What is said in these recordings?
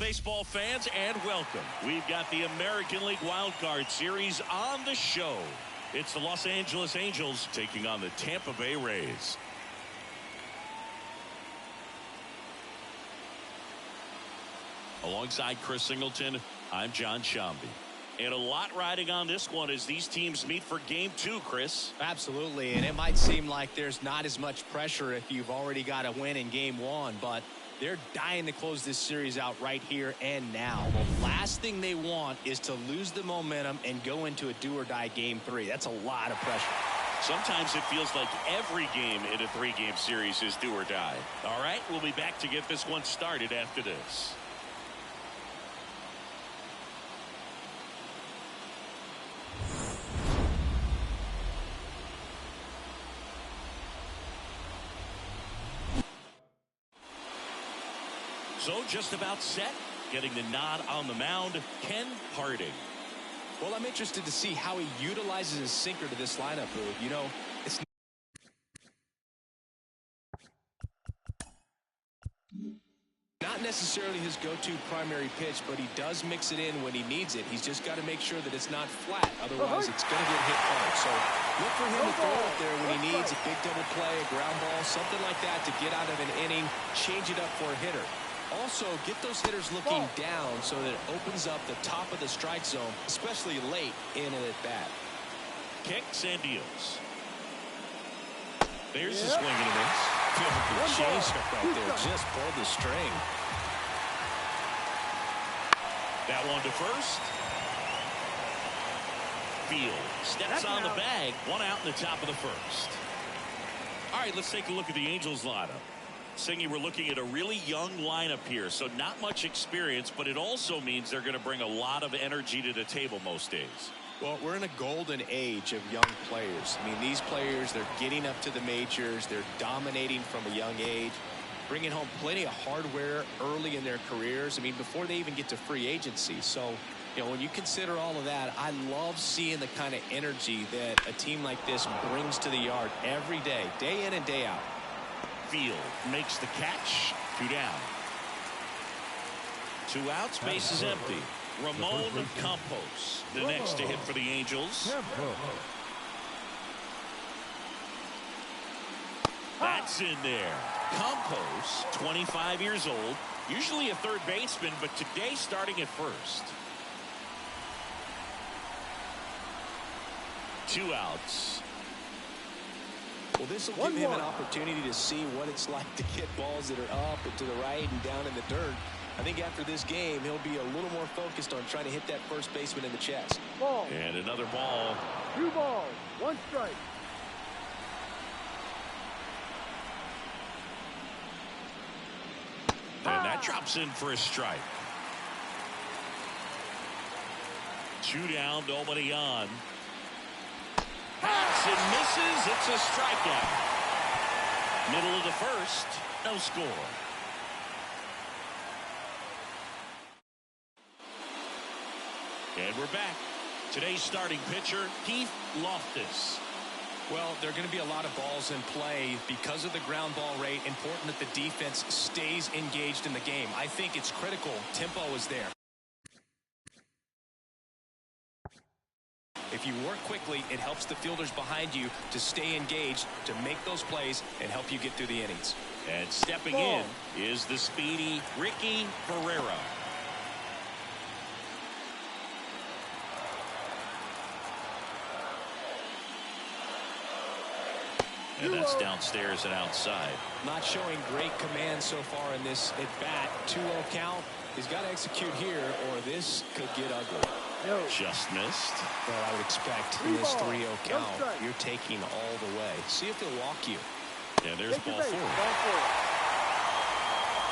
baseball fans, and welcome. We've got the American League Wildcard Series on the show. It's the Los Angeles Angels taking on the Tampa Bay Rays. Alongside Chris Singleton, I'm John Shambi. And a lot riding on this one as these teams meet for Game 2, Chris. Absolutely, and it might seem like there's not as much pressure if you've already got a win in Game 1, but they're dying to close this series out right here and now. The last thing they want is to lose the momentum and go into a do-or-die Game 3. That's a lot of pressure. Sometimes it feels like every game in a 3-game series is do or die. All right, we'll be back to get this one started after this. So just about set, getting the nod on the mound, Ken Harding. Well, I'm interested to see how he utilizes his sinker to this lineup, Boo. You know, it's not necessarily his go-to primary pitch, but he does mix it in when he needs it. He's just got to make sure that it's not flat. Otherwise, it's going to get hit hard. So look for him to throw it there when he needs a big double play, a ground ball, something like that to get out of an inning, change it up for a hitter. Also, get those hitters looking down so that it opens up the top of the strike zone, especially late in an at-bat. Kicks and deals. There's the swing and a miss. The change-up right there just pulled the string. That one to first. Field steps on the bag. One out in the top of the first. All right, let's take a look at the Angels lineup. Singy, we're looking at a really young lineup here, so not much experience, but it also means they're going to bring a lot of energy to the table most days. Well, we're in a golden age of young players. I mean, these players, they're getting up to the majors. They're dominating from a young age, bringing home plenty of hardware early in their careers. I mean, before they even get to free agency. So, you know, when you consider all of that, I love seeing the kind of energy that a team like this brings to the yard every day in and day out. Field makes the catch. 2 down. 2 outs, base is empty. Ramon Campos, the next to hit for the Angels. That's in there. Campos, 25 years old, usually a third baseman, but today starting at first. 2 outs. Well, this will give him an opportunity to see what it's like to get balls that are up and to the right and down in the dirt. I think after this game, he'll be a little more focused on trying to hit that first baseman in the chest. Ball. And another ball. 2 balls, 1 strike. And that drops in for a strike. 2 down, nobody on. Hats and misses. It's a strikeout. Middle of the first. No score. And we're back. Today's starting pitcher, Keith Loftus. Well, there are going to be a lot of balls in play because of the ground ball rate. Important that the defense stays engaged in the game. I think it's critical. Tempo is there. If you work quickly, it helps the fielders behind you to stay engaged, to make those plays, and help you get through the innings. And stepping in is the speedy Ricky Ferreira. And that's downstairs and outside. Not showing great command so far in this at-bat. 2-0 count. He's got to execute here, or this could get ugly. Just missed. Well, I would expect in this 3-0 count, you're taking all the way. See if they'll walk you. And there's ball 4.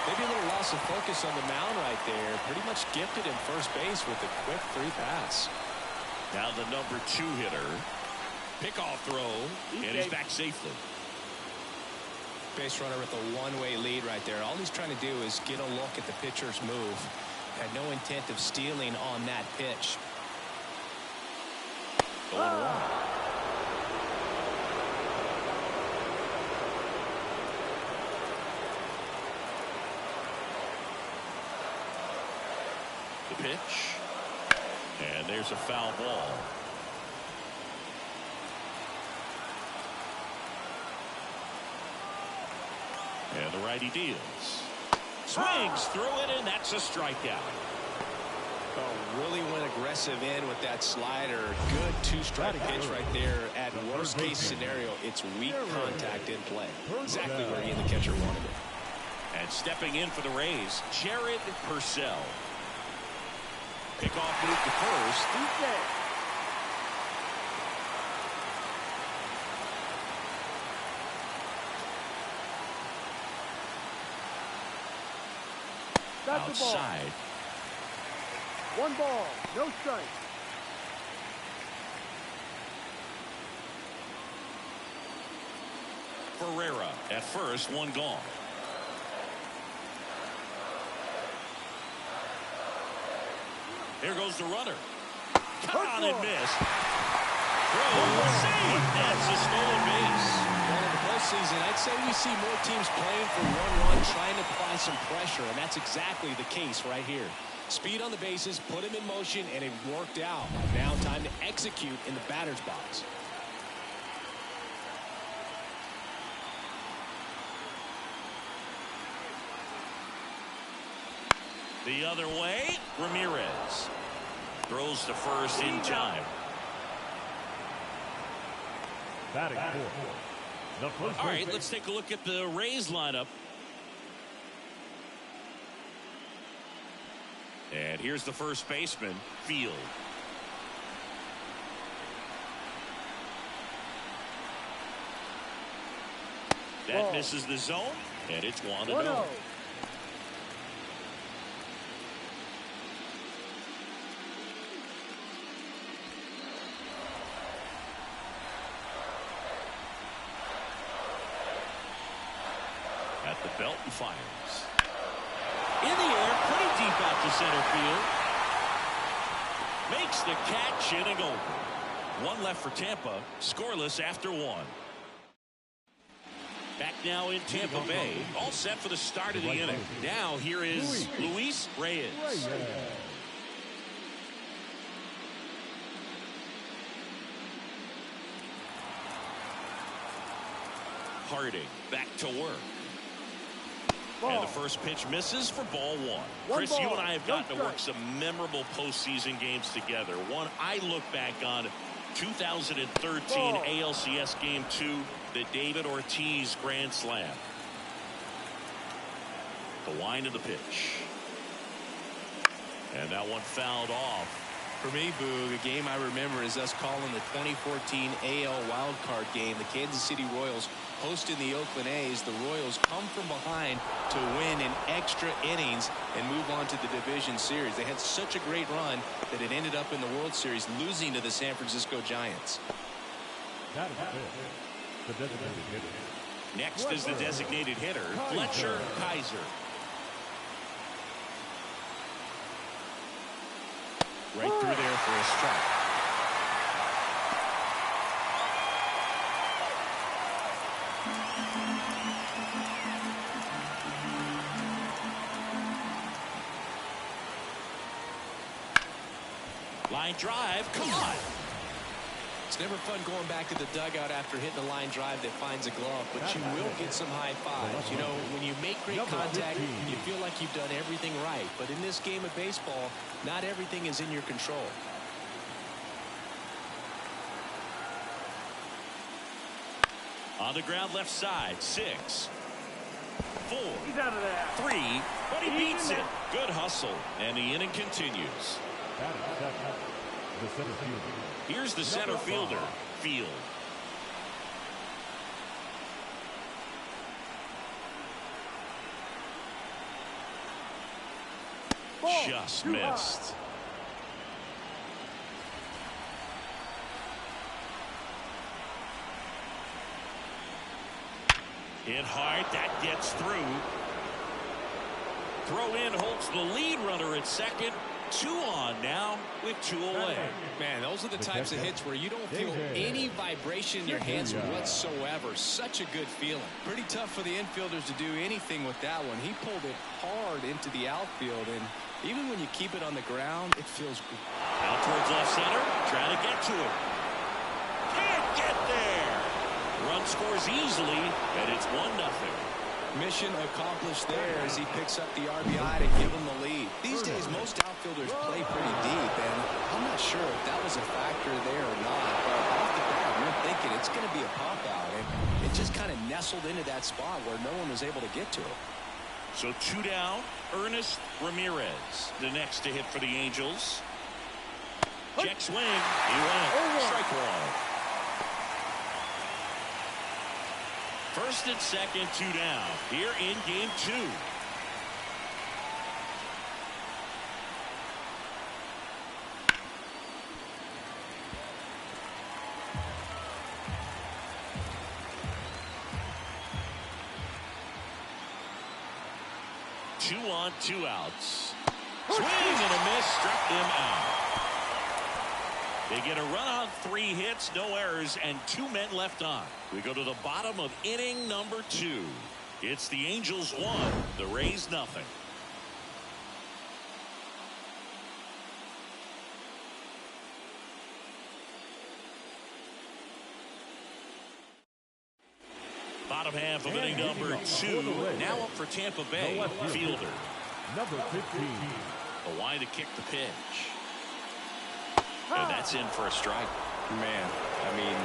Maybe a little loss of focus on the mound right there. Pretty much gifted in first base with a quick free pass. Now the number 2 hitter. Pickoff throw, and he's back safely. Base runner with a one-way lead right there. All he's trying to do is get a look at the pitcher's move. Had no intent of stealing on that pitch. 0-1. pitch. And there's a foul ball. And the righty deals. Swings through it, and that's a strikeout. Oh, really went aggressive in with that slider. Good two-strike pitch right there. At worst-case scenario, it's weak contact in play. Exactly where he and the catcher wanted it. And stepping in for the Rays, Jared Purcell. Pickoff move to first. Outside. 1 ball, no strike. Ferreira at first, 1 gone. Here goes the runner. Cut on and miss. Throw, save. That's a stolen base. Well, in the postseason, I'd say we see more teams playing for 1 run, trying to apply some pressure, and that's exactly the case right here. Speed on the bases, put him in motion, and it worked out. Now time to execute in the batter's box. The other way, Ramirez throws to first in time. Batting fourth. All right, let's take a look at the Rays lineup. And here's the first baseman, Field. That misses the zone, and it's 1-0. At the belt and fires. In the air, pretty deep out to center field. Makes the catch, inning over. 1 left for Tampa, scoreless after 1. Back now in Tampa Bay, all set for the start of the inning. Now here is Luis Reyes. Harding back to work. And the first pitch misses for ball 1. Chris, you and I have gotten to work some memorable postseason games together. One I look back on, 2013 ALCS Game 2, the David Ortiz Grand Slam. The wind of the pitch. And that one fouled off. For me, Boo, the game I remember is us calling the 2014 AL wildcard game. The Kansas City Royals hosting the Oakland A's. The Royals come from behind to win in extra innings and move on to the division series. They had such a great run that it ended up in the World Series, losing to the San Francisco Giants. That is it. The designated hitter. Next is the designated hitter, Fletcher Kaiser. Right through there for a strike. Line drive, come on. It's never fun going back to the dugout after hitting a line drive that finds a glove, but you will get some high fives. You know, when you make great contact, you feel like you've done everything right. But in this game of baseball, not everything is in your control. On the ground left side, 6, 4, He's out of there. 3, but he beats it. Good hustle, and the inning continues. The center fielder. Here's the center fielder, Field. Just missed. Hit hard, that gets through. Throw in holds the lead runner at second. 2 on now with 2 away. Man, those are the types of hits where you don't feel any vibration in your hands whatsoever. Such a good feeling. Pretty tough for the infielders to do anything with that one. He pulled it hard into the outfield, and Even when you keep it on the ground, it feels good. Out towards left center. Trying to get to it. Can't get there. Run scores easily, and it's 1-0. Mission accomplished there as he picks up the RBI to give him the lead. These days, most outfielders play pretty deep, and I'm not sure if that was a factor there or not. But off the bat, you're thinking it's going to be a pop out, and it just kind of nestled into that spot where no one was able to get to it. So 2 down. Ernest Ramirez, the next to hit for the Angels. Check swing. He went. Strike one. First and second, 2 down. Here in game 2. Two on, 2 outs. Swing and a miss, struck him out. They get a run on 3 hits, no errors, and 2 men left on. We go to the bottom of inning number 2. It's the Angels 1, the Rays nothing. Bottom half of inning number 2. Now up for Tampa Bay. Fielder. Number 15. A line to kick the pitch. And that's in for a strike. Man, I mean,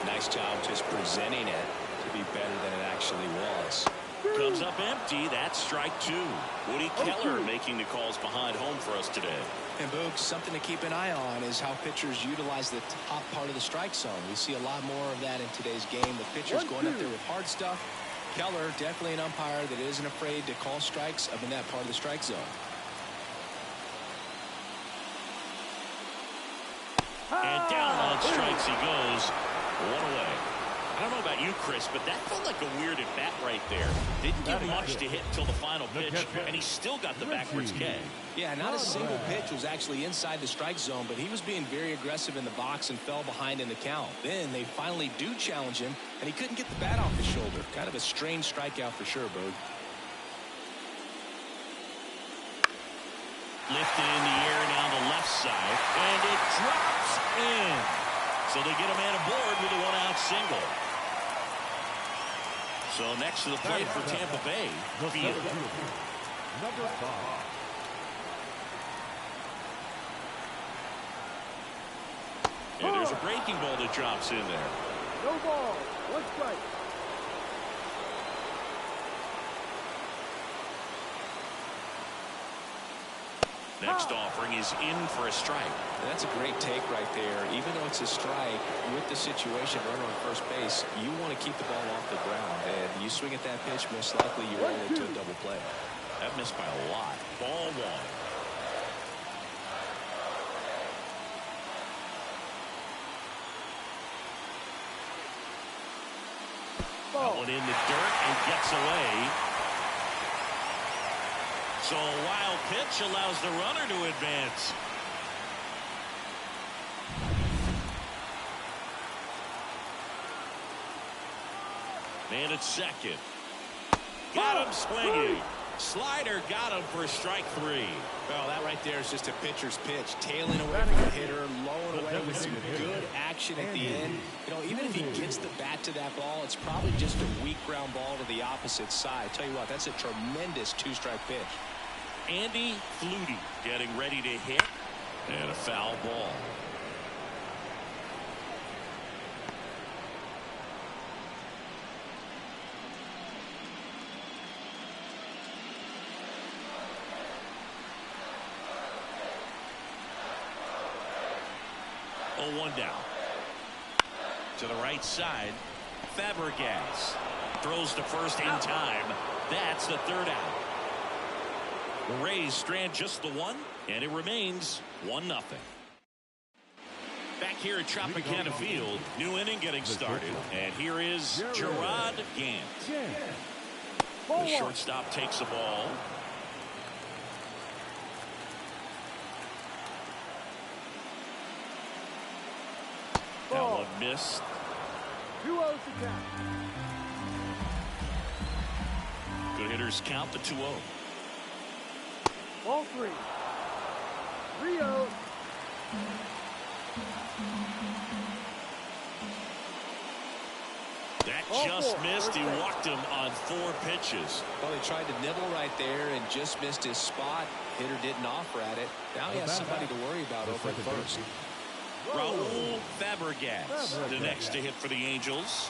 nice job just presenting it to be better than it actually was. Comes up empty. That's strike 2. Woody Keller making the calls behind home for us today. And Boog, something to keep an eye on is how pitchers utilize the top part of the strike zone. We see a lot more of that in today's game. The pitchers going up there with hard stuff. Keller, definitely an umpire that isn't afraid to call strikes up in that part of the strike zone. And down on strikes he goes. 1 away. I don't know about you, Chris, but that felt like a weird at bat right there. Didn't give much to hit until the final pitch, and he still got the backwards K. Yeah, not a single pitch was actually inside the strike zone, but he was being very aggressive in the box and fell behind in the count. Then they finally do challenge him, and he couldn't get the bat off his shoulder. Kind of a strange strikeout for sure, Boog. Lifted in the air down the left side, and it drops in. So they get a man aboard with a 1-out single. So next to the plate for Tampa Bay, Fielder. Number 5. And there's a breaking ball that drops in there. No ball. 1 strike. Next offering is in for a strike. That's a great take right there. Even though it's a strike, with the situation runner on first base, you want to keep the ball off the ground. And you swing at that pitch, most likely you roll into a double play. That missed by a lot. Ball 1. That one in the dirt and gets away. So a wild pitch allows the runner to advance. Man at second. Got him swinging. Slider got him for strike 3. Well, that right there is just a pitcher's pitch. Tailing away from the hitter, lowing away with some good action at the end. You know, even if he gets the bat to that ball, it's probably just a weak ground ball to the opposite side. Tell you what, that's a tremendous 2-strike pitch. Andy Flutie getting ready to hit. And a foul ball. Oh, 1 down. To the right side. Fabregas throws to first in time. That's the 3rd out. The Rays strand just the 1, and it remains 1-0. Back here at Tropicana Field, new inning getting started, and here is Gerard Gant. The shortstop takes the ball. That one missed. 2-0 attack. Good hitters count the 2-0. Ball 3. 3-0. That just missed. He walked him on 4 pitches. Well, he tried to nibble right there and just missed his spot. Hitter didn't offer at it. Now he has somebody to worry about over at first. Raul Fabregas, the next to hit for the Angels.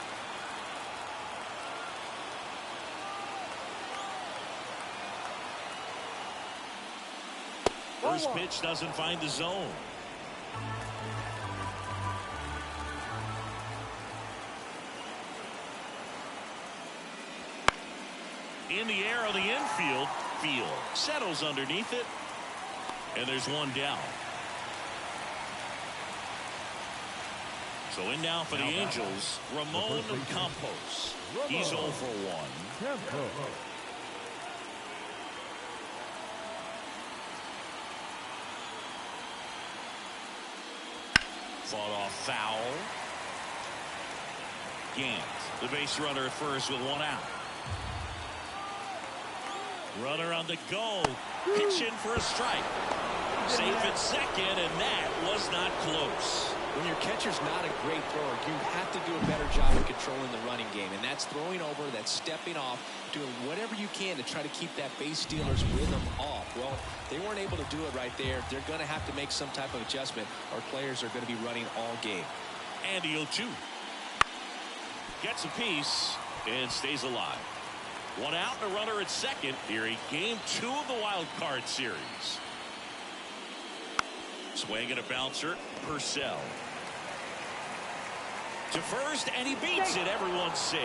First pitch doesn't find the zone. In the air on the infield. Field settles underneath it. And there's one down. So in now for the Angels, Ramon Campos. He's 0 for 1. Fought off foul. Gant, the base runner at first with 1 out. Runner on the go. Pitch in for a strike. Safe at second, and that was not close. When your catcher's not a great thrower, you have to do a better job of controlling the running game. And that's throwing over, that's stepping off, doing whatever you can to try to keep that base stealer's rhythm off. Well, they weren't able to do it right there. They're going to have to make some type of adjustment, or players are going to be running all game. And the 0-2. Gets a piece and stays alive. 1 out and a runner at second here in game 2 of the wild card series. Swing and a bouncer. Purcell to first, and he beats it. Everyone's safe.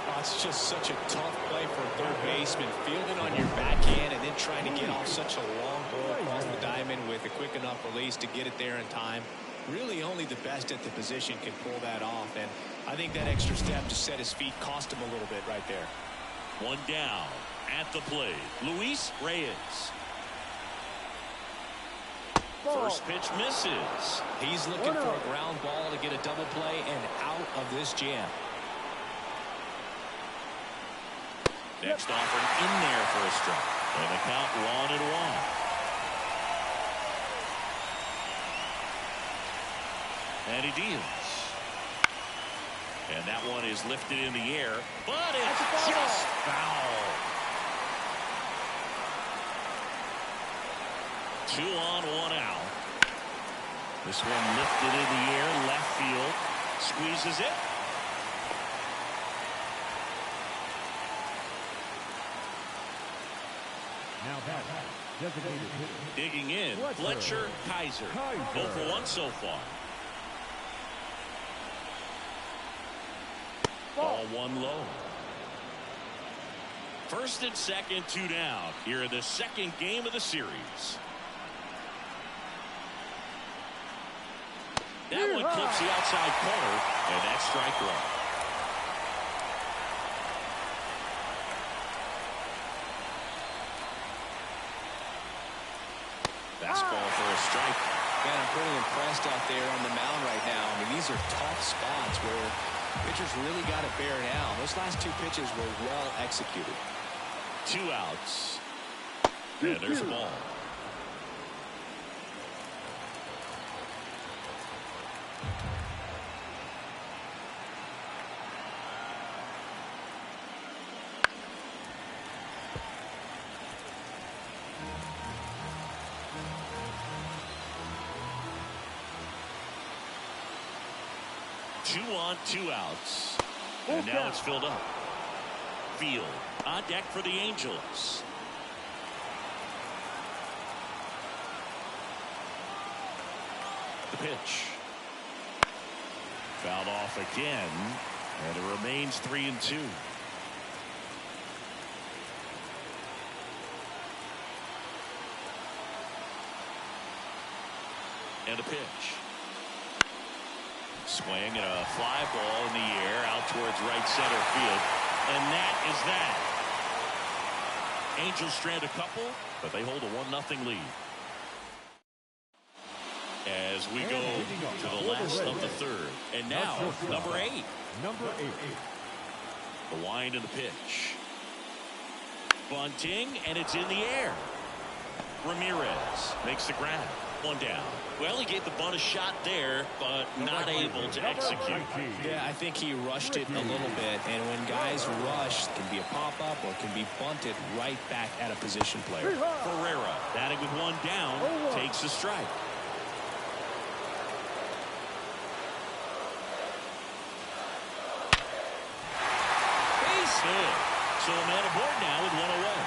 Oh, it's just such a tough play for a third baseman, fielding on your backhand and then trying to get off such a long ball across the diamond with a quick enough release to get it there in time. Really only the best at the position can pull that off, and I think that extra step to set his feet cost him a little bit right there. 1 down at the plate. Luis Reyes. First pitch misses. He's looking for a ground ball to get a double play and out of this jam. Next offering in there for a strike. And the count 1-1. And he deals. And that one is lifted in the air, but it's just foul. 2 on, 1 out. This one lifted in the air, left field, squeezes it. Now batting, designated hitter. Digging in, Fletcher Kaiser. 0 for 1 so far. Ball 1 low. First and second, 2 down here in the second game of the series. That one clips the outside corner, and that's strike 1. Fastball for a strike. Man, I'm pretty impressed out there on the mound right now. I mean, these are tough spots where pitchers really got to bear down. Those last 2 pitches were well executed. 2 outs. And there's a ball. Two on, 2 outs. And now it's filled up. Field on deck for the Angels. The pitch. Fouled off again. And it remains 3-2. And a pitch. Swing and a fly ball in the air out towards right center field. And that is that. Angels strand a couple, but they hold a 1-0 lead. As we go to the last of the third. And now, number 8. Number 8. The wind and the pitch. Bunting, and it's in the air. Ramirez makes the grab. One down. Well, he gave the bunt a shot there, but not able to execute. Yeah, I think he rushed it a little bit, and when guys rush, it can be a pop-up or it can be bunted right back at a position player. Ferreira, batting with one down, takes a strike. Base hit. So a man aboard now with one away.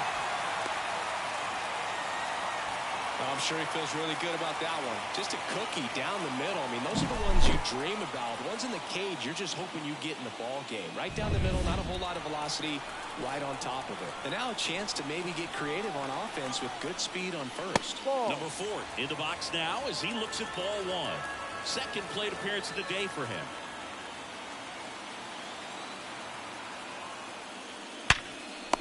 I'm sure he feels really good about that one. Just a cookie down the middle. I mean, those are the ones you dream about. The ones in the cage, you're just hoping you get in the ball game. Right down the middle, not a whole lot of velocity, right on top of it. And now a chance to maybe get creative on offense with good speed on first. Number 4 in the box now as he looks at ball one. Second plate appearance of the day for him.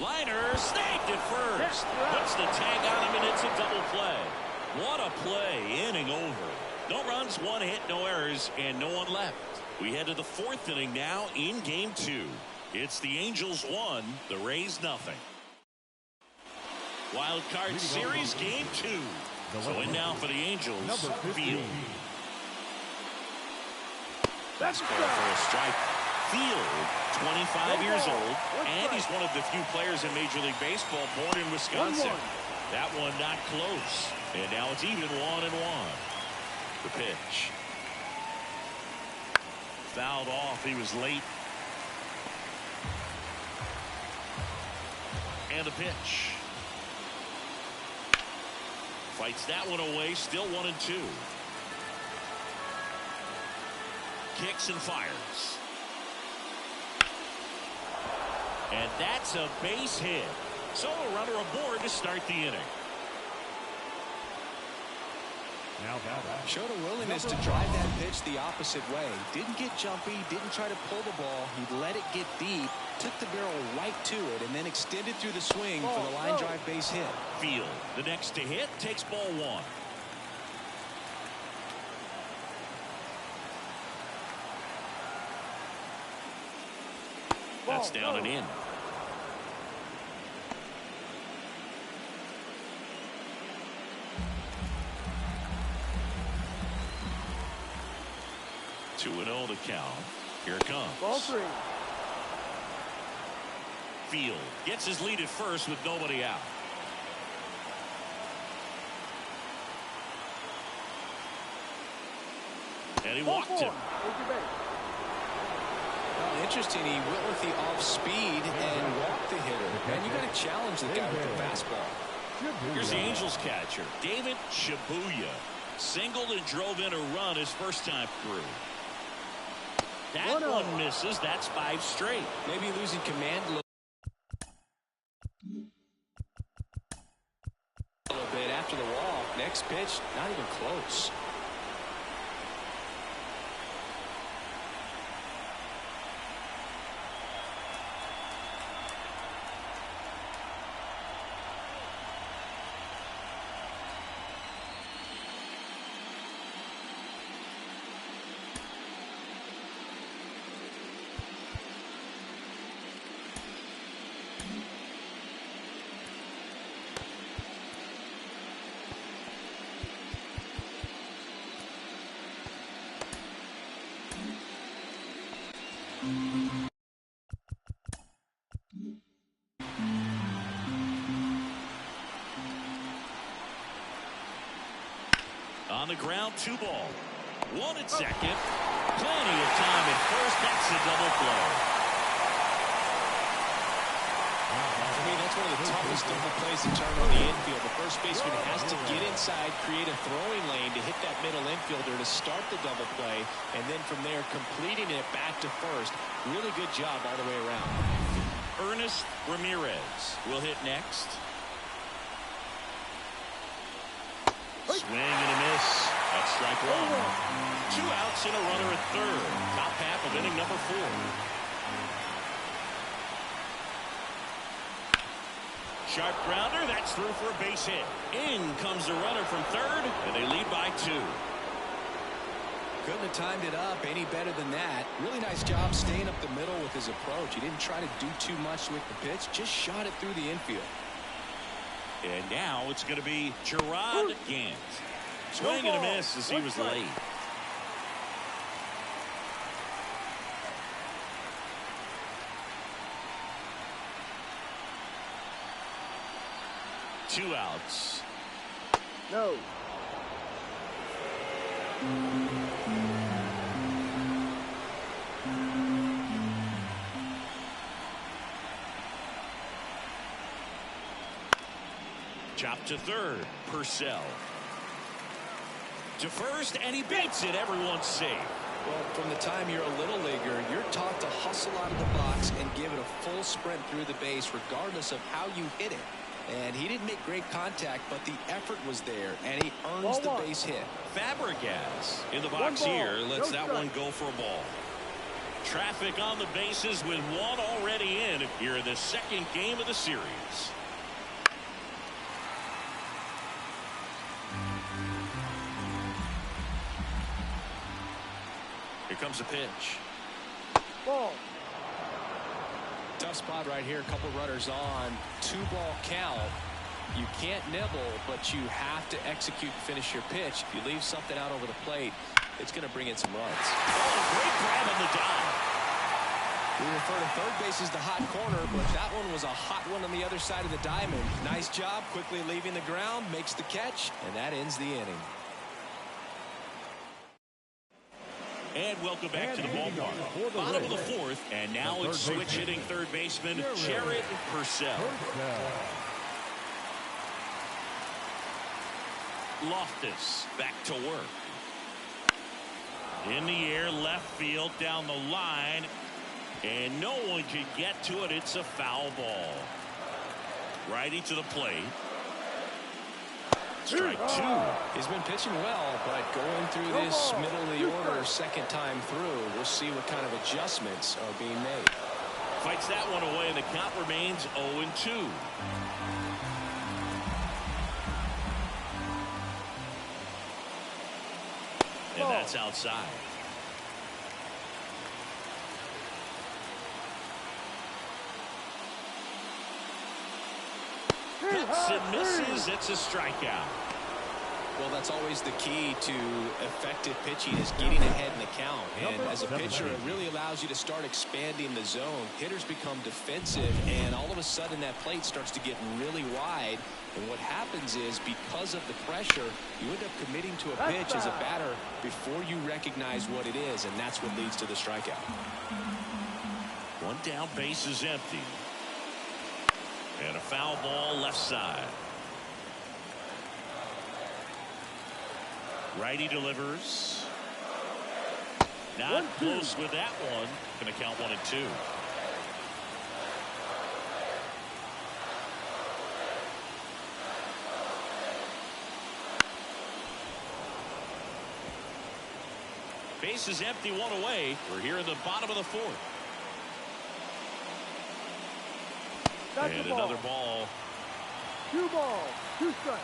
Liner snagged at first. Puts the tag on him, and it's a double play. What a play. Inning over. No runs, one hit, no errors, and no one left. We head to the 4th inning now in game 2. It's the Angels 1, the Rays nothing. Wild card series game 2. So in now for the Angels, Field. That's for a strike. Field, 25 years old, and he's one of the few players in Major League Baseball born in Wisconsin. That one not close, and now it's even 1-1. The pitch. Fouled off. He was late. And the pitch. Fights that one away, still 1-2. Kicks and fires. And that's a base hit. So a runner aboard to start the inning. Showed a willingness to drive that pitch the opposite way. Didn't get jumpy, didn't try to pull the ball. He let it get deep, took the barrel right to it, and then extended through the swing for the line drive base hit. Field, the next to hit, takes ball one. That's down and in. Two and 0 the count. Here it comes. Ball 3. Field gets his lead at first with nobody out. And he walked him. Well, interesting. He went with the off speed and walked the hitter. And you got to challenge the guy with the fastball. Here's the Angels catcher, David Shibuya. Singled and drove in a run his first time through. That one misses. That's 5 straight. Maybe losing command a little bit after the walk. Next pitch, not even close. On the ground, 2 ball. 1 at second. Plenty of time at first. That's a double play. For me, that's one of the toughest double plays to turn on the infield. The first baseman has to get inside, create a throwing lane to hit that middle infielder to start the double play, and then from there completing it back to first. Really good job all the way around. Ernest Ramirez will hit next. Swing and a miss. That's strike 1. 2 outs and a runner at third. Top half of inning number 4. Sharp grounder. That's through for a base hit. In comes the runner from third, and they lead by 2. Couldn't have timed it up any better than that. Really nice job staying up the middle with his approach. He didn't try to do too much with the pitch. Just shot it through the infield. And now it's going to be Gerard Gant. Swing and a miss as he was late. Two outs. No. Chop to third. Purcell. To first, and he beats it. Everyone's safe. Well, from the time you're a little leaguer, you're taught to hustle out of the box and give it a full sprint through the base regardless of how you hit it. And he didn't make great contact, but the effort was there, and he earns the base hit. Fabregas in the box here lets that one go for a ball. Traffic on the bases with one already in here in the second game of the series. Here comes a pitch. Ball. Tough spot right here. A couple runners on. 2-ball count. You can't nibble, but you have to execute and finish your pitch. If you leave something out over the plate, it's going to bring in some runs. Oh, great grab on the dive. We refer to third base as the hot corner, but that one was a hot one on the other side of the diamond. Nice job, quickly leaving the ground, makes the catch, and that ends the inning. And welcome back to the ballpark. Bottom of the fourth, and now it's switch hitting third baseman Jared Purcell. Loftus back to work. In the air, left field, down the line, and no one can get to it. It's a foul ball. Righty to the plate. Strike two. He's been pitching well, but going through this middle of the order second time through, we'll see what kind of adjustments are being made. Fights that one away, and the count remains 0-2. And that's outside. Hits and misses. It's a strikeout. Well, that's always the key to effective pitching is getting ahead in the count. And as a pitcher, it really allows you to start expanding the zone. Hitters become defensive, and all of a sudden that plate starts to get really wide. And what happens is, because of the pressure, you end up committing to a pitch as a batter before you recognize what it is, and that's what leads to the strikeout. One down, base is empty. And a foul ball left side. Righty delivers. Not close with that one. Going to count 1-2. Base is empty, one away. We're here in the bottom of the fourth. And another ball. 2 balls, 2 strikes.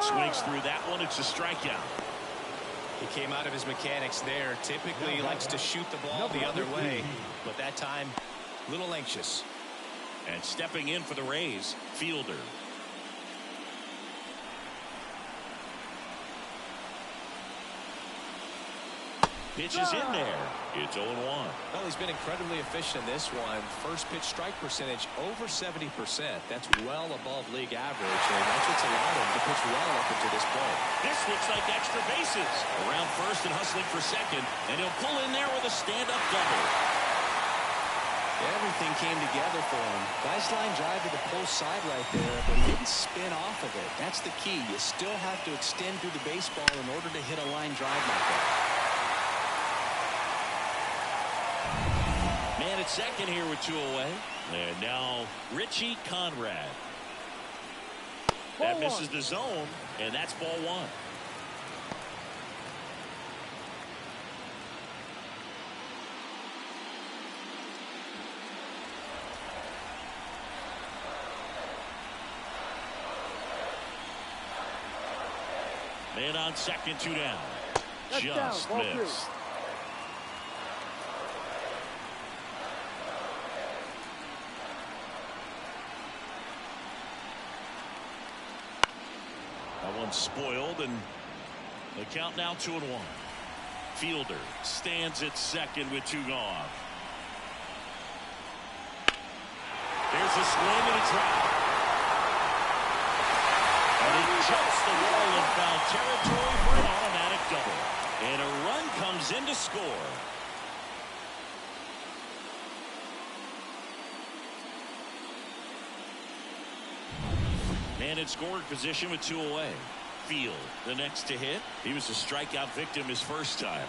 Swings through that one. It's a strikeout. He came out of his mechanics there. Typically he likes to shoot the ball the other way, but that time a little anxious. And stepping in for the Rays, Fielder. Pitch is in there. It's 0-1. Well, he's been incredibly efficient in this one. First pitch strike percentage over 70%. That's well above league average, and that's what's allowed him to pitch well up until this point. This looks like extra bases. Around first and hustling for second, and he'll pull in there with a stand-up double. Everything came together for him. Nice line drive to the pull side right there, but he didn't spin off of it. That's the key. You still have to extend through the baseball in order to hit a line drive like that. Man at second here with 2 away. And now Richie Conrad. That misses the zone, and that's ball 1. Man on second, 2 down. Just missed. one spoiled, and the count now 2-1. Fielder stands at second with 2 gone. There's a swing and a drop. And he jumps the wall in foul territory for an automatic double. And a run comes in to score. Man in scoring position with 2 away. Field, the next to hit. He was a strikeout victim his first time.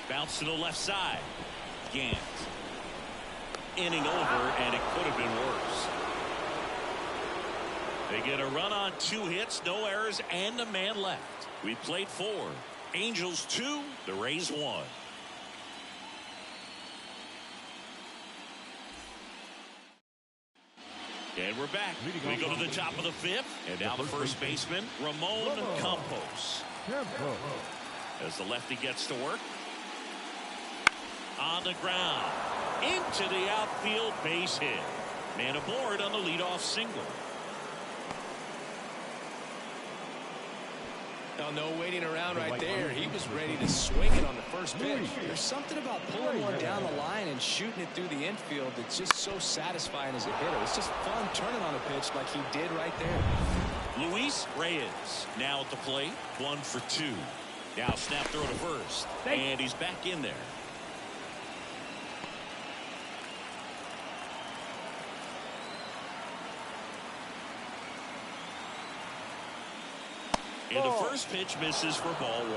Bounce to the left side. Gant. Inning over, and it could have been worse. They get a run on 2 hits, no errors, and a man left. We played 4. Angels 2, the Rays 1. And we're back. We go to the top of the 5th, and now the first baseman, Ramon Campos. As the lefty gets to work. On the ground. Into the outfield, base hit. Man aboard on the leadoff single. Now, no waiting around right there. He was ready to swing it on the first pitch. There's something about pulling one down the line and shooting it through the infield that's just so satisfying as a hitter. It's just fun turning on a pitch like he did right there. Luis Reyes now at the plate. 1 for 2. Now snap throw to first. And he's back in there. And the first pitch misses for ball 1.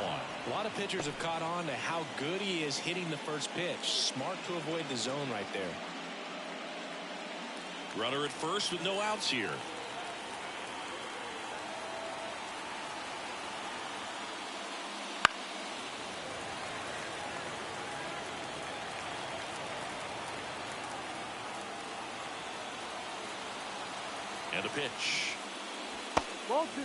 A lot of pitchers have caught on to how good he is hitting the first pitch. Smart to avoid the zone right there. Runner at first with no outs here. And a pitch. Ball 2.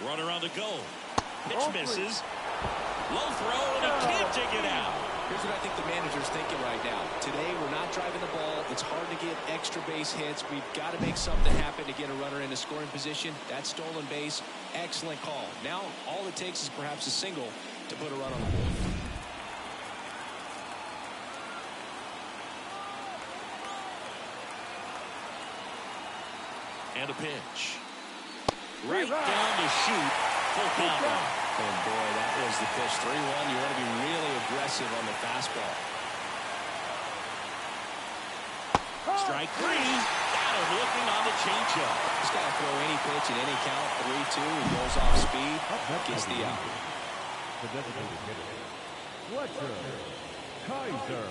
Runner on the go. Pitch misses. Low throw, and he can't take it out. Here's what I think the manager's thinking right now. Today, we're not driving the ball. It's hard to get extra base hits. We've got to make something happen to get a runner into scoring position. That stolen base, excellent call. Now, all it takes is perhaps a single to put a run on the board. And a pitch. Right down the chute. Full count now. And boy, that was the pitch. 3-1. You want to be really aggressive on the fastball. Strike 3. Got him looking on the changeup. He's got to throw any pitch in any count. 3-2. He goes off speed. Gets the out. The designated hitter, Fletcher Kaiser.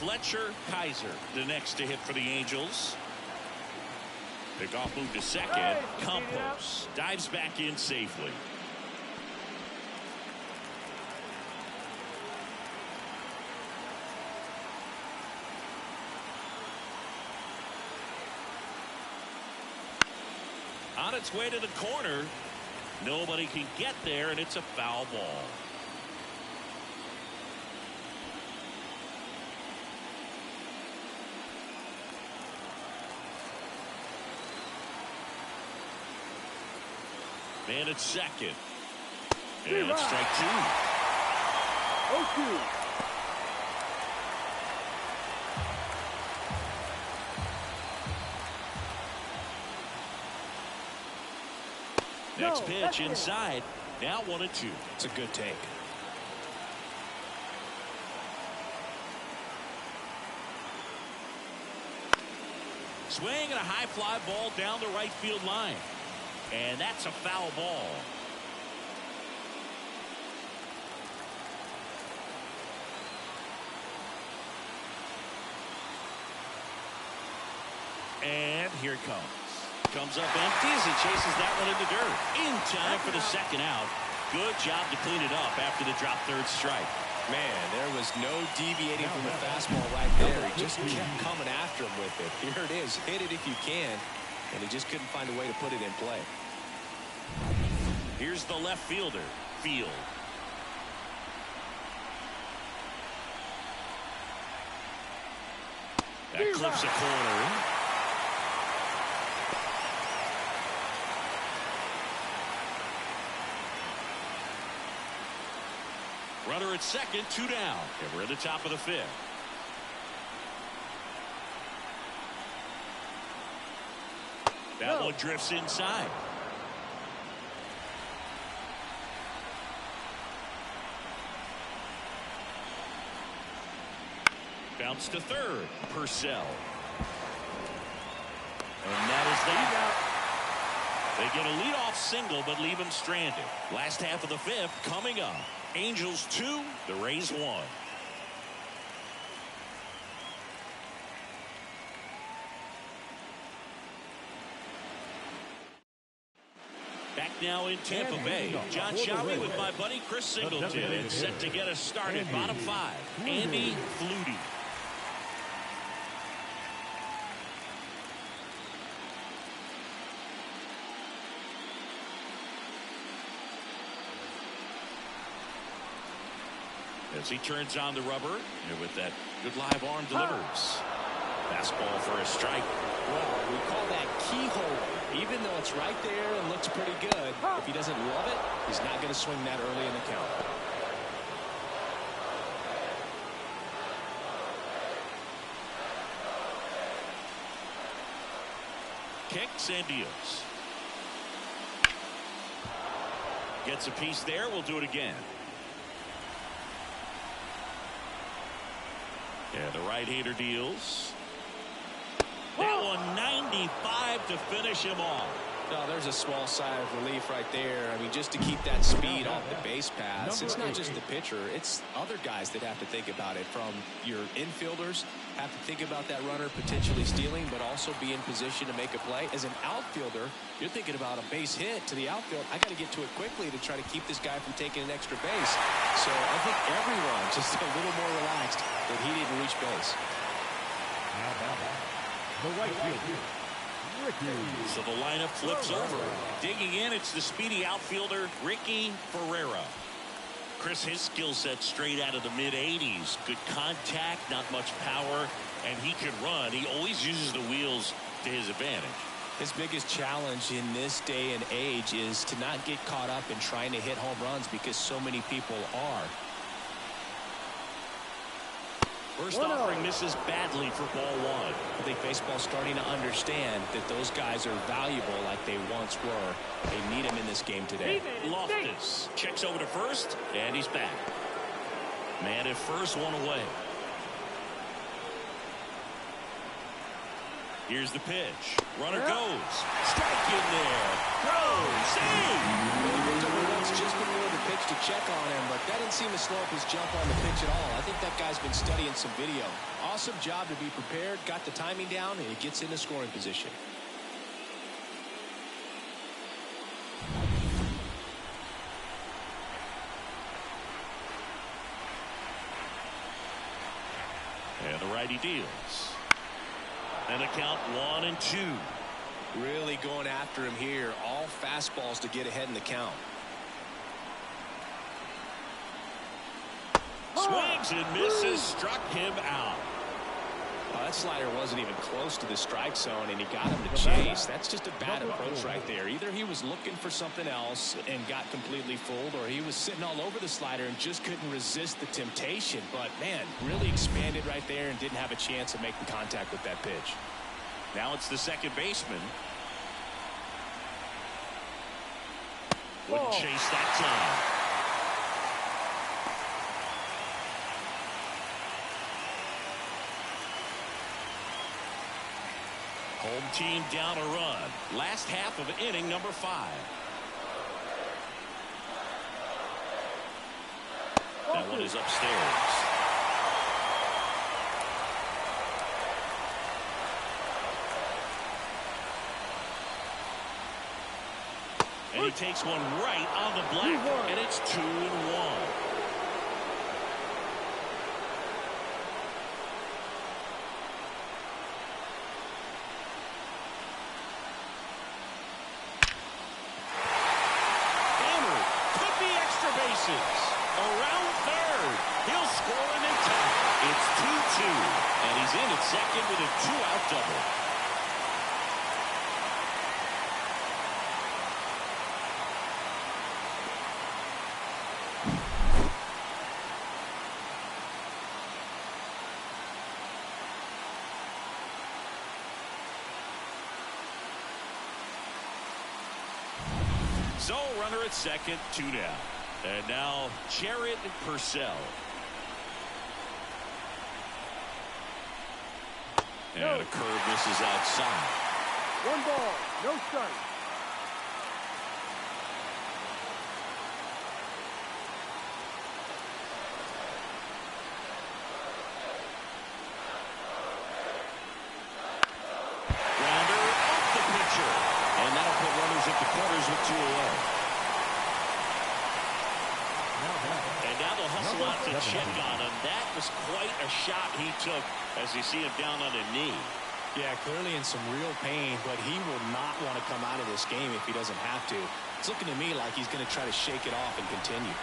Fletcher Kaiser, the next to hit for the Angels. Pickoff move to second. Campos dives back in safely. On its way to the corner. Nobody can get there, and it's a foul ball. Man at second. And it's strike 2. 0-2. Next pitch inside. Now 1-2. It's a good take. Swing and a high fly ball down the right field line. And that's a foul ball. And here it comes. Comes up empty as he chases that one in the dirt. In time for the second out. Good job to clean it up after the drop third strike. Man, there was no deviating from the fastball right there. He just kept coming after him with it. Here it is. Hit it if you can. And he just couldn't find a way to put it in play. Here's the left fielder, Field. That clips a corner. Runner at second, 2 down. And we're at the top of the 5th. That one drifts inside. Bounce to third. Purcell. And that is the out. They get a leadoff single, but leave him stranded. Last half of the 5th coming up. Angels 2, the Rays 1. Back now in Tampa Bay. John Shelby with my buddy Chris Singleton. And set to get us started. Bottom 5, Andy Flutie. As he turns on the rubber, and with that good live arm delivers. Fastball for a strike. Well, we call that keyhole. Even though it's right there and looks pretty good, if he doesn't love it, he's not going to swing that early in the count. Kicks and deals. Gets a piece there. We'll do it again. Yeah, the right-hander deals. That one 95 to finish him off. No, there's a small sigh of relief right there. I mean, just to keep that speed off the base pass. It's not just the pitcher. It's other guys that have to think about it. From your infielders have to think about that runner potentially stealing, but also be in position to make a play. As an outfielder, you're thinking about a base hit to the outfield. I got to get to it quickly to try to keep this guy from taking an extra base. So I think everyone just a little more relaxed that he didn't reach base. The right field. So the lineup flips over. Digging in, it's the speedy outfielder, Ricky Ferreira. Chris, his skill set straight out of the mid-80s. Good contact, not much power, and he can run. He always uses the wheels to his advantage. His biggest challenge in this day and age is to not get caught up in trying to hit home runs because so many people are. First offering misses badly for ball 1. I think baseball's starting to understand that those guys are valuable like they once were. They need them in this game today. Loftus checks over to first, and he's back. Man at first, one away. Here's the pitch. Runner goes. Strike in there. Throw. Save. Just before the pitch to check on him, but that didn't seem to slow up his jump on the pitch at all. I think that guy's been studying some video. Awesome job to be prepared, got the timing down, and he gets into scoring position. And the righty deals. And a count 1-2. Really going after him here. All fastballs to get ahead in the count. Swings and misses, struck him out. That slider wasn't even close to the strike zone, and he got him to chase. That's just a bad approach right there. Either he was looking for something else and got completely fooled, or he was sitting all over the slider and just couldn't resist the temptation. But, man, really expanded right there and didn't have a chance of making contact with that pitch. Now it's the second baseman. Wouldn't chase that time. Home team down a run. Last half of inning number 5. That one is upstairs. And he takes one right on the black, and it's 2-1. Around third. He'll score and they tie. It's 2. And he's in at second with a 2-out double. So runner at second, 2 down. And now Jared Purcell. And a curve misses outside. 1 ball, no strike. Grounder off the pitcher. And that'll put runners at the corners with 2 away. And now they'll hustle out to check on him. That was quite a shot he took as you see him down on a knee. Yeah, clearly in some real pain, but he will not want to come out of this game if he doesn't have to. It's looking to me like he's going to try to shake it off and continue.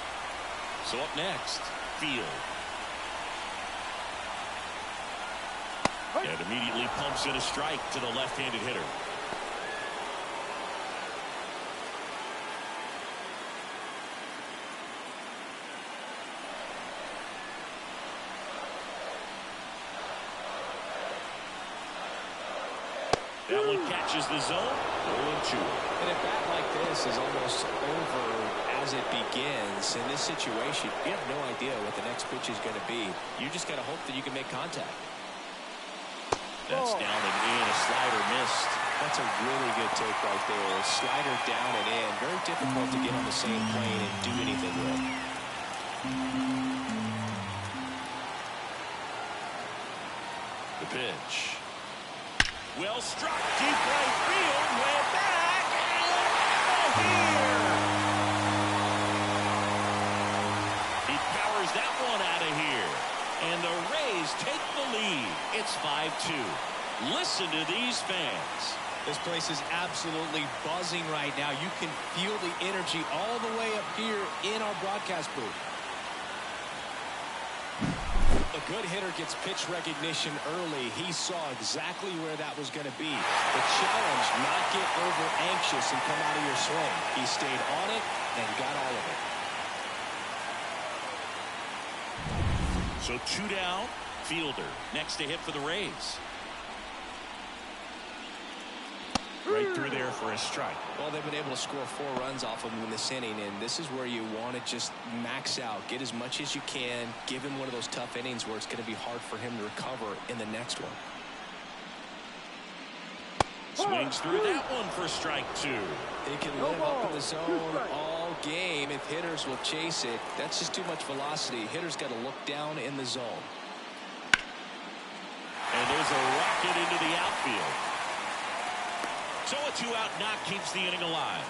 So up next, Field. And immediately pumps in a strike to the left-handed hitter. That one catches the zone. 0-2. And a bat like this is almost over as it begins. In this situation, you have no idea what the next pitch is going to be. You just got to hope that you can make contact. That's down and in. A slider missed. That's a really good take right there. A slider down and in. Very difficult to get on the same plane and do anything with. The pitch. Well struck, deep right field, way back, and here. He powers that one out of here. And the Rays take the lead. It's 5-2. Listen to these fans. This place is absolutely buzzing right now. You can feel the energy all the way up here in our broadcast booth. A good hitter gets pitch recognition early. He saw exactly where that was going to be. The challenge, not get over anxious and come out of your swing. He stayed on it and got all of it. So 2 down. Fielder next to hit for the Rays. Right through there for a strike. Well, they've been able to score 4 runs off of him in this inning, and this is where you want to just max out, get as much as you can, give him one of those tough innings where it's going to be hard for him to recover in the next one. Swings through that one for strike 2. They can live up in the zone all game if hitters will chase it. That's just too much velocity. Hitters got to look down in the zone. And there's a rocket into the outfield. So a 2-out knock keeps the inning alive.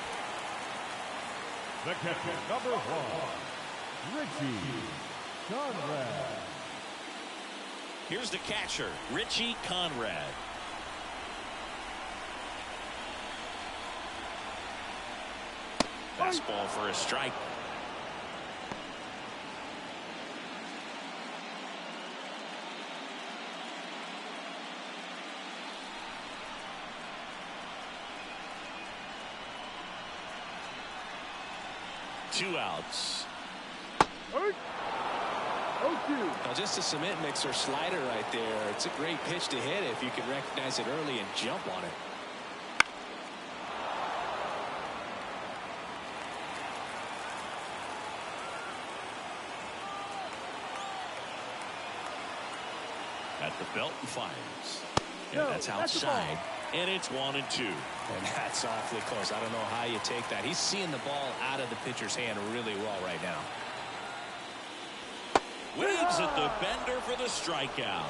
The catcher, number 1, Richie Conrad. Here's the catcher, Richie Conrad. Fastball for a strike. Two outs. 0-2. Now just a cement mixer slider right there. It's a great pitch to hit if you can recognize it early and jump on it. At the belt and fires. And that's outside. And it's 1-2. And that's awfully close. I don't know how you take that. He's seeing the ball out of the pitcher's hand really well right now. Waves at the bender for the strikeout.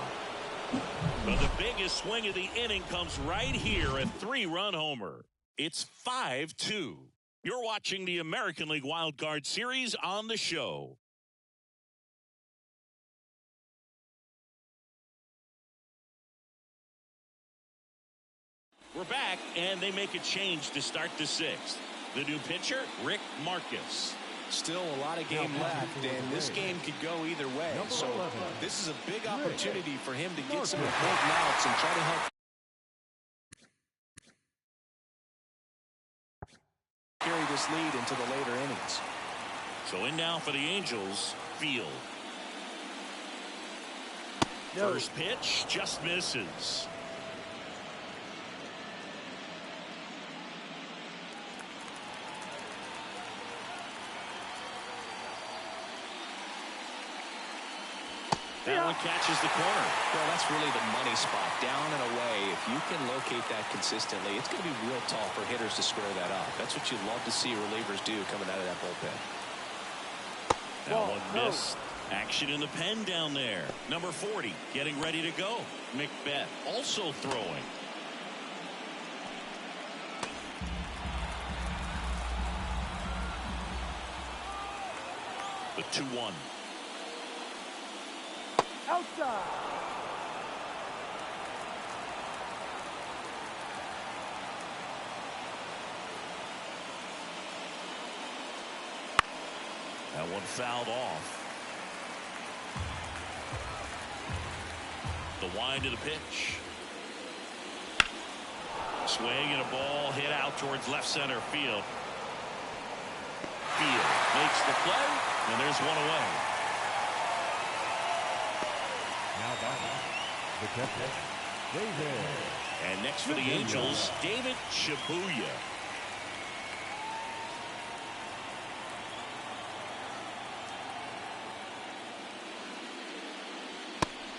But the biggest swing of the inning comes right here, a 3-run homer. It's 5-2. You're watching the American League Wild Card Series on the show. We're back, and they make a change to start the 6th. The new pitcher, Rick Marcus. Still a lot of game left, and this game could go either way. So this is a big opportunity for him to get some important outs and try to help carry this lead into the later innings. So in now for the Angels, Field. No. First pitch just misses. That one catches the corner. Well, that's really the money spot, down and away. If you can locate that consistently, it's going to be real tough for hitters to square that up. That's what you love to see relievers do coming out of that bullpen. That one missed. Action in the pen down there. Number 40 getting ready to go. Macbeth also throwing. The 2-1. Outside. That one fouled off. The wind of the pitch. Swing and a ball hit out towards left center field. Field makes the play, and there's one away. Now batting, the catcher, David. And next for the Angels, David Shibuya.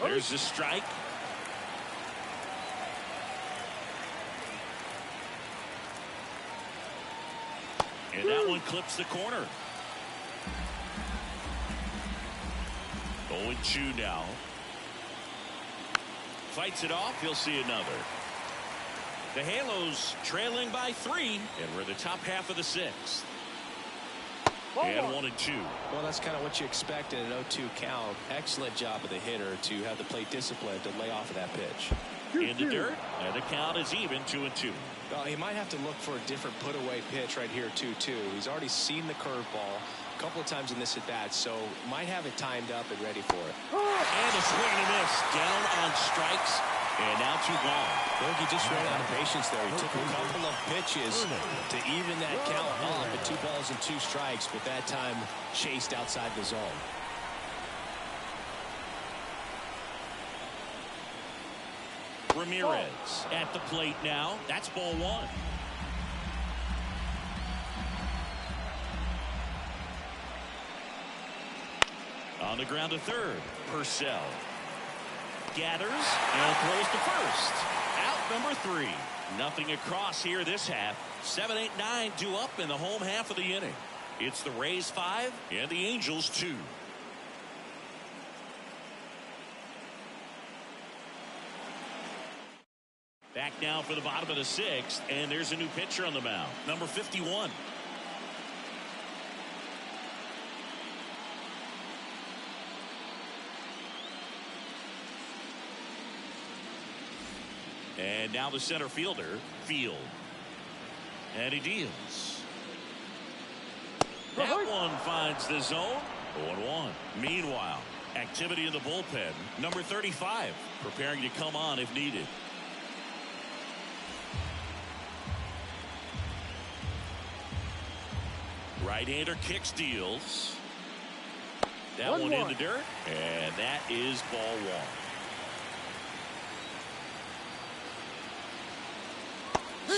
There's the strike. And that one clips the corner. 0-2 now. Fights it off. He'll see another. The Halos trailing by 3, and we're in the top half of the 6th. And 1-2. Well, that's kind of what you expect in an 0-2 count. Excellent job of the hitter to have the plate discipline to lay off of that pitch. In the dirt, and the count is even 2-2. Well, he might have to look for a different put-away pitch right here, 2-2. He's already seen the curveball a couple of times in this at-bat, so might have it timed up and ready for it. And a swing and a miss. Down on strikes, and now 2 gone. I think he just ran out of patience there. He took a couple of pitches to even that count up at 2 balls and 2 strikes, but that time chased outside the zone. Ramirez at the plate now. That's ball 1. On the ground to third. Purcell gathers and throws to first. Out number 3. Nothing across here this half. 7, 8, 9 due up in the home half of the inning. It's the Rays 5 and the Angels 2. Back now for the bottom of the 6th, and there's a new pitcher on the mound. Number 51. And now the center fielder, Field. And he deals. That one finds the zone. 0-1. Meanwhile, activity in the bullpen. Number 35, preparing to come on if needed. Right-hander kicks, deals. That one in the dirt, and that is ball 1.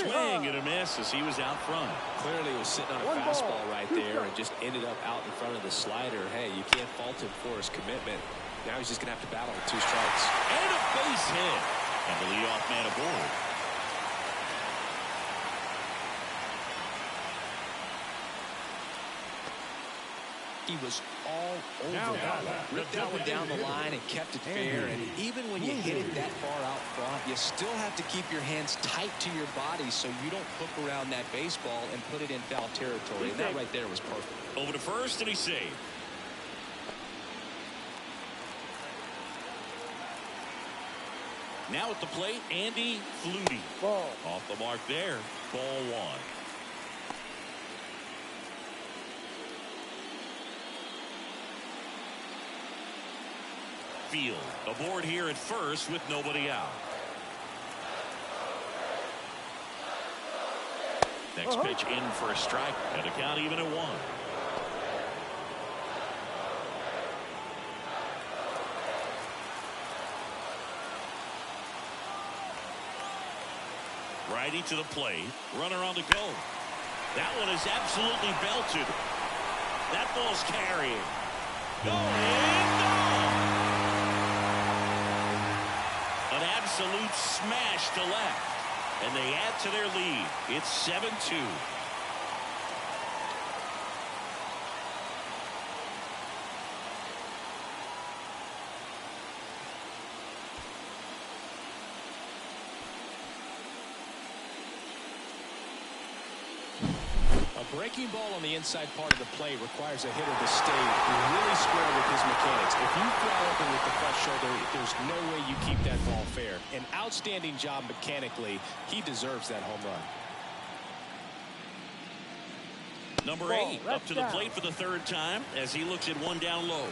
Swing and a miss as he was out front. Clearly was sitting on a fastball right there and just ended up out in front of the slider. Hey, you can't fault him for his commitment. Now he's just going to have to battle with 2 strikes. And a base hit. And the leadoff man aboard. He was all over that one. Ripped that one down the line and kept it fair. And even when you hit it that far out front, you still have to keep your hands tight to your body so you don't hook around that baseball and put it in foul territory. And that right there was perfect. Over to first, and he's saved. Now at the plate, Andy Flutie. Ball. Off the mark there. Ball 1. field. Aboard here at first with nobody out. Next pitch in for a strike, and a count even at 1. Righty to the plate. Runner on the go. That one is absolutely belted. That ball's carrying. Going gone. An absolute smash to left. And they add to their lead. It's 7-2. A breaking ball on the inside part of the plate requires a hitter to stay really square with his mechanics. If you fly open with the front shoulder, there's no way you keep that ball fair. An outstanding job mechanically. He deserves that home run. Number 8 up to the plate for the 3rd time as he looks at one down low.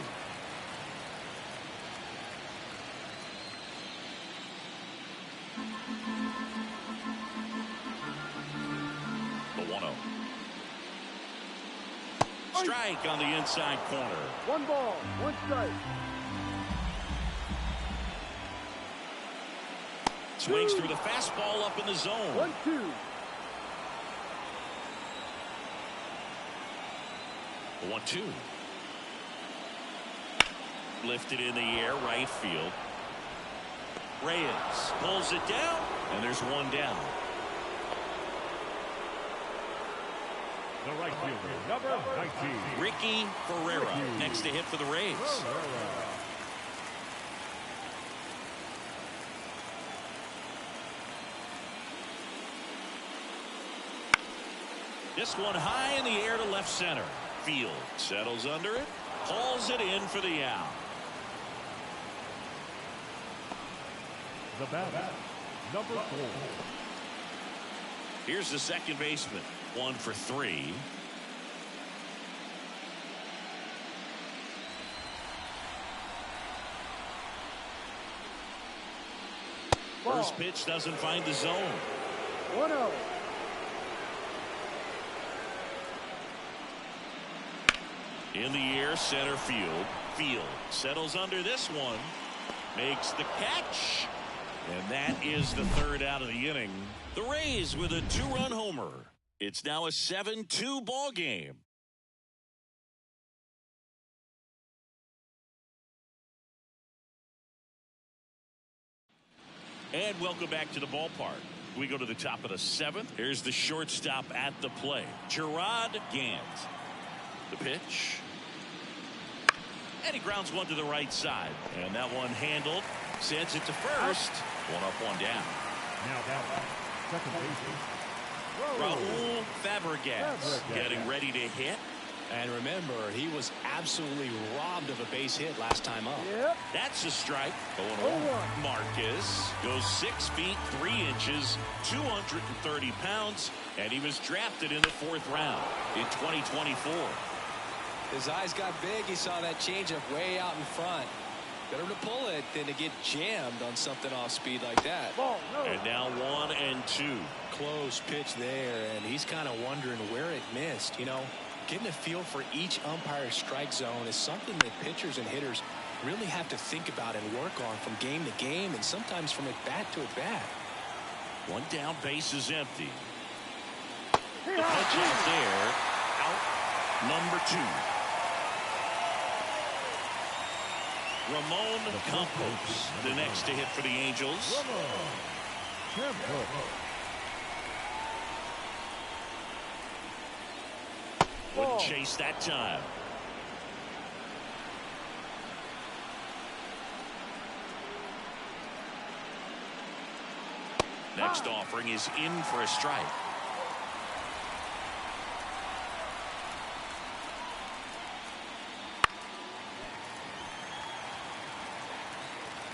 The 1-0. Strike on the inside corner. 1 ball, 1 strike. Swings through the fastball up in the zone. 1-2. The 1-2. Lifted in the air, right field. Reyes pulls it down, and there's one down. The right fielder, number 19. Ricky Ferreira next to hit for the Rays. This one high in the air to left center. Field settles under it, hauls it in for the out. The batter, number 4. Here's the second baseman. 1 for 3. Ball. First pitch doesn't find the zone. 1-0. In the air, center field. Field settles under this one. Makes the catch. And that is the 3rd out of the inning. The Rays with a 2-run homer. It's now a 7-2 ball game. And welcome back to the ballpark. We go to the top of the 7th. Here's the shortstop at the plate, Gerard Gant. The pitch. And he grounds one to the right side. And that one handled. Sends it to first. 1 up, 1 down. Now that second baseman, Raul Fabregas getting ready to hit. And remember, he was absolutely robbed of a base hit last time up. Yep. That's a strike. 0-1. Marcus goes 6 feet 3 inches, 230 pounds, and he was drafted in the 4th round in 2024. His eyes got big. He saw that changeup way out in front. Better to pull it than to get jammed on something off speed like that. Ball, no. And now 1 and 2. Close pitch there, and he's kind of wondering where it missed. You know, getting a feel for each umpire's strike zone is something that pitchers and hitters really have to think about and work on from game to game and sometimes from at bat to at bat. 1 down, base is empty. The pitch out there, out number 2. Ramon Campos, the next to hit for the Angels. Wouldn't chase that time. Next offering is in for a strike.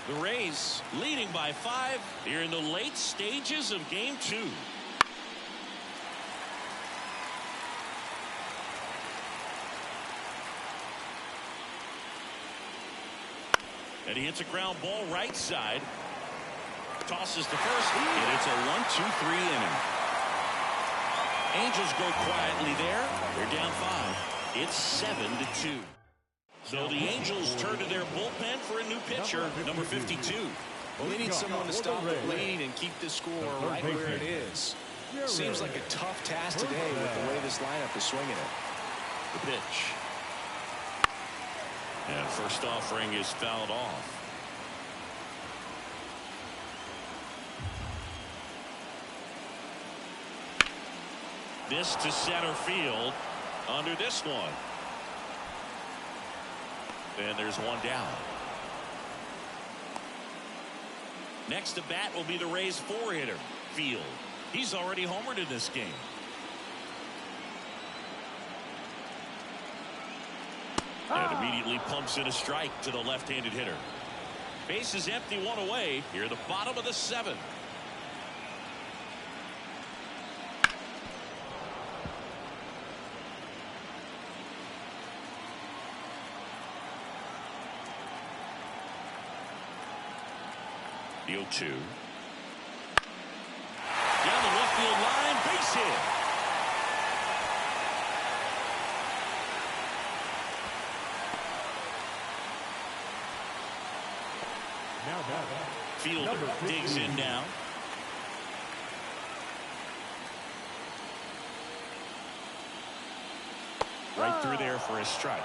The Rays leading by 5 here in the late stages of game 2. And he hits a ground ball right side. Tosses to first, and it's a 1-2-3 inning. Angels go quietly there. They're down 5. It's 7-2. So the Angels turn to their bullpen for a new pitcher, number 52. Well, they need someone to stop the bleed and keep the score right where it is. Seems like a tough task today with the way this lineup is swinging it. The pitch. And first offering is fouled off. This to center field under this one. And there's one down. Next to bat will be the Rays' 4-hitter, Field. He's already homered in this game. And immediately pumps in a strike to the left-handed hitter. Base is empty, 1 away. Here at the bottom of the 7th. The 0-2. Down the left field line, base hit. Fielder digs in now. Right through there for a strike.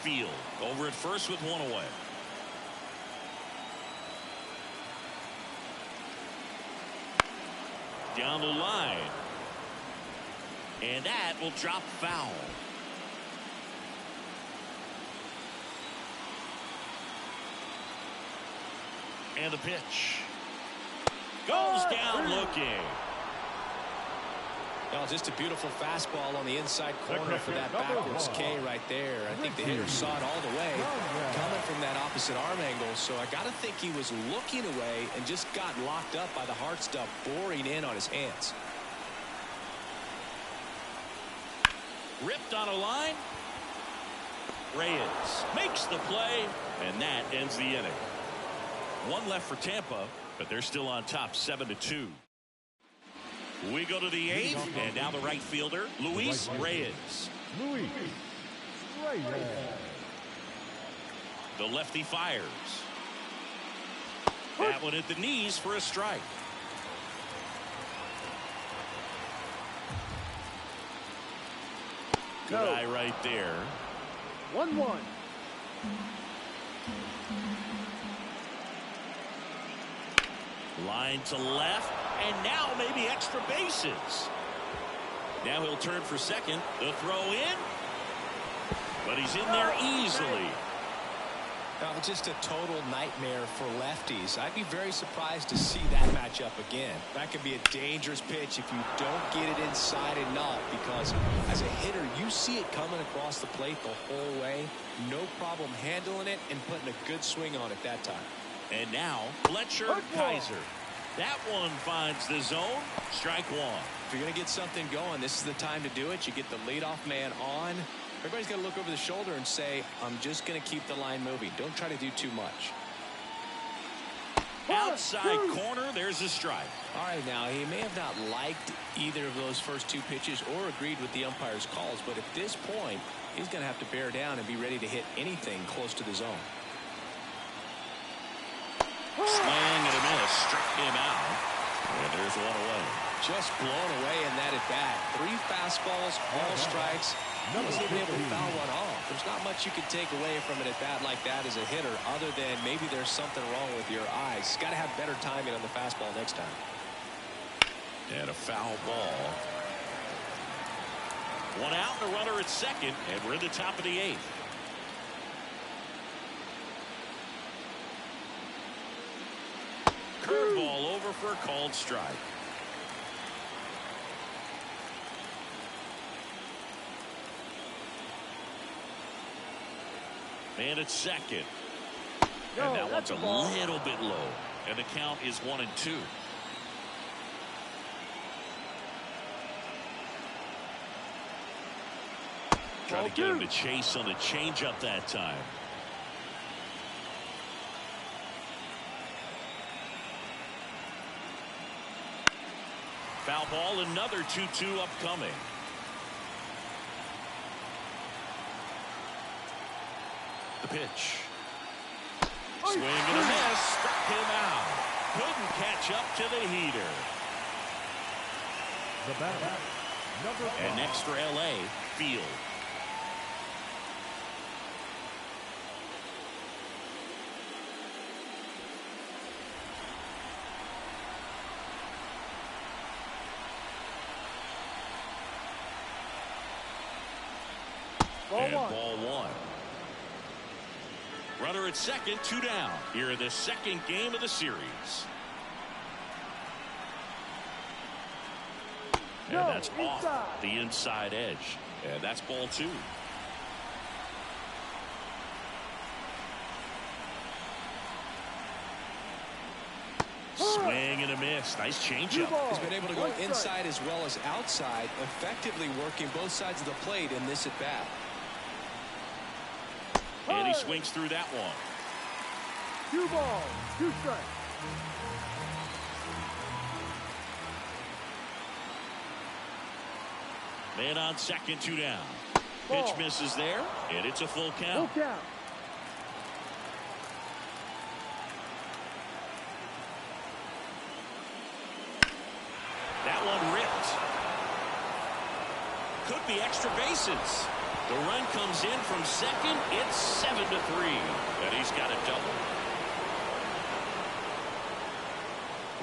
Field over at first with 1 away. Down the line. And that will drop foul. And the pitch. Goes down looking. Well, just a beautiful fastball on the inside corner for that backwards K right there. I think the hitter saw it all the way coming from that opposite arm angle. So I got to think he was looking away and just got locked up by the hard stuff boring in on his hands. Ripped on a line. Reyes makes the play, and that ends the inning. 1 left for Tampa, but they're still on top 7-2. We go to the 8th, and now the right fielder, Luis Reyes. The lefty fires. That one at the knees for a strike. Good eye right there. 1-1. Line to left, and now maybe extra bases. Now he'll turn for second. The throw in, but he's in there easily. Now, just a total nightmare for lefties. I'd be very surprised to see that matchup again. That could be a dangerous pitch if you don't get it inside enough, because as a hitter, you see it coming across the plate the whole way. No problem handling it and putting a good swing on it that time. And now Fletcher Kaiser. That one finds the zone. Strike 1. If you're going to get something going, this is the time to do it. You get the leadoff man on. Everybody's got to look over the shoulder and say, I'm just going to keep the line moving. Don't try to do too much. Outside corner, there's a strike. All right, now he may have not liked either of those first 2 pitches or agreed with the umpire's calls, but at this point, he's going to have to bear down and be ready to hit anything close to the zone. Swing and a miss, struck him out. And there's 1 away. Just blown away in that at bat. 3 fastballs, all strikes. He wasn't even able to foul one off. There's not much you can take away from an at bat like that as a hitter, other than maybe there's something wrong with your eyes. Got to have better timing on the fastball next time. And a foul ball. 1 out and a runner at second, and we're in the top of the 8th. Curveball over for a called strike. And it's second. And that one's a little bit low. And the count is 1-2. Try to get him to chase on the changeup that time. Foul ball, another 2-2 upcoming. The pitch. Swing and a miss. Struck him out. Couldn't catch up to the heater. The batter, number 5. And next for LA, Field. Ball one. Runner at second, 2 down. Here in the second game of the series. And that's off the inside edge. And that's ball 2. Swing and a miss. Nice changeup. He's been able to go inside as well as outside, effectively working both sides of the plate in this at bat. And he swings through that one. 2 balls, 2 strikes. Man on second, 2 down. Pitch misses there, and it's a full count. Full count. That one ripped. Could be extra bases. The run comes in from second. It's 7-3. And he's got a double.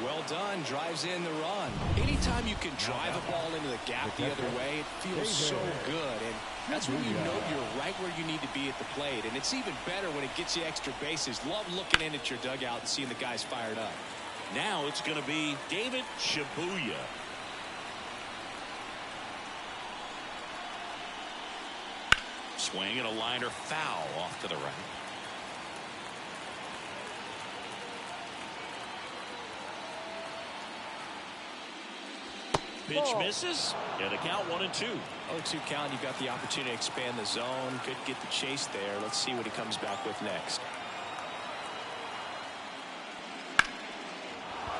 Well done. Drives in the run. Anytime you can drive a ball into the gap the other way, it feels so good. And that's when you know you're right where you need to be at the plate. And it's even better when it gets you extra bases. Love looking in at your dugout and seeing the guys fired up. Now it's going to be David Shibuya. Swing and a liner foul off to the right. Pitch misses, and a count 1-2. 0-2 count. You've got the opportunity to expand the zone. Could get the chase there. Let's see what he comes back with next.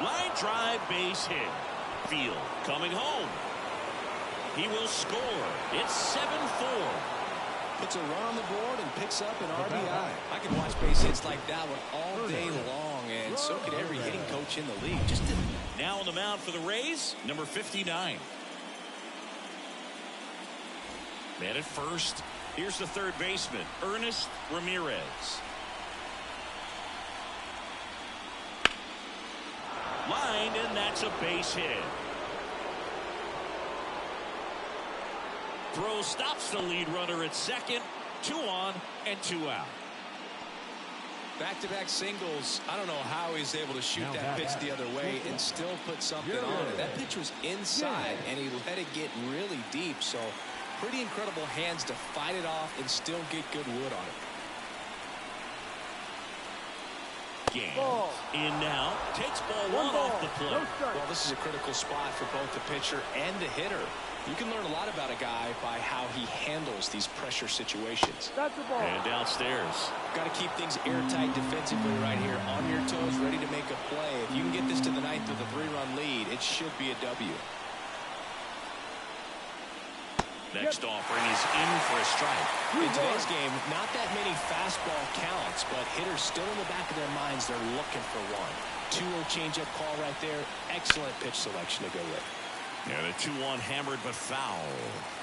Line drive, base hit. Field coming home. He will score. It's 7-4. Puts a run on the board and picks up an RBI. I can watch base hits like that one all day long, and so could every hitting coach in the league. Just didn't. Now on the mound for the Rays, number 59. Man at first. Here's the third baseman, Ernest Ramirez. Lined, and that's a base hit. Throw stops the lead runner at second. 2 on and 2 out. Back-to-back singles. I don't know how he's able to shoot that pitch the other way and still put something on it. That pitch was inside, and he let it get really deep. So pretty incredible hands to fight it off and still get good wood on it. Gans in now. Takes ball 1 off the plate. Well, this is a critical spot for both the pitcher and the hitter. You can learn a lot about a guy by how he handles these pressure situations. That's the ball. And downstairs. Got to keep things airtight defensively right here. On your toes, ready to make a play. If you can get this to the ninth with a 3-run lead, it should be a W. Next offering is in for a strike. In today's game, not that many fastball counts, but hitters still in the back of their minds, they're looking for one. 2-0 changeup call right there. Excellent pitch selection to go with. And a 2-1 hammered but foul.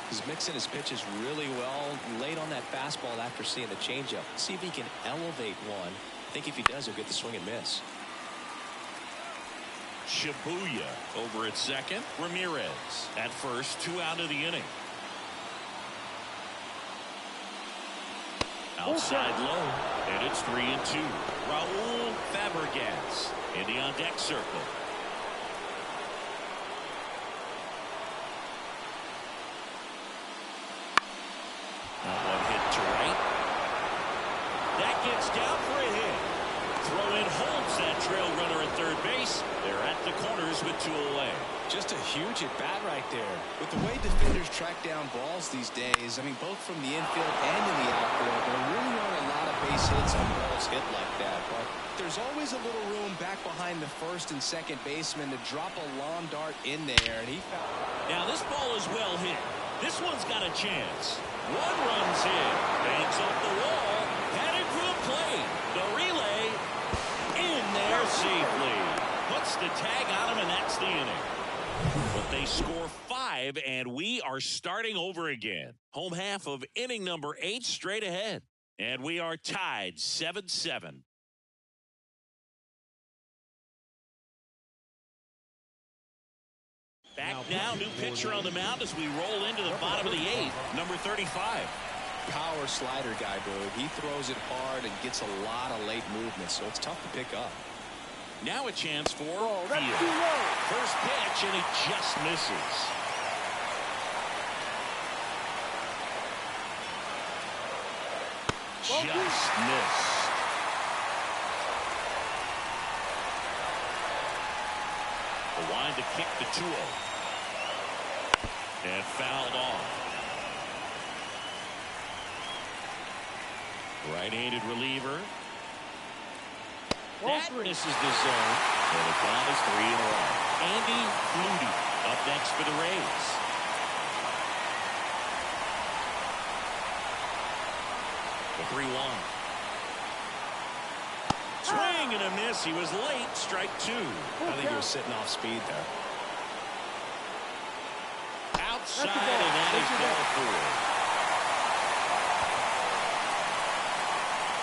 He's mixing his pitches really well. Late on that fastball after seeing the changeup. See if he can elevate one. I think if he does, he'll get the swing and miss. Shibuya over at second. Ramirez at first. 2 out of the inning. Outside low, and it's 3-2. Raul Fabregas in the on-deck circle. One hit to right. That gets down for a hit. Throw in holds that trail runner at third base. They're at the corners with 2 away. Just a huge at bat right there. With the way defenders track down balls these days, I mean, both from the infield and in the outfield, there really aren't a lot of base hits on balls hit like that. But there's always a little room back behind the first and second baseman to drop a lawn dart in there. And he found. Now this ball is well hit. This one's got a chance. One run's in. Bangs off the wall. Headed for the plate. The relay in there safely. Puts the tag on him, and that's the inning. But they score 5, and we are starting over again. Home half of inning number 8 straight ahead. And we are tied 7-7. Back now, new pitcher on the mound as we roll into the bottom of the 8th, number 35. Power slider guy, Bird. He throws it hard and gets a lot of late movement, so it's tough to pick up. Now a chance for that's Field. too low. First pitch, and he just misses. Just missed. The wind to kick the 2-0. And fouled off. Right-handed reliever. That misses the zone. And the count is 3-1. Andy Flutie up next for the Rays. The 3-1. Swing and a miss. He was late. Strike 2. I think he was sitting off speed there. Outside, and that is ball 4.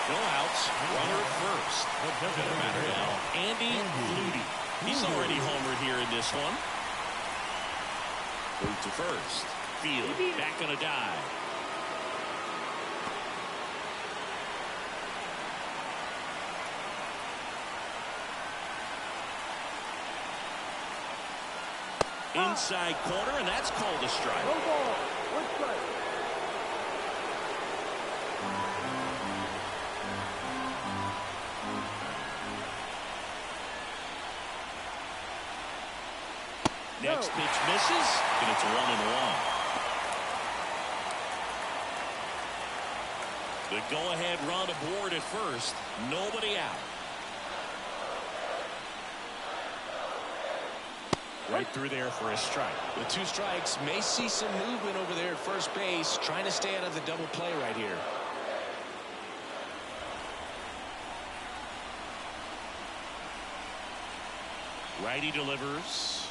No outs. Runner at first. Doesn't matter now. Andy Flutie. He's already homered here in this one. Move to first. Field back on a dive. Inside corner, and that's called a strike. No ball. 1 strike. Next pitch misses, and it's 1-1. The go-ahead run aboard at first. Nobody out. Right through there for a strike. With 2 strikes, may see some movement over there at first base, trying to stay out of the double play right here. Righty delivers.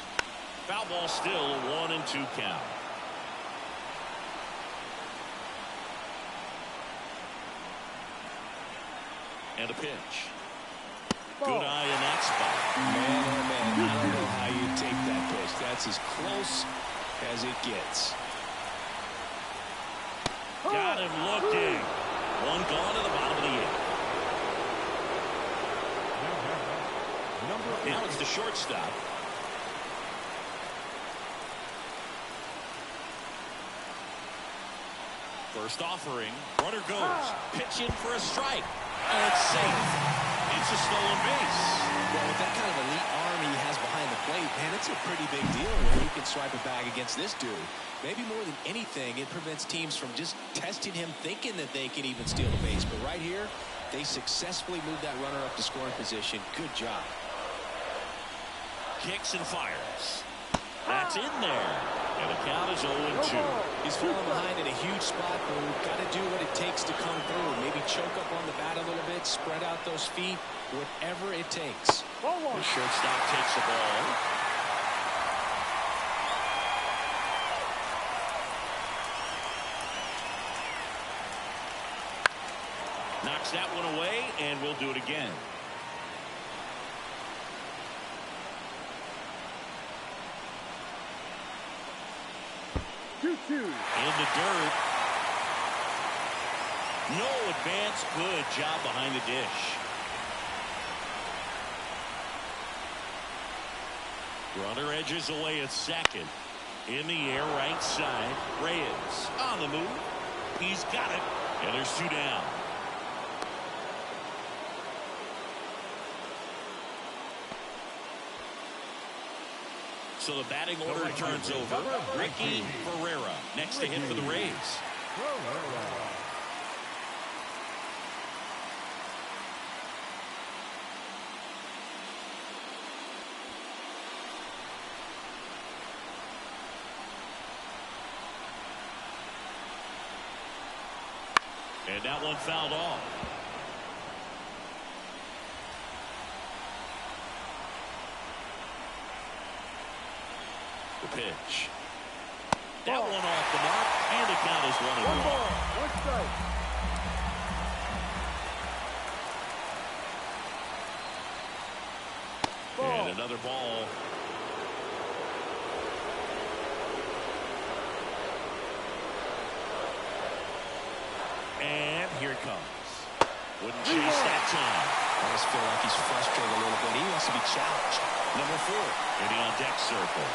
Foul ball still, a 1-2 count. And a pitch. Good eye in that spot. Man, oh man, I don't know how you take that pitch. That's as close as it gets. Got him looking. One gone to the bottom of the 8th. Now it's the shortstop. First offering. Runner goes. Pitch in for a strike. And it's safe. It's a stolen base. Well, with that kind of elite arm he has behind the plate, man, it's a pretty big deal when you can swipe it back against this dude. Maybe more than anything, it prevents teams from just testing him thinking that they can even steal the base. But right here, they successfully moved that runner up to scoring position. Good job. Kicks and fires. That's in there. And the count is 0-2. He's falling behind in a huge spot, but we've got to do what it takes to come through. Maybe choke up on the bat a little bit, spread out those feet, whatever it takes. The shortstop takes the ball. Knocks that one away, and we'll do it again. In the dirt. No advance. Good job behind the dish. Runner edges away at second. In the air, right side. Reyes on the move. He's got it. And there's 2 down. So the batting order turns over. Ricky Ferreira next to hit for the Rays. And that one fouled off. The pitch. That one off the mark, and the count is 1-1. One ball, one strike. And another ball. And here it comes. Wouldn't chase that time. I just feel like he's frustrated a little bit. He wants to be challenged. Number 4. Hitting on deck circle.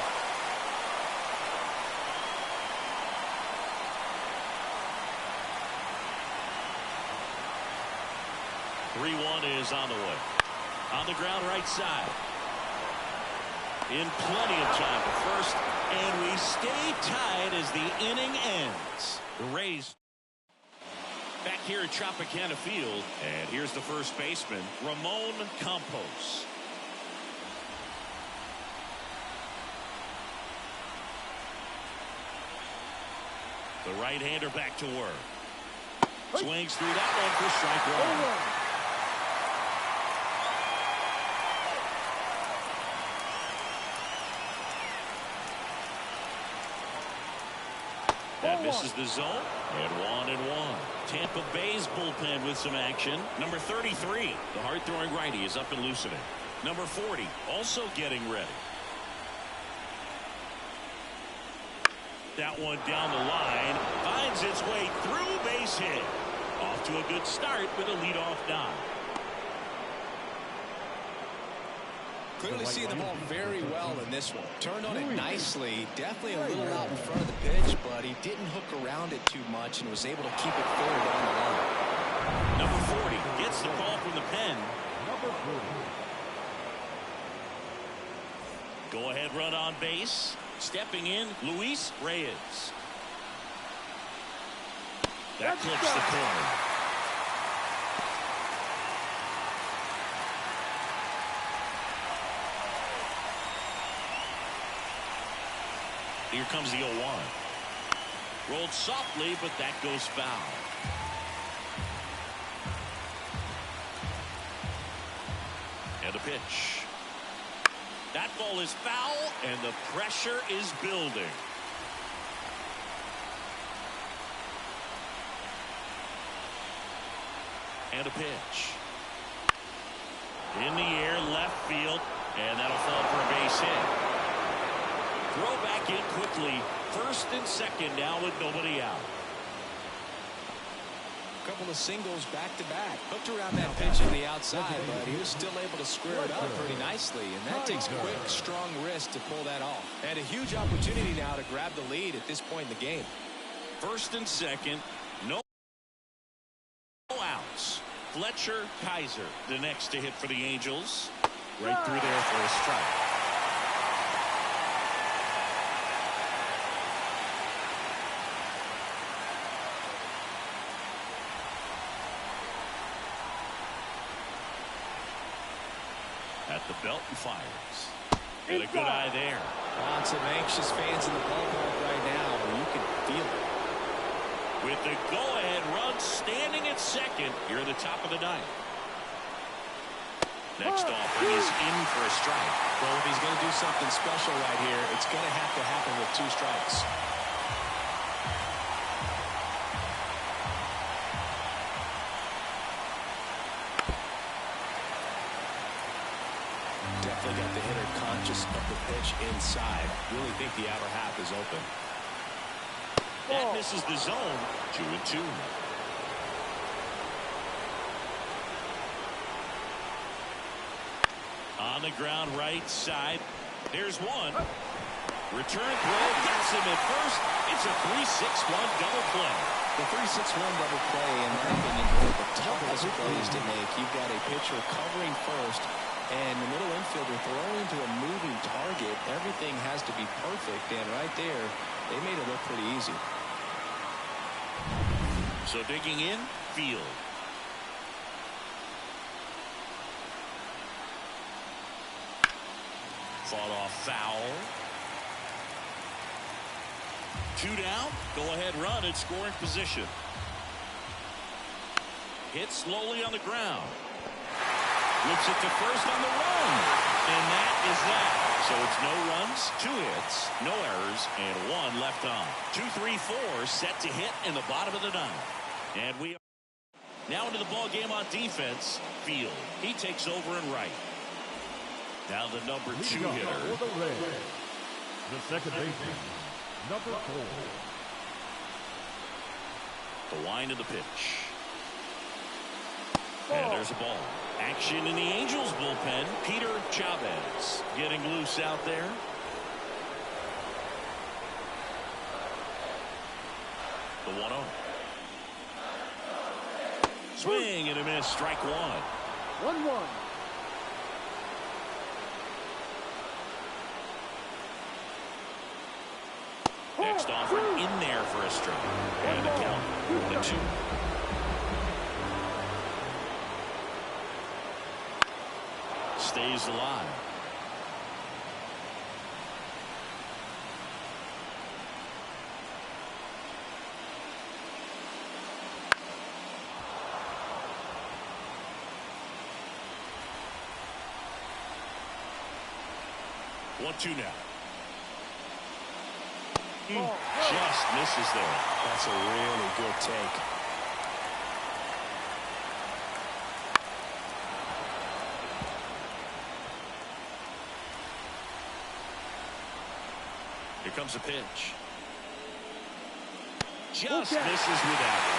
3-1 is on the way. On the ground right side. In plenty of time for first. And we stay tied as the inning ends. The Rays back here at Tropicana Field. And here's the first baseman, Ramon Campos. The right-hander back to work. Swings through that one for strike one. That misses the zone. And 1-1. Tampa Bay's bullpen with some action. Number 33, the hard-throwing righty, is up and loosening. Number 40, also getting ready. That one down the line. Finds its way through, base hit. Off to a good start with a leadoff dive. Clearly seeing the ball very well in this one. Turned on it nicely. Definitely a little out in front of the pitch, but he didn't hook around it too much and was able to keep it fair down the line. Number 40 gets the call from the pen. Number 40. Go ahead run on base. Stepping in, Luis Reyes. That clips the corner. Here comes the 0-1. Rolled softly, but that goes foul. And a pitch. That ball is foul, and the pressure is building. And a pitch. In the air, left field, and that'll fall for a base hit. Throw back in quickly. First and second now with nobody out. A couple of singles back to back. Hooked around that pitch on the outside, but he was still able to square it up pretty nicely. And that takes quick, strong wrist to pull that off. And a huge opportunity now to grab the lead at this point in the game. First and second. No outs. Fletcher Kaiser, the next to hit for the Angels. Right through there for a strike. At the belt and fires. And a good eye there. Lots of anxious fans in the ballpark right now. You can feel it. With the go-ahead run standing at second here in the top of the ninth. Next offering is in for a strike. Well, if he's going to do something special right here, it's going to have to happen with 2 strikes. Definitely got the hitter conscious of the pitch inside. Really think the outer half is open. That misses the zone. 2-2. On the ground right side. There's one. Return throw. Gets him at first. It's a 3-6-1 double play. The 3-6-1 double play, in my opinion, one of the toughest plays to make. You've got a pitcher covering first and the middle infielder throwing to a moving target. Everything has to be perfect, and right there, they made it look pretty easy. So digging in, field. Fought off foul. 2 down. Go ahead run at scoring position. Hit slowly on the ground. Whips it to first on the run. And that is that. So it's no runs, 2 hits, no errors, and 1 left on. 2, 3, 4 set to hit in the bottom of the 9th. And we are now into the ball game on defense. Field. He takes over in right. Now the number 2 hitter. For the Reds, the second baseman, number 4. The wind of the pitch. And there's a ball. Action in the Angels bullpen. Peter Chavez getting loose out there. The 1-0. Swing and a miss. Strike 1. 1-1. Next offer in there for a strike. And the count 1-2. Stays alive. One, 2 now. Just misses there. That's a really good take. Here comes a pitch. Just misses with that one.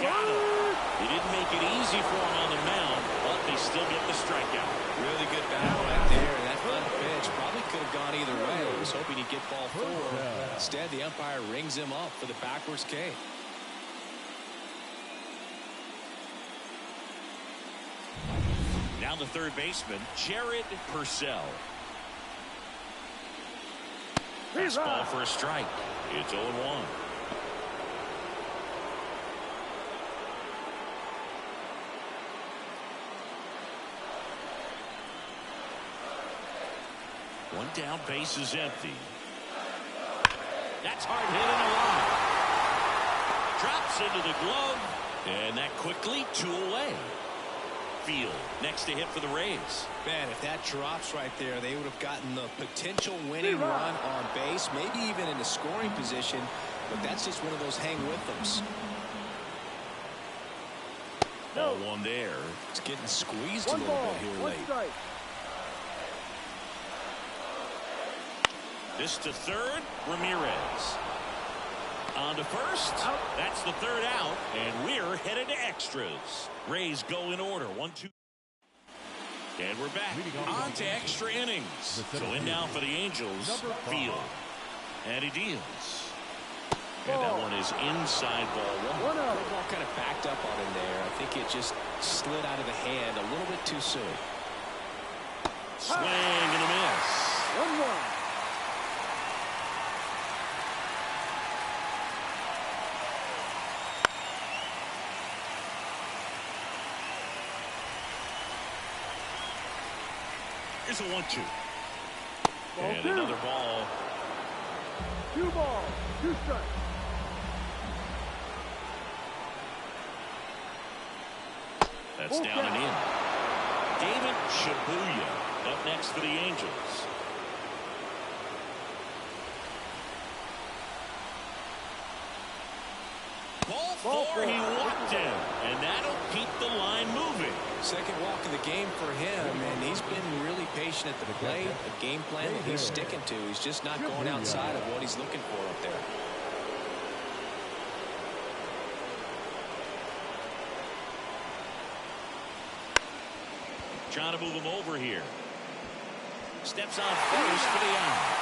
Got him. He didn't make it easy for him on the mound, but they still get the strikeout. Really good battle right there. And that bunt pitch probably could have gone either way. I was hoping he'd get ball 4. Instead, the umpire rings him up for the backwards K. Now the third baseman, Jared Purcell. Fastball for a strike. It's 0-1. One down, base is empty. That's hard hit in the line. Drops into the glove, and that quickly 2 away. Field next to hit for the Rays. Man, if that drops right there, they would have gotten the potential winning run on base, maybe even in a scoring position, but that's just one of those hang with them's. Ball 1 there. It's getting squeezed a little bit here late. Strike. This to third, Ramirez. On to first. Out. That's the third out, and we're headed to extras. Rays go in order. 1-2. And we're back on to extra innings. So in now for the Angels, Field. And he deals. And that one is inside ball 1. The ball kind of backed up on him there. I think it just slid out of the hand a little bit too soon. Swing and a miss. 1-1. Here's a 1-2. And another ball. 2 balls, 2 strikes. That's down and in. David Shibuya up next for the Angels. Ball 4, he walked him, and that'll keep the line moving. Second walk of the game for him, and he's been really patient at the plate. A game plan that he's sticking to. He's just not going outside of what he's looking for up there. Trying to move him over here. Steps on first for the out.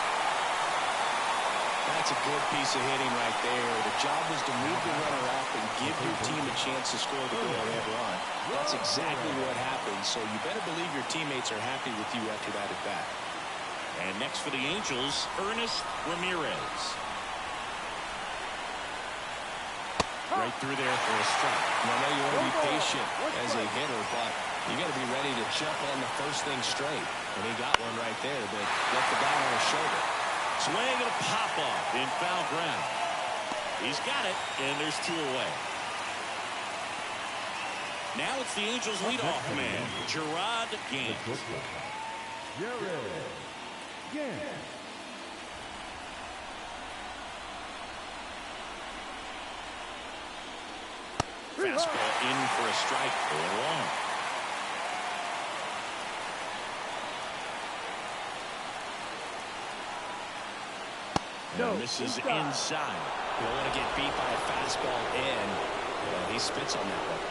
That's a good piece of hitting right there. The job was to move the runner up and give your team a chance to score the go-ahead run. That's exactly what happened, so you better believe your teammates are happy with you after that at bat. And next for the Angels, Ernest Ramirez. Right through there for a strike. I know you want to be patient as a hitter, but you got to be ready to jump on the first thing straight. And he got one right there, but left the bat on his shoulder. Swing and a pop-off in foul ground. He's got it, and there's 2 away. Now it's the Angels' leadoff man, Gerard Gant. Fastball in for a strike, 4-1. And this is inside. You don't want to get beat by a fastball in. Well, he spits on that one.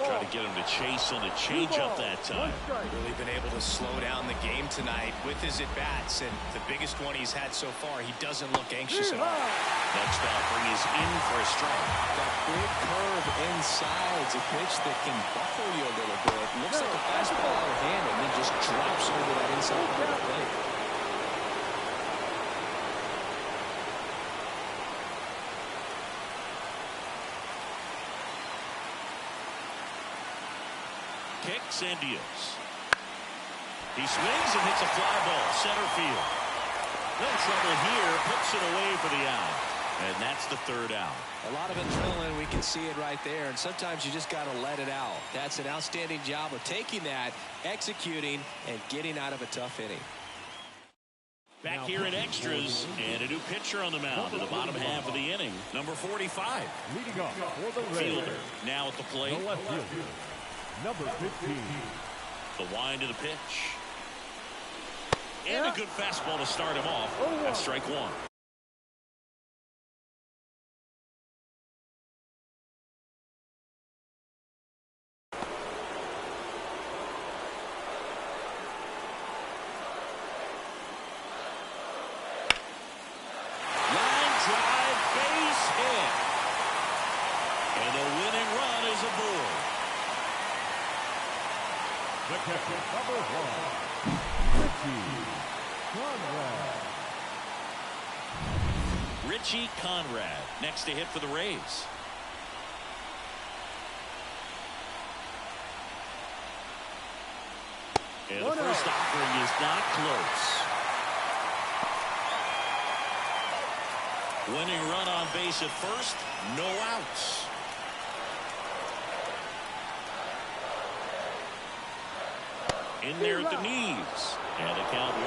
Try to get him to chase on the changeup that time. Really been able to slow down the game tonight with his at-bats, and the biggest one he's had so far, he doesn't look anxious at all. Next offering is in for a strike. That big curve inside is a pitch that can buckle you a little bit. Looks like a fastball out of hand and then just drops over that inside part of the plate. Kicks and deals. He swings and hits a fly ball center field. No trouble here, puts it away for the out, and that's the 3rd out. A lot of adrenaline, we can see it right there, and sometimes you just got to let it out. That's an outstanding job of taking that, executing, and getting out of a tough inning. Back here in extras, and a new pitcher on the mound in the bottom half of the inning, number 45. Leading off for the Rays, Fielder now at the plate. the left fielder, number 15. The wind to the pitch. And a good fastball to start him off. That's strike 1. Line drive, base hit. And the winning run is aboard. The catcher, number 1, Richie Conrad next to hit for the Rays. And the first offering is not close. Winning run on base at first, no outs. In there at the knees. And a count 1-1.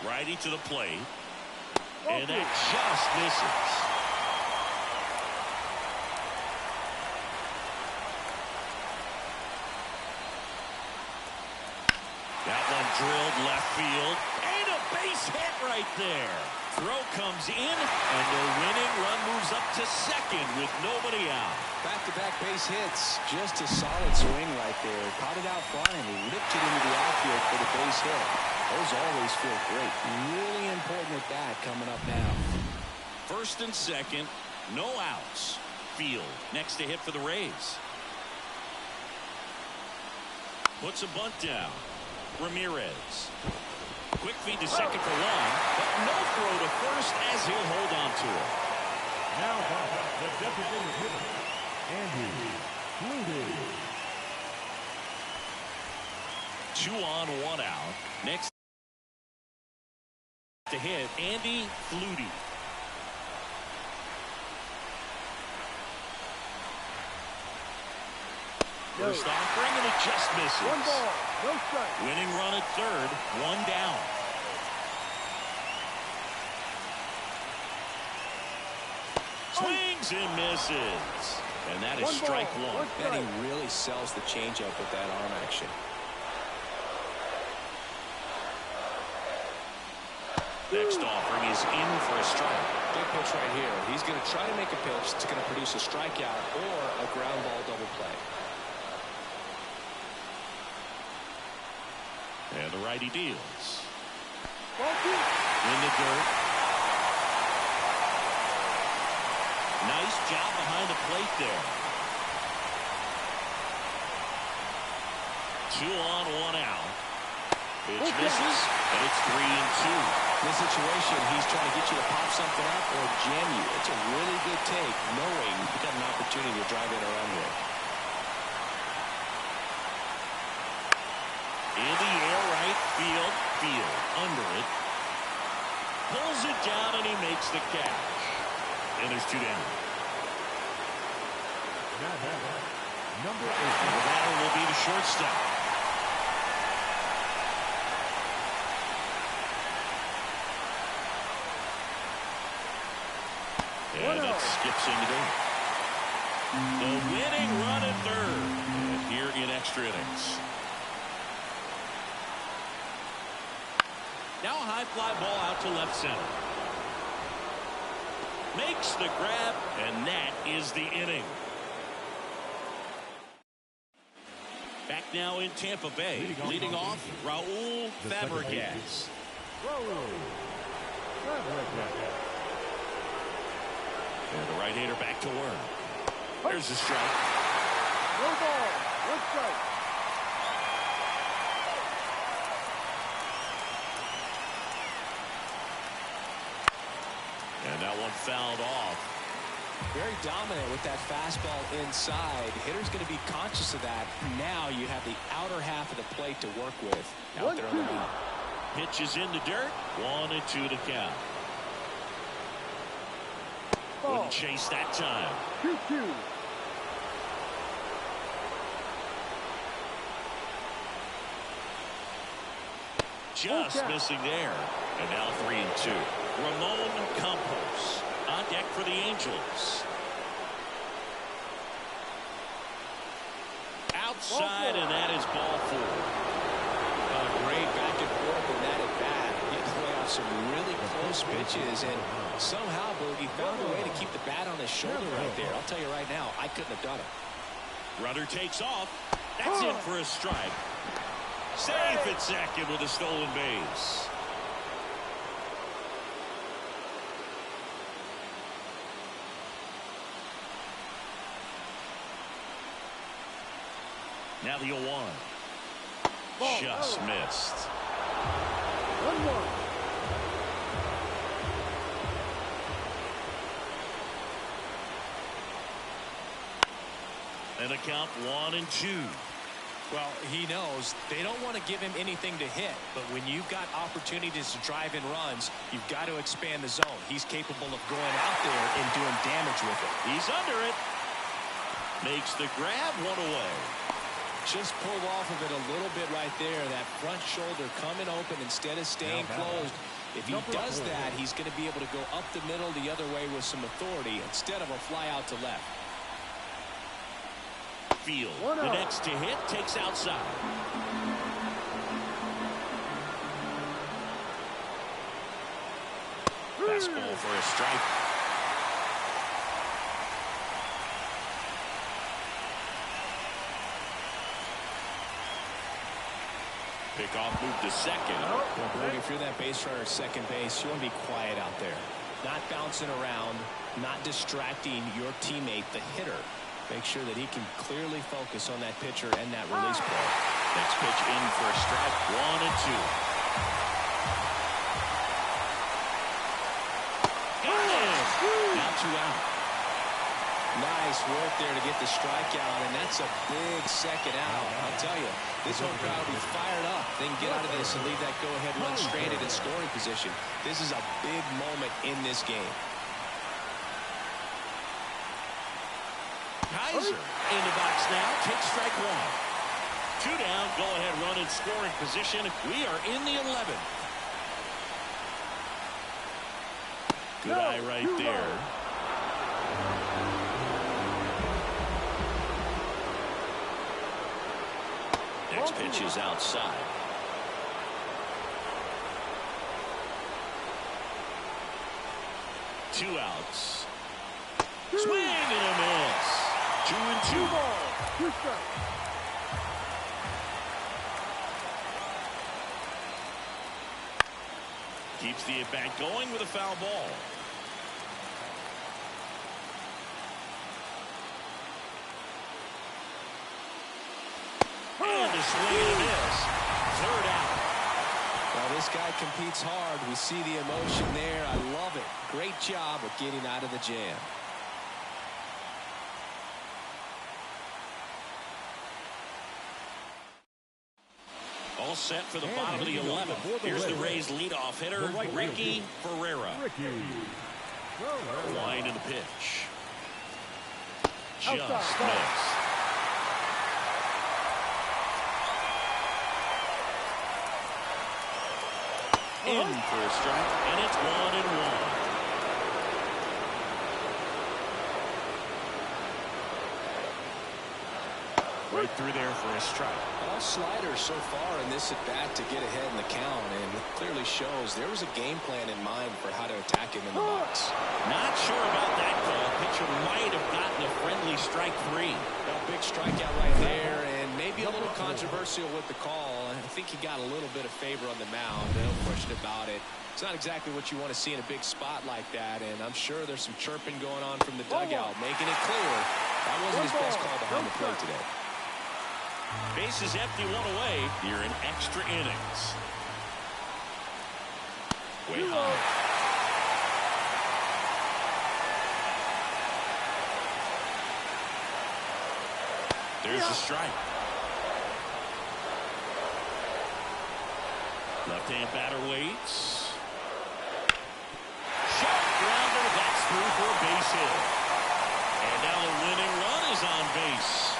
Righty to the plate. And that just misses. That one drilled left field. And a base hit right there. Throw comes in, and the winning run moves up to second with nobody out. Back-to-back base hits. Just a solid swing right there. Caught it out flying. He ripped it into the outfield for the base hit. Those always feel great. Really important at bat coming up now. First and second, no outs. Field next to hit for the Rays. Puts a bunt down. Ramirez. Quick feed to second for 1, but no throw to first as he'll hold on to it. Now the designated hitter, Andy Flutie. 2 on, 1 out. Next to hit, Andy Flutie. First offering, and it just misses. 1 ball, no strike. Winning run at third, 1 down. Swings and misses. And that is strike 1. And he really sells the changeup with that arm action. Next offering is in for a strike. Big pitch right here. He's going to try to make a pitch that's going to produce a strikeout or a ground ball double play. And the righty deals. In the dirt. Nice job behind the plate there. 2 on, 1 out. Pitch misses, and it's 3-2. This situation, he's trying to get you to pop something up or jam you. It's a really good take, knowing you got an opportunity to drive in a run here. In the air, right field, under it. Pulls it down, and he makes the catch. And there's 2 down. Number 8. And the batter will be the shortstop. And it skips into there. The winning run at third. And here in extra innings. Now a high fly ball out to left center. Makes the grab, and that is the inning. Back now in Tampa Bay. Leading off, Raul Fabregas. And the right-hander back to work. There's the strike. No ball. 1 strike. And that one fouled off. Very dominant with that fastball inside. Hitter's going to be conscious of that. Now you have the outer half of the plate to work with out there on the mound. Pitch is in the dirt. 1-2 to count. Wouldn't chase that time. 2-2. Just missing there. And now 3-2. Ramon Campos on deck for the Angels. Outside, and that is ball 4. Great back and forth in that at bat. Getting away off some really close pitches, and somehow Boogie found a way to keep the bat on his shoulder right there. I'll tell you right now, I couldn't have done it. Runner takes off. That's in for a strike. Safe at second with a stolen base. Now the 0-1. Just missed. 1-1. And the count 1-2. Well, he knows they don't want to give him anything to hit, but when you've got opportunities to drive in runs, you've got to expand the zone. He's capable of going out there and doing damage with it. He's under it. Makes the grab, 1 away. Just pulled off of it a little bit right there. That front shoulder coming open instead of staying closed. If he does that, he's going to be able to go up the middle the other way with some authority instead of a fly out to left. Field. The next to hit takes outside. Fastball for a strike. Pickoff move to second. Well, if you're that base runner at second base, you want to be quiet out there. Not bouncing around, not distracting your teammate, the hitter. Make sure that he can clearly focus on that pitcher and that release play. Next pitch in for a strike. 1-2. Got it. Now 2 out. Nice work there to get the strikeout, and that's a big second out. I'll tell you, this home crowd will be fired up. They can get out of this and leave that go-ahead run stranded in scoring position. This is a big moment in this game. Kaiser in the box now. Takes strike 1. 2 down. Go-ahead run in scoring position. We are in the 11th. Good eye right there. Next pitch is outside. Two outs. Swing and a miss. 2-2. 2 strikes. Keeps the at-bat going with a foul ball. And a swing and a miss. 3rd out. this guy competes hard. We see the emotion there. I love it. Great job of getting out of the jam. All set for the bottom of the 11th. Here's the Rays leadoff hitter, Ricky Ferreira. Line in the pitch. Just missed. In for a strike, and it's 1-1. Right through there for a strike. All sliders so far in this at-bat to get ahead in the count, and it clearly shows there was a game plan in mind for how to attack him in the box. Not sure about that call. Pitcher might have gotten a friendly strike 3. A big strikeout right there, and maybe a little controversial with the call. I think he got a little bit of favor on the mound. No question about it. It's not exactly what you want to see in a big spot like that, and I'm sure there's some chirping going on from the dugout, making it clear that wasn't his best call behind the plate today. Bases empty, 1 away here in extra innings. Way high. There's the strike. Left-hand batter waits. Short grounder, that's through for a base hit. And now the winning run is on base.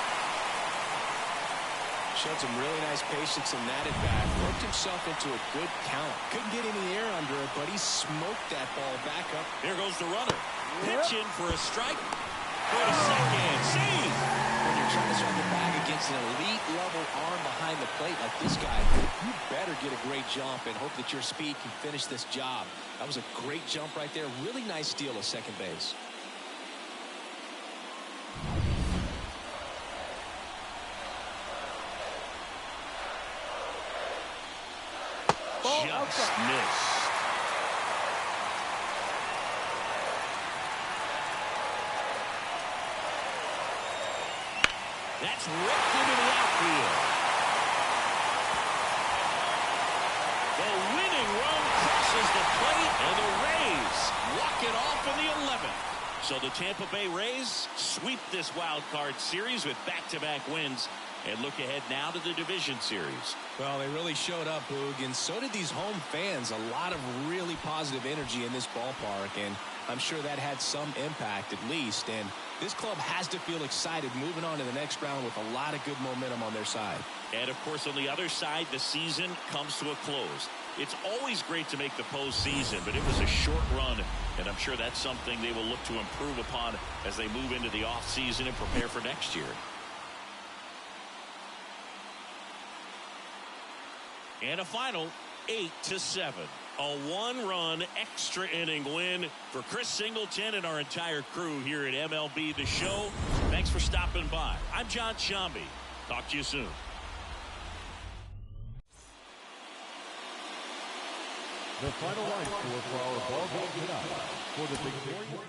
Showed some really nice patience in that at-bat. Worked himself into a good count. Couldn't get any air under it, but he smoked that ball back up. There goes the runner. Pitch in for a strike. Go to second. See! When you're trying to swing the bag against an elite-level arm behind the plate like this guy, you better get a great jump and hope that your speed can finish this job. That was a great jump right there. Really nice steal at second base. Just missed. That's ripped into the outfield. The winning run crosses the plate, and the Rays walk it off in the 11th. So the Tampa Bay Rays sweep this wild card series with back-to-back wins and look ahead now to the division series. Well, they really showed up, Boog, and so did these home fans. A lot of really positive energy in this ballpark, and I'm sure that had some impact at least. And this club has to feel excited moving on to the next round with a lot of good momentum on their side. And, of course, on the other side, the season comes to a close. It's always great to make the postseason, but it was a short run, and I'm sure that's something they will look to improve upon as they move into the offseason and prepare for next year. And a final 8-7. A 1-run extra inning win for Chris Singleton and our entire crew here at MLB The Show. Thanks for stopping by. I'm John Shambi. Talk to you soon. The final line score for our ball game tonight for the victorious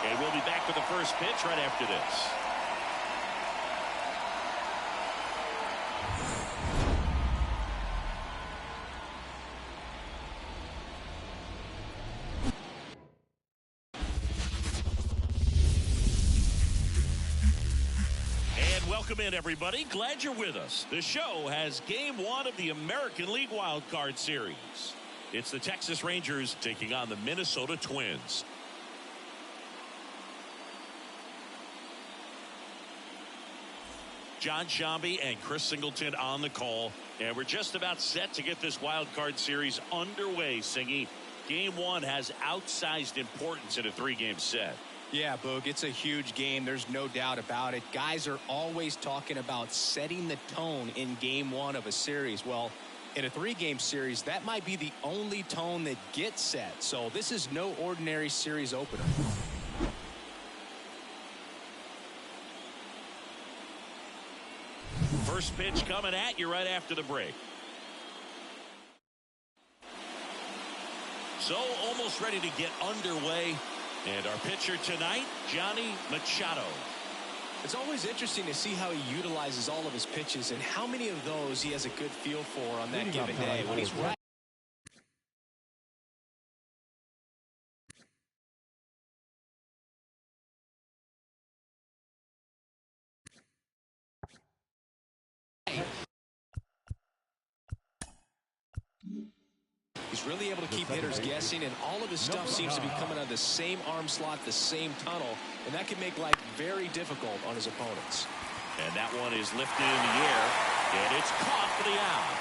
And we'll be back for the first pitch right after this. And welcome in, everybody. Glad you're with us. The show has Game 1 of the American League Wild Card Series. It's the Texas Rangers taking on the Minnesota Twins. John Shambi and Chris Singleton on the call, and we're just about set to get this wild card series underway. Singy, Game 1 has outsized importance in a 3-game set. Yeah, Boog, it's a huge game. There's no doubt about it. Guys are always talking about setting the tone in Game 1 of a series. Well, in a 3-game series, that might be the only tone that gets set. So this is no ordinary series opener. First pitch coming at you right after the break. So almost ready to get underway. And our pitcher tonight, Johnny Machado. It's always interesting to see how he utilizes all of his pitches and how many of those he has a good feel for on that given day when he's right. He's really able to keep hitters guessing, and all of his stuff seems to be coming out of the same arm slot, the same tunnel, and that can make life very difficult on his opponents. And that one is lifted in the air, and it's caught for the out.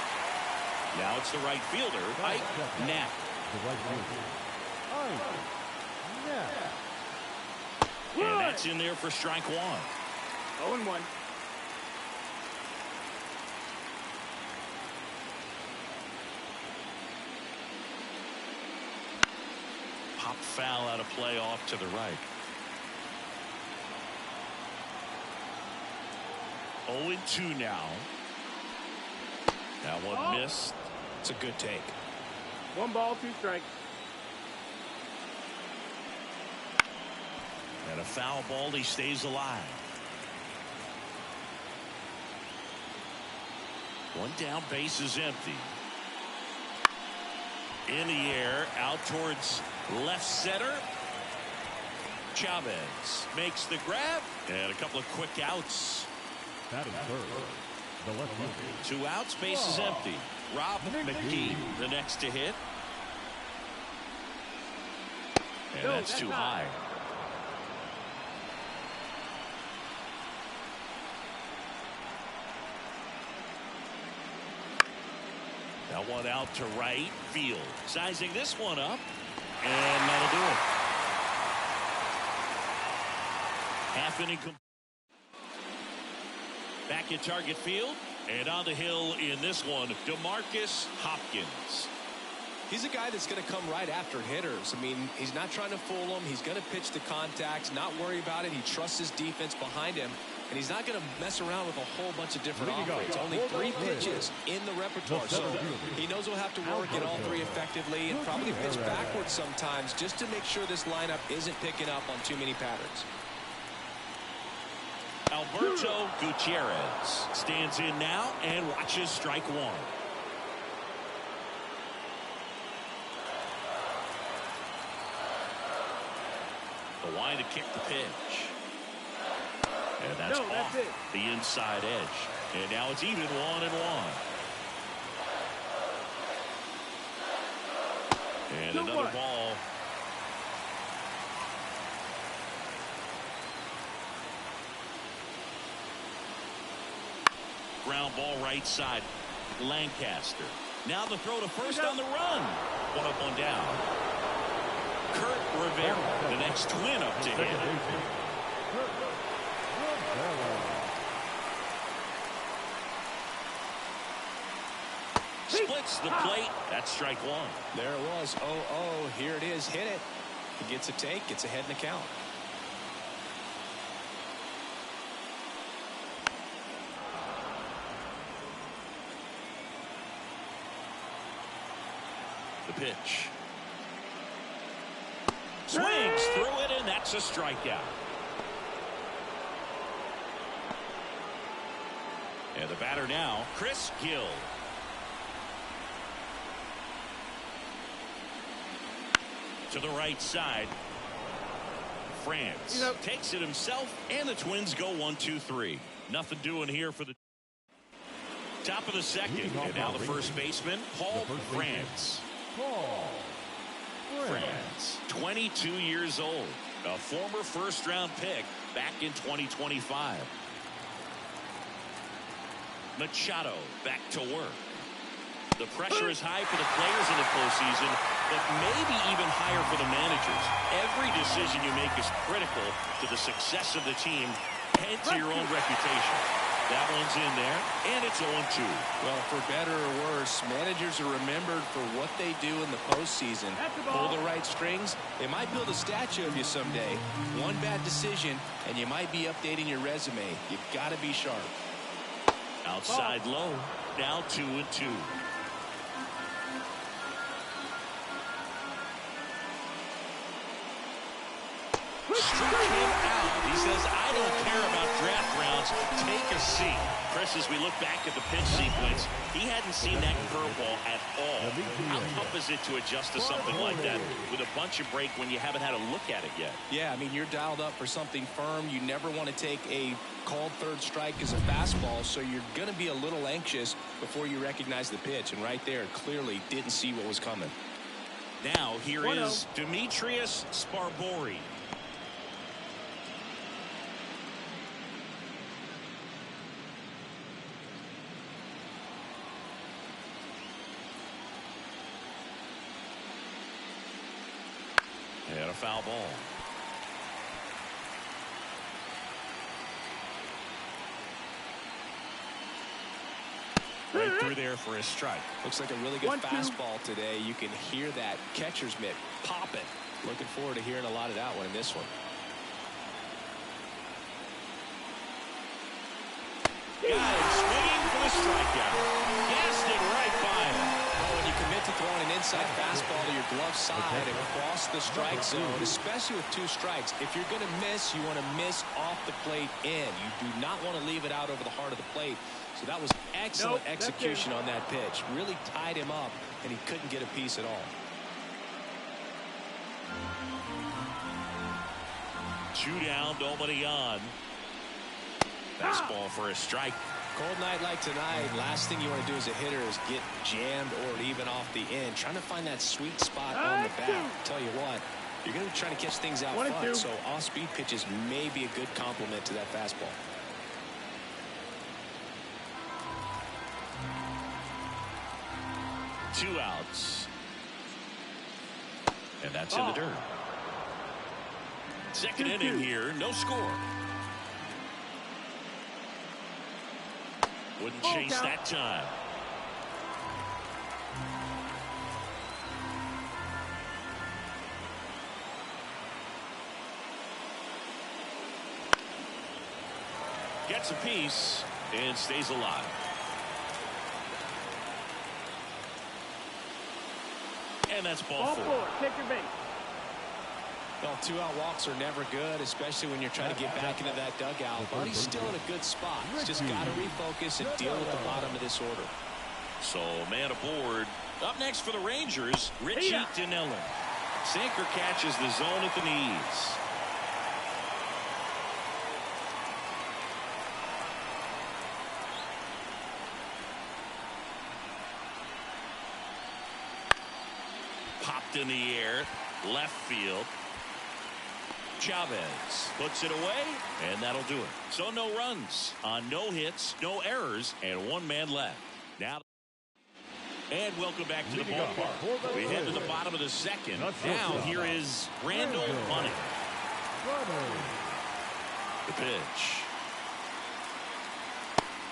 Now it's the right fielder, Ike Knapp. And that's in there for strike one. 0-1. Pop foul out of play off to the right. 0-2 now. That one missed. It's a good take. 1 ball, 2 strikes. And a foul ball, he stays alive. One down, base is empty. In the air, out towards left center. Chavez makes the grab, and a couple of quick outs. Batting third, the left fielder. 2 outs, base is empty. Rob McGee, the next to hit. And that's too high. That one out to right field. Sizing this one up. And that'll do it. Half inning. Back at target field. And on the hill in this one, DeMarcus Hopkins. He's a guy that's going to come right after hitters. I mean, he's not trying to fool them. He's going to pitch to contacts, not worry about it. He trusts his defense behind him. And he's not going to mess around with a whole bunch of different offense. Only 3 pitches in the repertoire. So he knows he'll have to work at all 3 effectively and probably pitch backwards sometimes just to make sure this lineup isn't picking up on too many patterns. Alberto Gutierrez stands in now and watches strike 1. The line to kick the pitch. And that's off the inside edge. And now it's even 1-1. And another ball. Ground ball right side. Lancaster. Now the throw to first on the run. 1 up, 1 down. Kurt Rivera, the next twin up to hit. Splits the plate. That's strike 1. There it was. 0-0. Here it is. Hit it. He gets a take. Gets ahead in the count. The pitch. Swings through it, and that's a strikeout. And the batter now, Chris Gill. To the right side. France takes it himself, and the Twins go 1-2-3. Nothing doing here for the top of the second. And now the first baseman, Paul France. France, 22 years old, a former first-round pick back in 2025. Machado back to work. The pressure is high for the players in the postseason, but maybe even higher for the managers. Every decision you make is critical to the success of the team and to your own reputation. That one's in there, and it's 0-2. Well, for better or worse, managers are remembered for what they do in the postseason. Pull the right strings, they might build a statue of you someday. One bad decision, and you might be updating your resume. You got to be sharp. Outside low, now 2-2. Struck him out. He says, I don't care about draft rounds. Take a seat. Chris, as we look back at the pitch sequence, he hadn't seen that curveball at all. How tough is it to adjust to something like that with a bunch of break when you haven't had a look at it yet? Yeah, I mean, you're dialed up for something firm. You never want to take a called third strike as a fastball, so you're going to be a little anxious before you recognize the pitch. And right there, clearly didn't see what was coming. Now, here is Demetrius Sparbori. And a foul ball. Right through there for a strike. Looks like a really good fastball today. You can hear that catcher's mitt popping. Looking forward to hearing a lot of that one in this one. Got him swinging for the strikeout. Gassed it right by him. Well, when you commit to throwing an inside fastball to your glove side and across the strike zone, especially with 2 strikes, if you're going to miss, you want to miss off the plate in. You do not want to leave it out over the heart of the plate. So that was excellent execution on that pitch. Really tied him up, and he couldn't get a piece at all. 2 down, nobody on. Fastball for a strike. Cold night like tonight, last thing you want to do as a hitter is get jammed or even off the end. Trying to find that sweet spot on the bat. Tell you what, you're going to be trying to catch things out front, so off-speed pitches may be a good complement to that fastball. Two outs. And that's in the dirt. Second inning here, no score. Wouldn't chase that time. Gets a piece and stays alive. And that's ball four. Take your base. Well, two-out walks are never good, especially when you're trying to get back into that dugout. But he's still in a good spot. He's just got to refocus and deal with the bottom of this order. So, man aboard. Up next for the Rangers, Richie Dinelli. Sinker catches the zone at the knees. Popped in the air, left field. Chavez puts it away, and that'll do it. So no runs on no hits, no errors, and one man left. Now, and welcome back to the ballpark. We head to the bottom of the second. Now here is Randall Bunny. The pitch.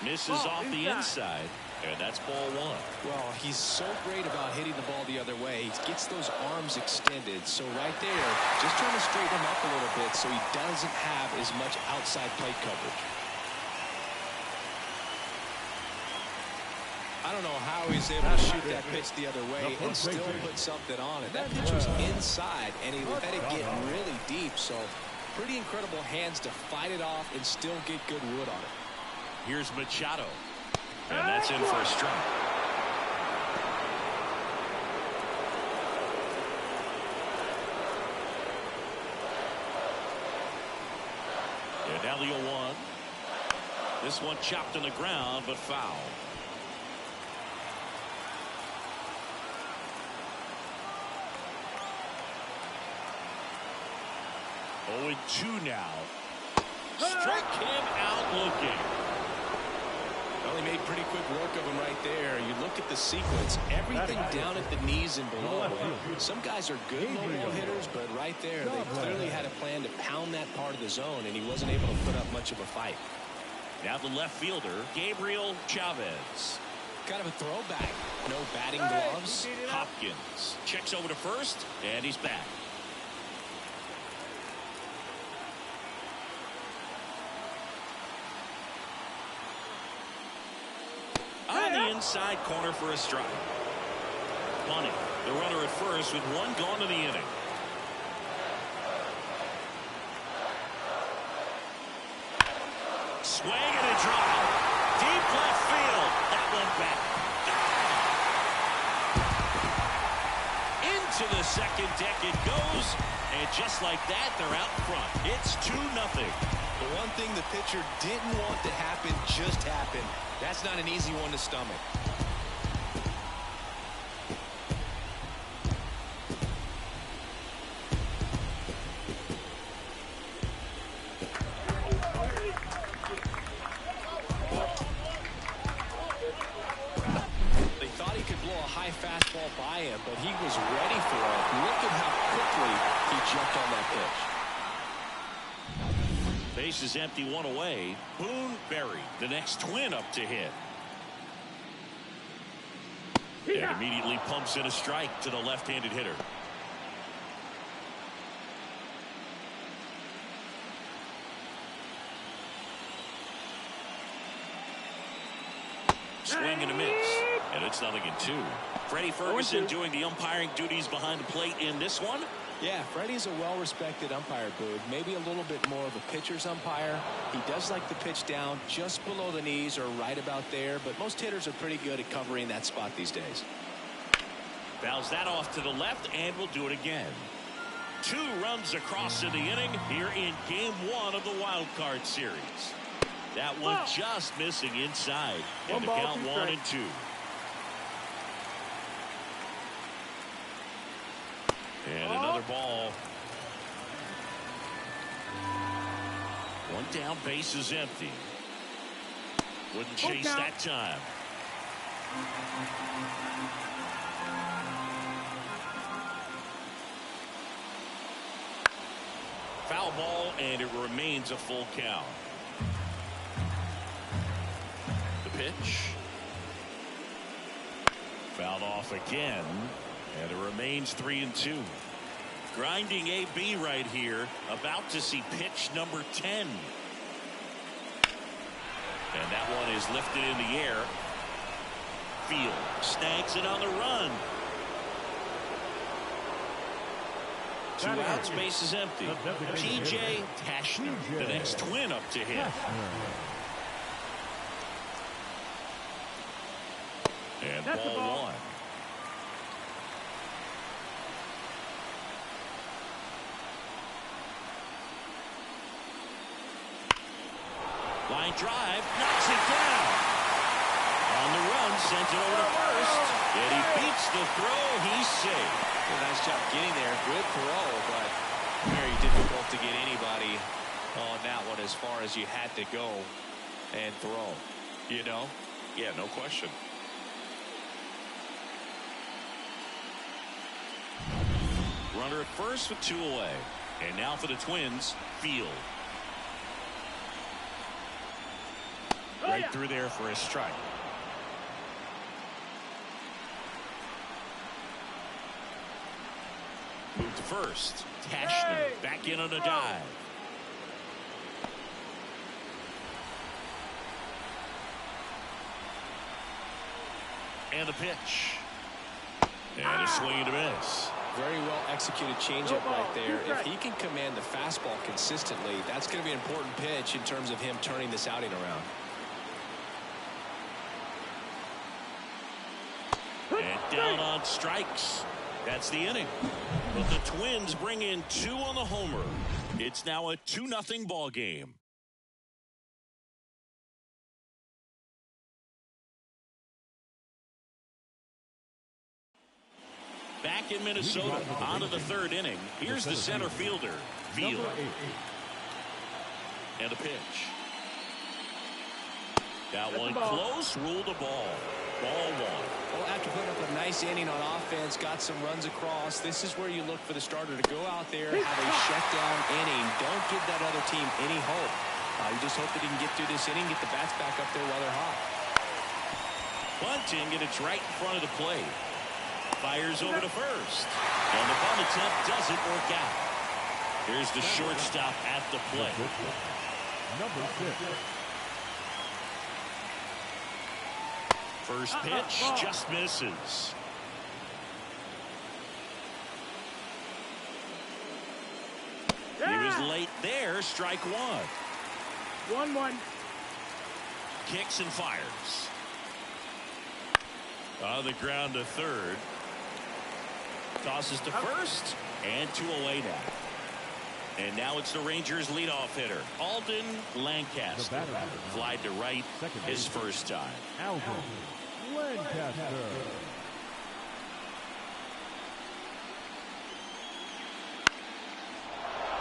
Misses off the inside. And that's ball one. Well, he's so great about hitting the ball the other way. He gets those arms extended. So right there, just trying to straighten him up a little bit so he doesn't have as much outside plate coverage. I don't know how he's able to shoot that pitch the other way and still put something on it. That pitch was inside, and he let it get really deep. So pretty incredible hands to fight it off and still get good wood on it. Here's Machado. And that's in for a strike. And now the 0-1. This one chopped on the ground, but foul. Oh, 2 now. Struck him out looking. Well, he made pretty quick work of him right there. You look at the sequence, everything down at the knees and below. Some guys are good low ball hitters, but right there, they clearly had a plan to pound that part of the zone, and he wasn't able to put up much of a fight. Now the left fielder, Gabriel Chavez. Kind of a throwback. No batting gloves. Hopkins checks over to first, and he's back. On the inside corner for a strike. Bunny, the runner at first with one gone in the inning. Swing and a drive. Deep left field. That one back. Into the second deck it goes. And just like that, they're out front. It's 2-0. The one thing the pitcher didn't want to happen just happened. That's not an easy one to stomach. They thought he could blow a high fastball by him, but he was ready for it. Look at how quickly he jumped on that pitch. Base is empty, one away. Boone Berry, the next twin up to hit. And immediately pumps in a strike to the left-handed hitter. Swing and a miss. And it's 0-2. Freddie Ferguson doing the umpiring duties behind the plate in this one. Yeah, Freddie's a well-respected umpire, Boog. Maybe a little bit more of a pitcher's umpire. He does like the pitch down just below the knees or right about there, but most hitters are pretty good at covering that spot these days. Fouls that off to the left, and will do it again. 2 runs across in the inning here in Game 1 of the Wild Card Series. That one just missing inside. And the count 1-2. And another ball. One down, base is empty. Wouldn't chase that time. Foul ball, and it remains a full count. The pitch. Fouled off again, and it remains 3-2. Grinding AB right here, about to see pitch number 10. And that one is lifted in the air. Field snags it on the run. 2 outs, base is empty. P.J. Tashner, the next Twin up to hit. And ball 1. Line drive, knocks it down. On the run, sent it over to first. And he beats the throw. He's safe. Nice job getting there. Good throw, but very difficult to get anybody on that one as far as you had to go and throw. You know? Yeah, no question. Runner at first with 2 away. And now for the Twins, Field. Right through there for a strike. Move to first. Tashner back in on a dive. And the pitch. And a swing and a miss. Very well executed changeup right there. If he can command the fastball consistently, that's going to be an important pitch in terms of him turning this outing around. And down on strikes. That's the inning. But the Twins bring in 2 on the homer. It's now a 2-0 ball game. Back in Minnesota, on to the 3rd inning. Here's the center fielder, Field. And a pitch. That one close, ruled a ball. Ball 1. Well, after putting up a nice inning on offense, got some runs across, this is where you look for the starter to go out there, have a shutdown inning. Don't give that other team any hope. You just hope that he can get through this inning, get the bats back up there while they're hot. Bunting, and it's right in front of the plate. Fires over to first. And the bunt attempt doesn't work out. Here's the shortstop at the plate. Number 6. First pitch just misses. He was late there. Strike 1. 1-1. Kicks and fires. On the ground to third. Tosses to first. And 2 away now. And now it's the Rangers leadoff hitter, Alden Lancaster. Flied to right his first time. Alden Lancaster.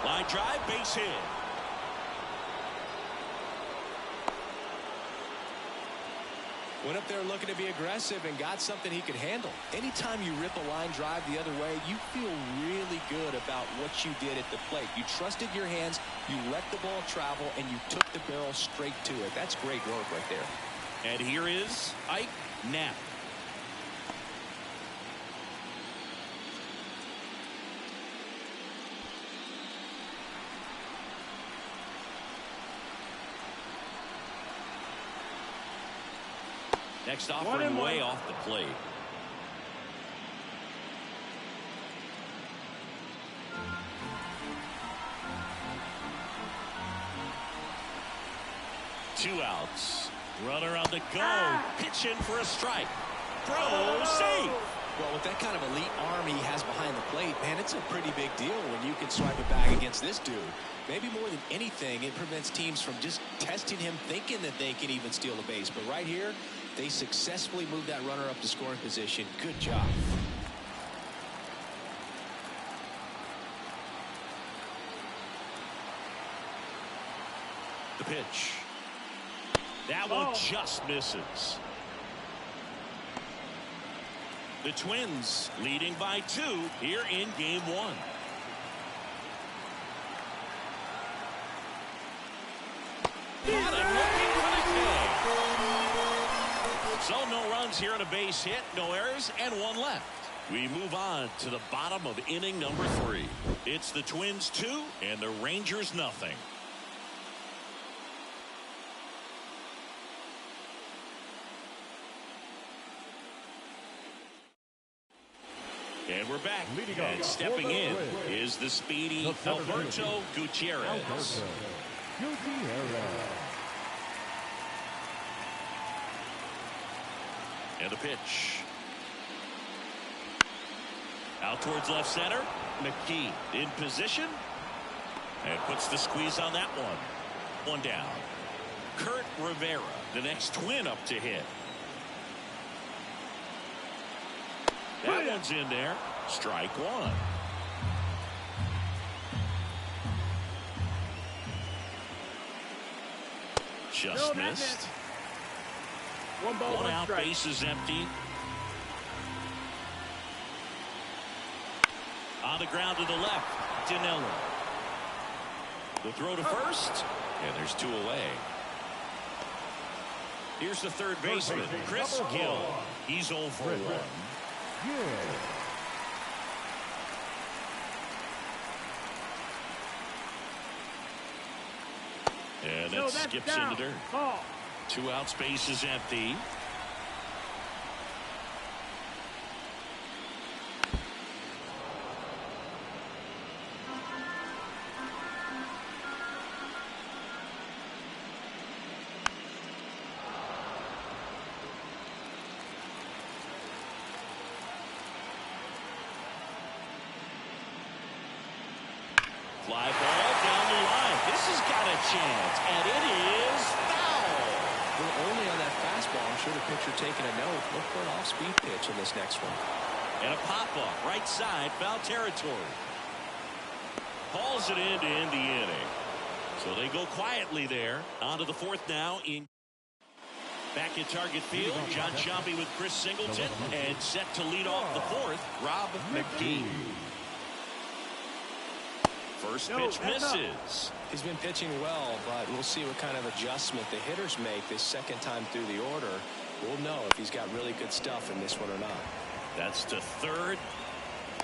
Line drive, base hit. Went up there looking to be aggressive and got something he could handle. Anytime you rip a line drive the other way, you feel really good about what you did at the plate. You trusted your hands, you let the ball travel, and you took the barrel straight to it. That's great work right there. And here is Ike Knapp. Next offering way off the plate. Two outs. Runner on the go. Pitch in for a strike. Throw safe. Well, with that kind of elite arm he has behind the plate, man, it's a pretty big deal when you can swipe it back against this dude. Maybe more than anything, it prevents teams from just testing him, thinking that they can even steal a base. But right here, they successfully moved that runner up to scoring position. Good job. The pitch. That one just misses. The Twins leading by 2 here in game 1. Got him looking for the K. So no runs here on a base hit, no errors, and 1 left. We move on to the bottom of inning number 3. It's the Twins 2 and the Rangers nothing. And we're back. And stepping in is the speedy Alberto Gutierrez. And the pitch. Out towards left center. McGee in position. And puts the squeeze on that one. 1 down. Kurt Rivera, the next Twin up to hit. That one's in there. Strike 1. Just missed. 1 ball, 1 1 out, strike. base is empty. On the ground to the left, Dinello. The throw to first, and there's 2 away. Here's the third baseman, Chris Gill. He's 0 for 1. And that skips into dirt. 2 outs, base is empty. Fly ball down the line. This has got a chance, and it is foul. Well, only on that fastball. I'm sure the pitcher taking a note. Look for an off-speed pitch in this next one. And a pop-up, right side, foul territory. Hauls it in to end the inning. So they go quietly there. On to the 4th now. Back at target field, John Sciambi with Chris Singleton. And set to lead off the 4th, Rob McGee. First pitch misses. He's been pitching well, but we'll see what kind of adjustment the hitters make this second time through the order. We'll know if he's got really good stuff in this one or not. That's to third.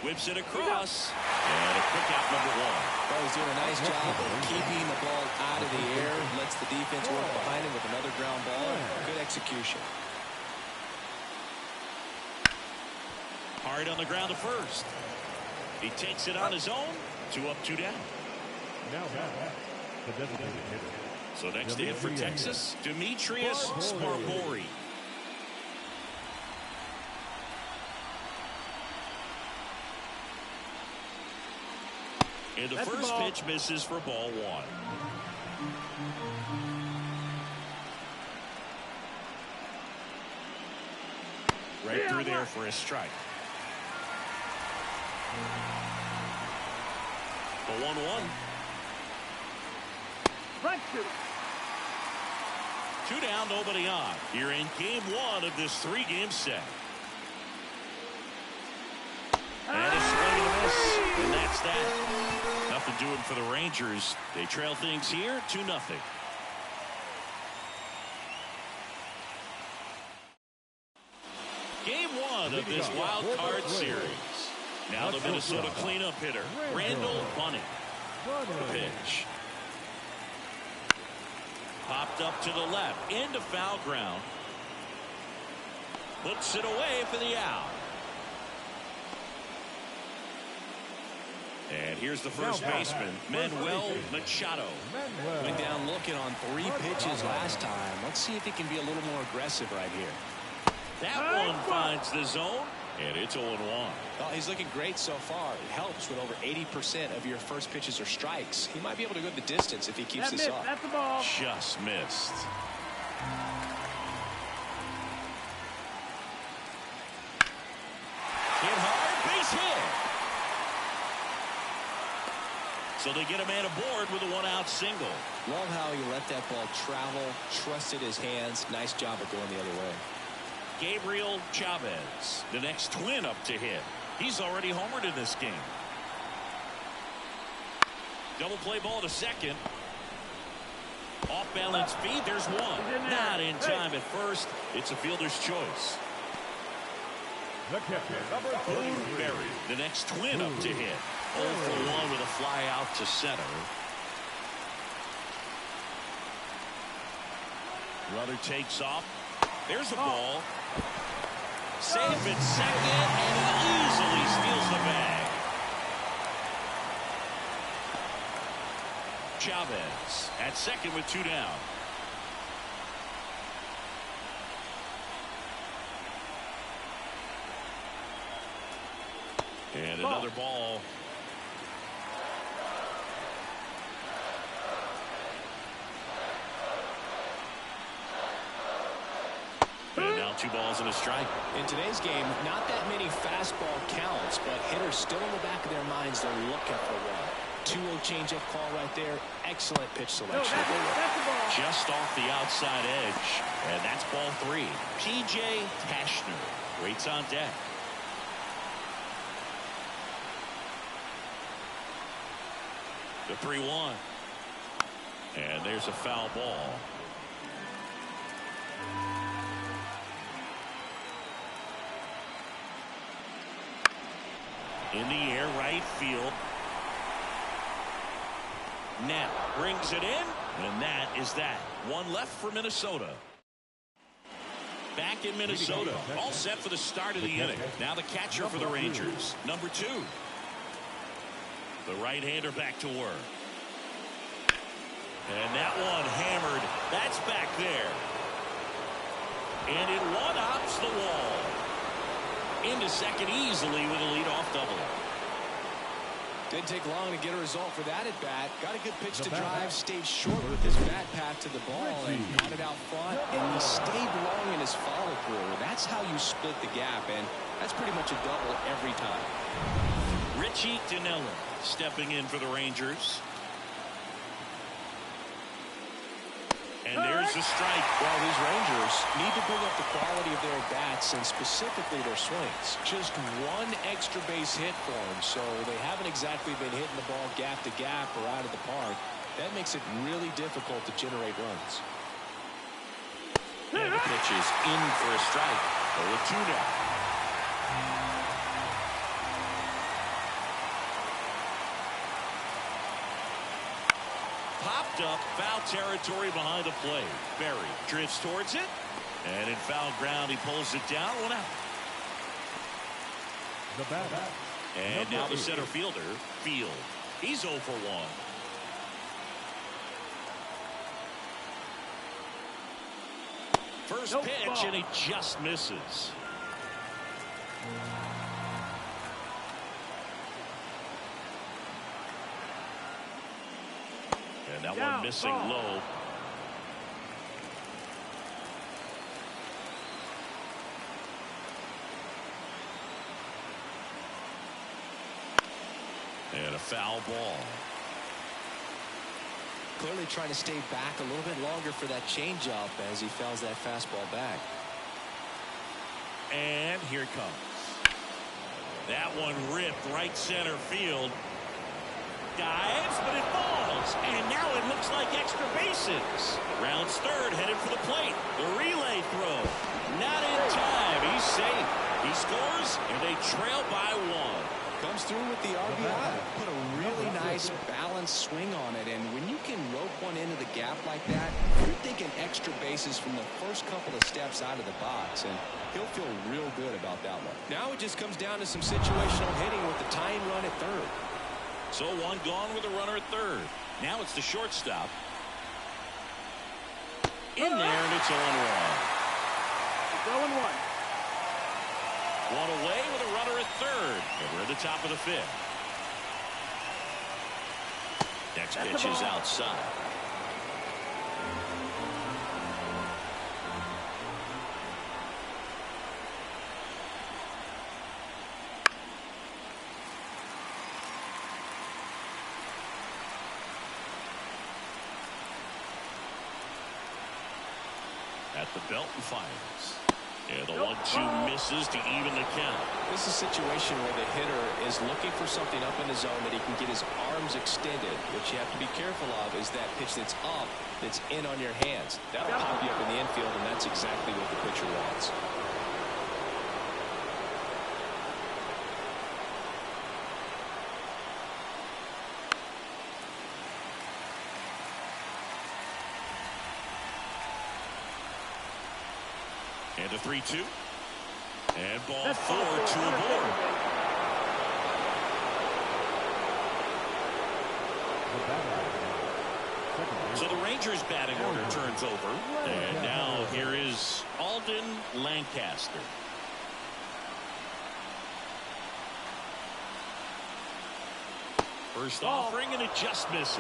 Whips it across. And a quick out number 1. Well, he's doing a nice job of keeping the ball out of the air. Lets the defense work behind him with another ground ball. Good execution. Hard on the ground to first. He takes it on his own. 2 up, 2 down. Now the designated hitter. So next to hit for Texas, Demetrius Spargori. And the first pitch misses for ball 1. Right through there for a strike. The 1-1. 2 down, nobody on. Here in game 1 of this 3-game set. And a swing and a miss. And that's that. Nothing doing for the Rangers. They trail things here 2-0. Game 1 of this wild card series. Now the Minnesota cleanup hitter, Randall Bunning. The pitch. Popped up to the left, into foul ground. Puts it away for the out. And here's the first baseman, Manuel Machado. Went down looking on 3 pitches last time. Let's see if he can be a little more aggressive right here. That one finds the zone, And it's 0-1. Well, he's looking great so far. It helps when over 80% of your first pitches are strikes. He might be able to go the distance if he keeps this up. That's the ball. Just missed. Hit hard, base hit. So they get a man aboard with a one-out single. Love how he let that ball travel, trusted his hands. Nice job of going the other way. Gabriel Chavez, the next twin up to hit. He's already homered in this game. Double play ball to second. Off balance feed. There's one. Not in time at first. It's a fielder's choice. The catcher, number Berry, the next twin up to hit. 0 for 1 with a fly out to center. Runner takes off. There's a ball. Safe at second, and he easily steals the bag. Chavez at second with 2 down. And another ball. And now 2 balls and a strike. In today's game, not that many fastball counts, but hitters still in the back of their minds, they're looking for one. 2-0 changeup call right there. Excellent pitch selection. Just off the outside edge. And that's ball 3. P.J. Tashner waits on deck. The 3-1. And there's a foul ball. In the air, right field. Knapp brings it in, and that is that. 1 left for Minnesota. Back in Minnesota, all set for the start of the inning. Now the catcher for the Rangers, number 2. The right-hander back to work. And that one hammered. That's back there. And it one-hops the wall. Into second easily with a leadoff double. Didn't take long to get a result for that at bat. Got a good pitch to drive, stayed short with his bat path to the ball, and got it out front, and he stayed long in his follow-through. That's how you split the gap, and that's pretty much a double every time. Richie Dinella stepping in for the Rangers. And there's a strike. Well, these Rangers need to bring up the quality of their bats and specifically their swings. Just 1 extra base hit for them, so they haven't exactly been hitting the ball gap to gap or out of the park. That makes it really difficult to generate runs. And the pitch is in for a strike. 0-2 now. Popped up, foul territory behind the plate. Berry drifts towards it, and in foul ground he pulls it down. 1 out. The batter. And now the center fielder, Field. He's 0 for 1. First pitch, and he just misses. And that one missing low. And a foul ball. Clearly trying to stay back a little bit longer for that changeup as he fouls that fastball back. And here it comes. That one ripped right center field. Dives, but it falls. And now it looks like extra bases. Rounds third, headed for the plate. The relay throw. Not in time. He's safe. He scores, and they trail by 1. Comes through with the RBI. Put a really nice balanced swing on it. And when you can rope one into the gap like that, you're thinking extra bases from the first couple of steps out of the box. And he'll feel real good about that one. Now it just comes down to some situational hitting with the tying run at third. So 1 gone with a runner at third. Now it's the shortstop. In there, and it's 0-1. 0-1. One away with a runner at third. And we're at the top of the fifth. Next pitch is outside. At the belt and fires. And the 1-2 misses to even the count. This is a situation where the hitter is looking for something up in the zone that he can get his arms extended. What you have to be careful of is that pitch that's up, that's in on your hands. That'll pop you up in the infield, and that's exactly what the pitcher wants. And a 3-2. And ball 4 to a board. So the Rangers batting order turns over. And now here is Alden Lancaster. First offering, and it just misses.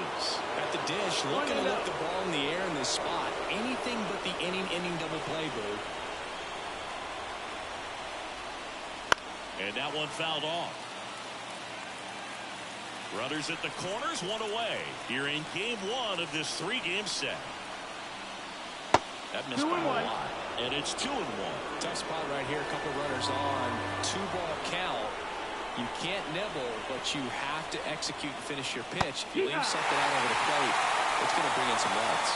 At the dish, looking to lift the ball in the air in this spot. Anything but the inning double play, Boo. And that one fouled off. Runners at the corners, one away. Here in game one of this 3-game set. That missed by a lot. And it's 2-1. Tough spot right here. A couple runners on. 2-ball count. You can't nibble, but you have to execute and finish your pitch. If you leave something out over the plate, it's going to bring in some runs.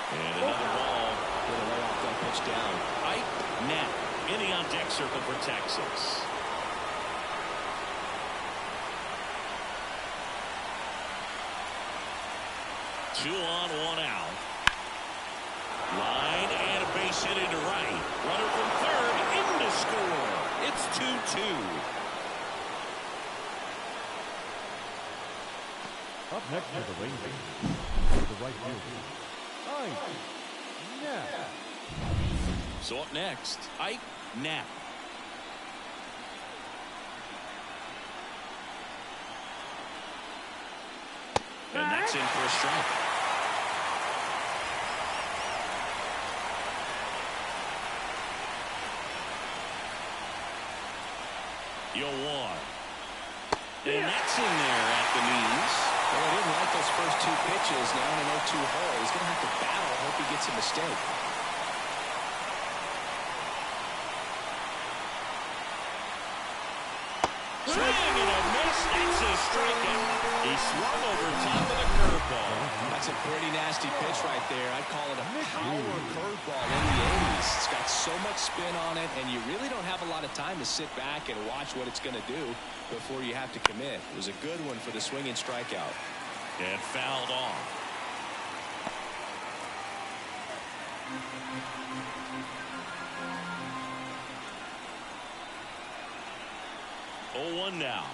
And another ball. Get it right off that pitch down. Ike Knapp in the on-deck circle for Texas. Two on, one out. Line and a base hit into right. Runner from third in to score. It's 2-2. Up next for the Rangers, the right fielder, Ike Knapp. So up next, Ike Knapp. And that's in for a strike. You'll want. And that's in there at the knees. Well, I didn't like those first two pitches. Now in an 0-2 hole, he's going to have to battle. Hope he gets a mistake. Swing and a miss. That's a strikeout. He swung over top of the curveball. That's a pretty nasty pitch right there. I'd call it a power curveball in the 80s. It's got so much spin on it, and you really don't have a lot of time to sit back and watch what it's going to do before you have to commit. It was a good one for the swinging strikeout. And fouled off. Oh, 1 now.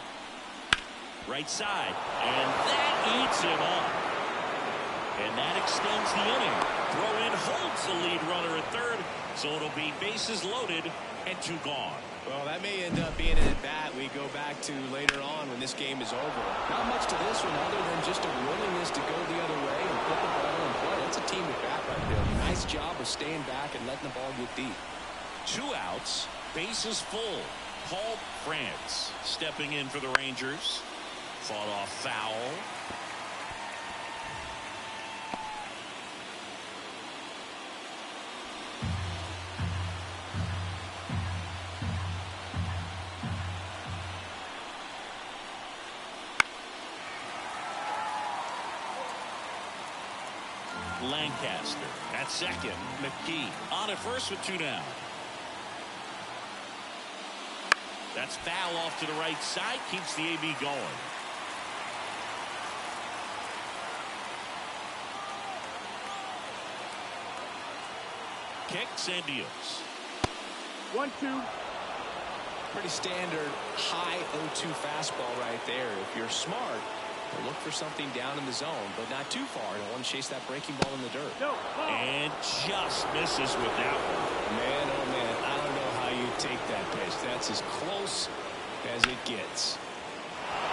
Right side. And that eats him up. And that extends the inning. Throw in holds the lead runner at third. So it'll be bases loaded and 2 gone. Well, that may end up being an at-bat we go back to later on when this game is over. Not much to this one other than just a willingness to go the other way and put the ball in play. That's a team at bat right there. Nice job of staying back and letting the ball get deep. 2 outs, bases full. Paul France stepping in for the Rangers. Fought off foul. Lancaster at second. McKee on at first with 2 down. That's foul off to the right side. Keeps the AB going. Kicks and deals. 1-2. Pretty standard high 0-2 fastball right there. If you're smart, We'll look for something down in the zone, but not too far. Don't want to chase that breaking ball in the dirt. No. And just misses with that one. Man, oh man, I don't know how you take that pitch. That's as close as it gets.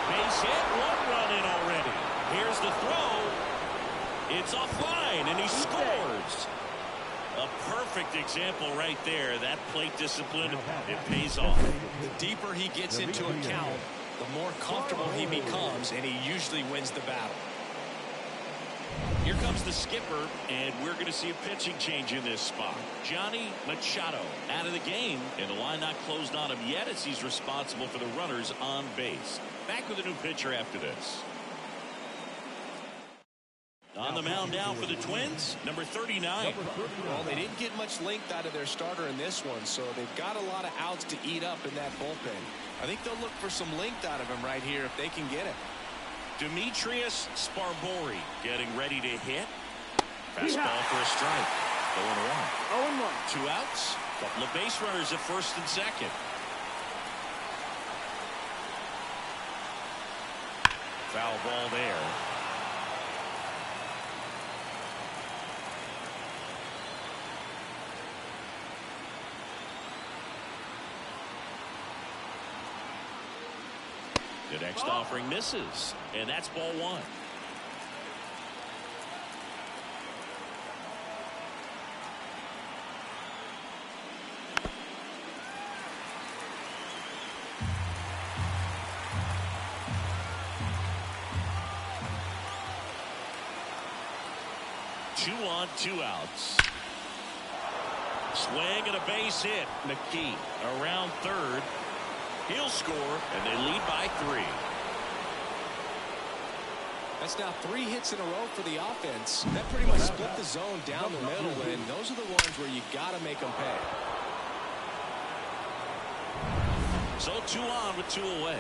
Base hit, 1 run in already. Here's the throw. It's offline, and he scores. A perfect example right there. That plate discipline, it pays off. The deeper he gets into a count, the more comfortable he becomes, and he usually wins the battle. Here comes the skipper, and we're going to see a pitching change in this spot. Johnny Machado out of the game, and the line not closed on him yet as he's responsible for the runners on base. Back with a new pitcher after this. On the mound now for the Twins, number 39. Well, they didn't get much length out of their starter in this one, so they've got a lot of outs to eat up in that bullpen. I think they'll look for some length out of him right here if they can get it. Demetrius Sparbory getting ready to hit. Fastball for a strike. 0-1. 0-1. 2 outs. Couple of base runners at first and second. Foul ball there. The next offering misses, and that's ball 1. Two on, 2 outs. Swing and a base hit. McKee around third. He'll score, and they lead by 3. That's now 3 hits in a row for the offense. That pretty much split the zone down the middle, and those are the ones where you got to make them pay. So 2 on with 2 away.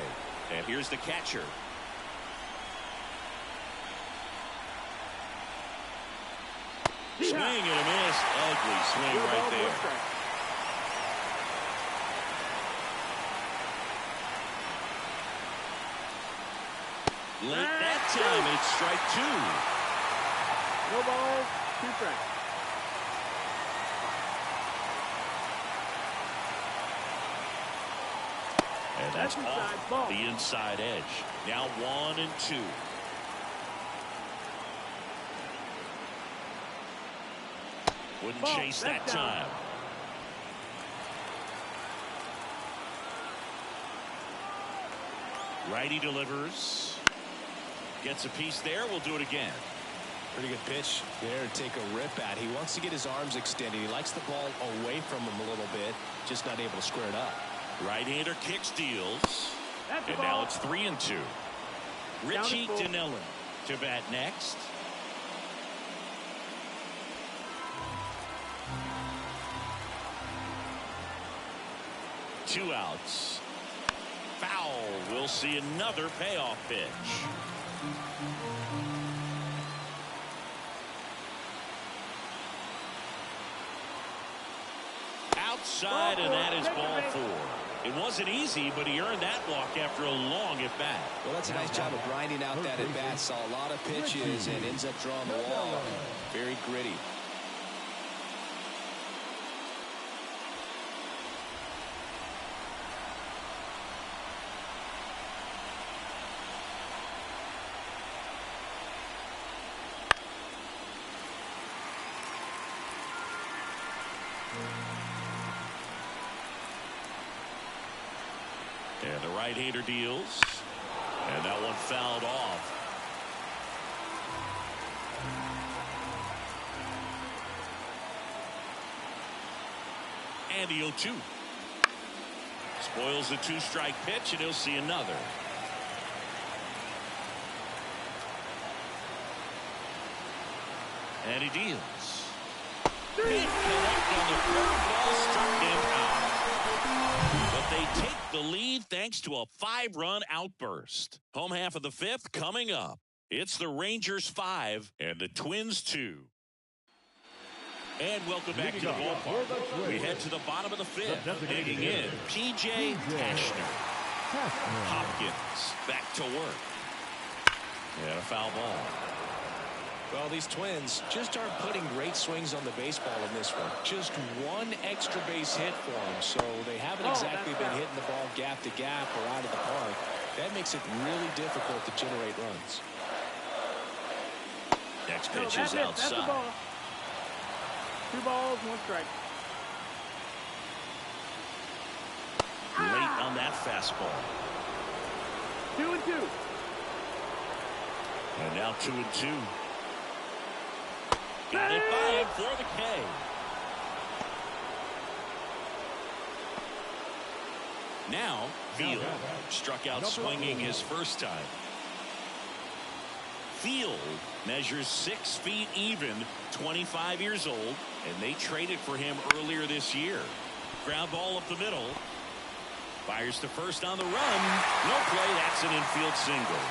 And here's the catcher. Swing and a miss. Ugly swing right there. Late that time, it's strike 2. No balls, 2 strikes. And that's off the inside edge. Now 1-2. Wouldn't chase that time. Righty delivers. Gets a piece there. We'll do it again. Pretty good pitch there to take a rip at. He wants to get his arms extended. He likes the ball away from him a little bit. Just not able to square it up. Right-hander kicks, deals. And now it's 3-2. Richie Dinellan to bat next. Two outs. Foul. We'll see another payoff pitch. Outside, and that is ball 4. It wasn't easy, but he earned that walk after a long at-bat. Well, that's a nice job of grinding out that at-bat. Saw a lot of pitches and ends up drawing the wall. Very gritty. And the right-hander deals. And that one fouled off. And the 0-2. Spoils the 2-strike pitch, and he'll see another. And he deals. Hit collect on the curveball, struck him out. But they take the lead thanks to a 5-run outburst. Home half of the 5th coming up. It's the Rangers 5 and the Twins 2. And welcome back to the ballpark. We head to the bottom of the 5th. Digging in, P.J. Cashner. Hopkins back to work. a foul ball. Well, these Twins just aren't putting great swings on the baseball in this one. Just one extra base hit for them, so they haven't exactly been hitting the ball gap to gap or out of the park. That makes it really difficult to generate runs. Next pitch is outside. That's the ball. 2 balls, 1 strike. Late on that fastball. 2-2. And now 2-2. Got it by him for the K. Now, Field struck out swinging his first time. Field measures 6 feet even, 25 years old, and they traded for him earlier this year. Ground ball up the middle. Fires to first on the run. No play. That's an infield single.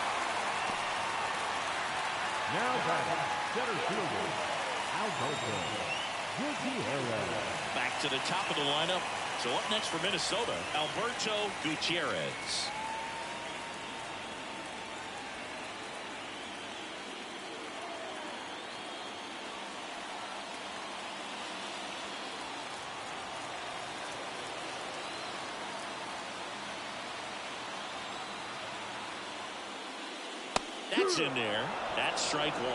Now batting, center fielder, Alberto Gutierrez. Back to the top of the lineup. So up next for Minnesota, Alberto Gutierrez. That's in there. That's strike 1.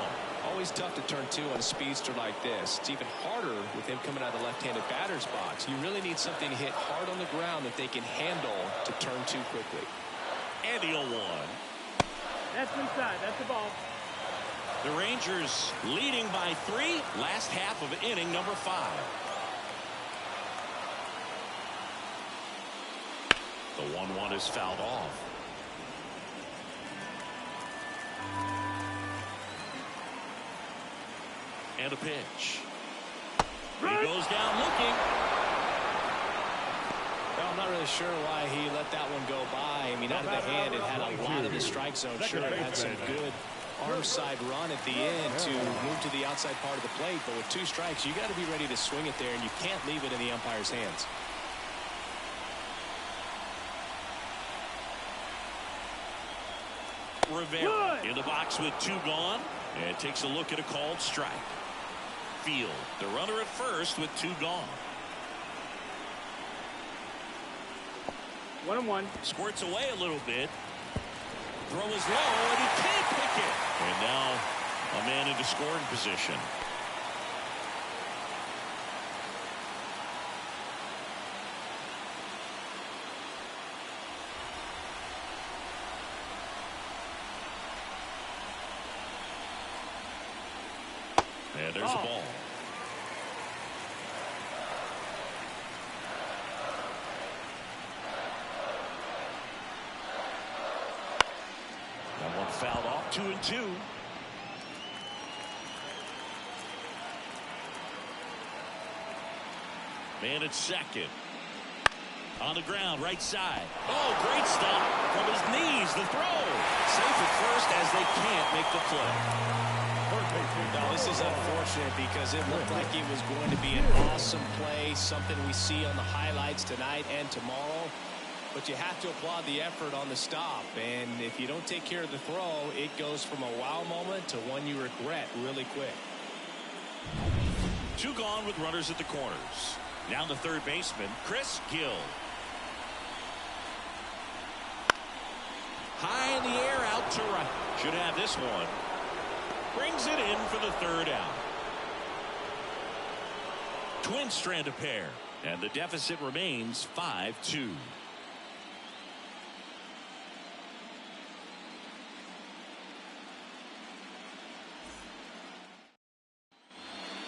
Always tough to turn 2 on a speedster like this. It's even harder with him coming out of the left-handed batter's box. You really need something to hit hard on the ground that they can handle to turn 2 quickly. And the 0-1. That's inside. That's the ball. The Rangers leading by 3. Last half of inning number 5. The 1-1 is fouled off. And a pitch. He goes down looking. Well, I'm not really sure why he let that one go by. I mean, out of the hand, it had a lot of the strike zone. Sure, it had some good arm side run at the end to move to the outside part of the plate. But with 2 strikes, you got to be ready to swing it there, and you can't leave it in the umpire's hands. Rivera in the box with 2 gone, and takes a look at a called strike. Field, the runner at first with 2 gone. 1-1. Squirts away a little bit. Throw is low, and he can't pick it. And now a man into scoring position. And there's a ball. That one fouled off. 2-2. Man at second. On the ground, right side. Oh, great stop from his knees. The throw. Safe at first as they can't make the play. Now, this is unfortunate because it looked like it was going to be an awesome play, something we see on the highlights tonight and tomorrow. But you have to applaud the effort on the stop. And if you don't take care of the throw, it goes from a wow moment to one you regret really quick. 2 gone with runners at the corners. Now the third baseman, Chris Gill. High in the air, out to right. Should have this one. Brings it in for the 3rd out. Twins strand a pair, and the deficit remains 5-2.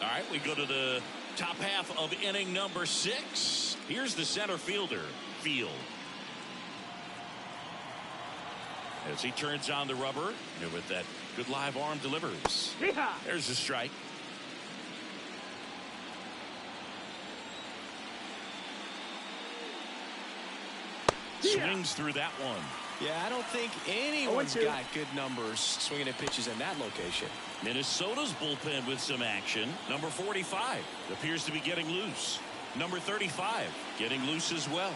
All right, we go to the top half of inning number 6. Here's the center fielder, Field. As he turns on the rubber, and with that good live arm delivers. Yeehaw! There's a strike. Swings through that one. Yeah, I don't think anyone's got good numbers swinging at pitches in that location. Minnesota's bullpen with some action. Number 45 appears to be getting loose. Number 35 getting loose as well.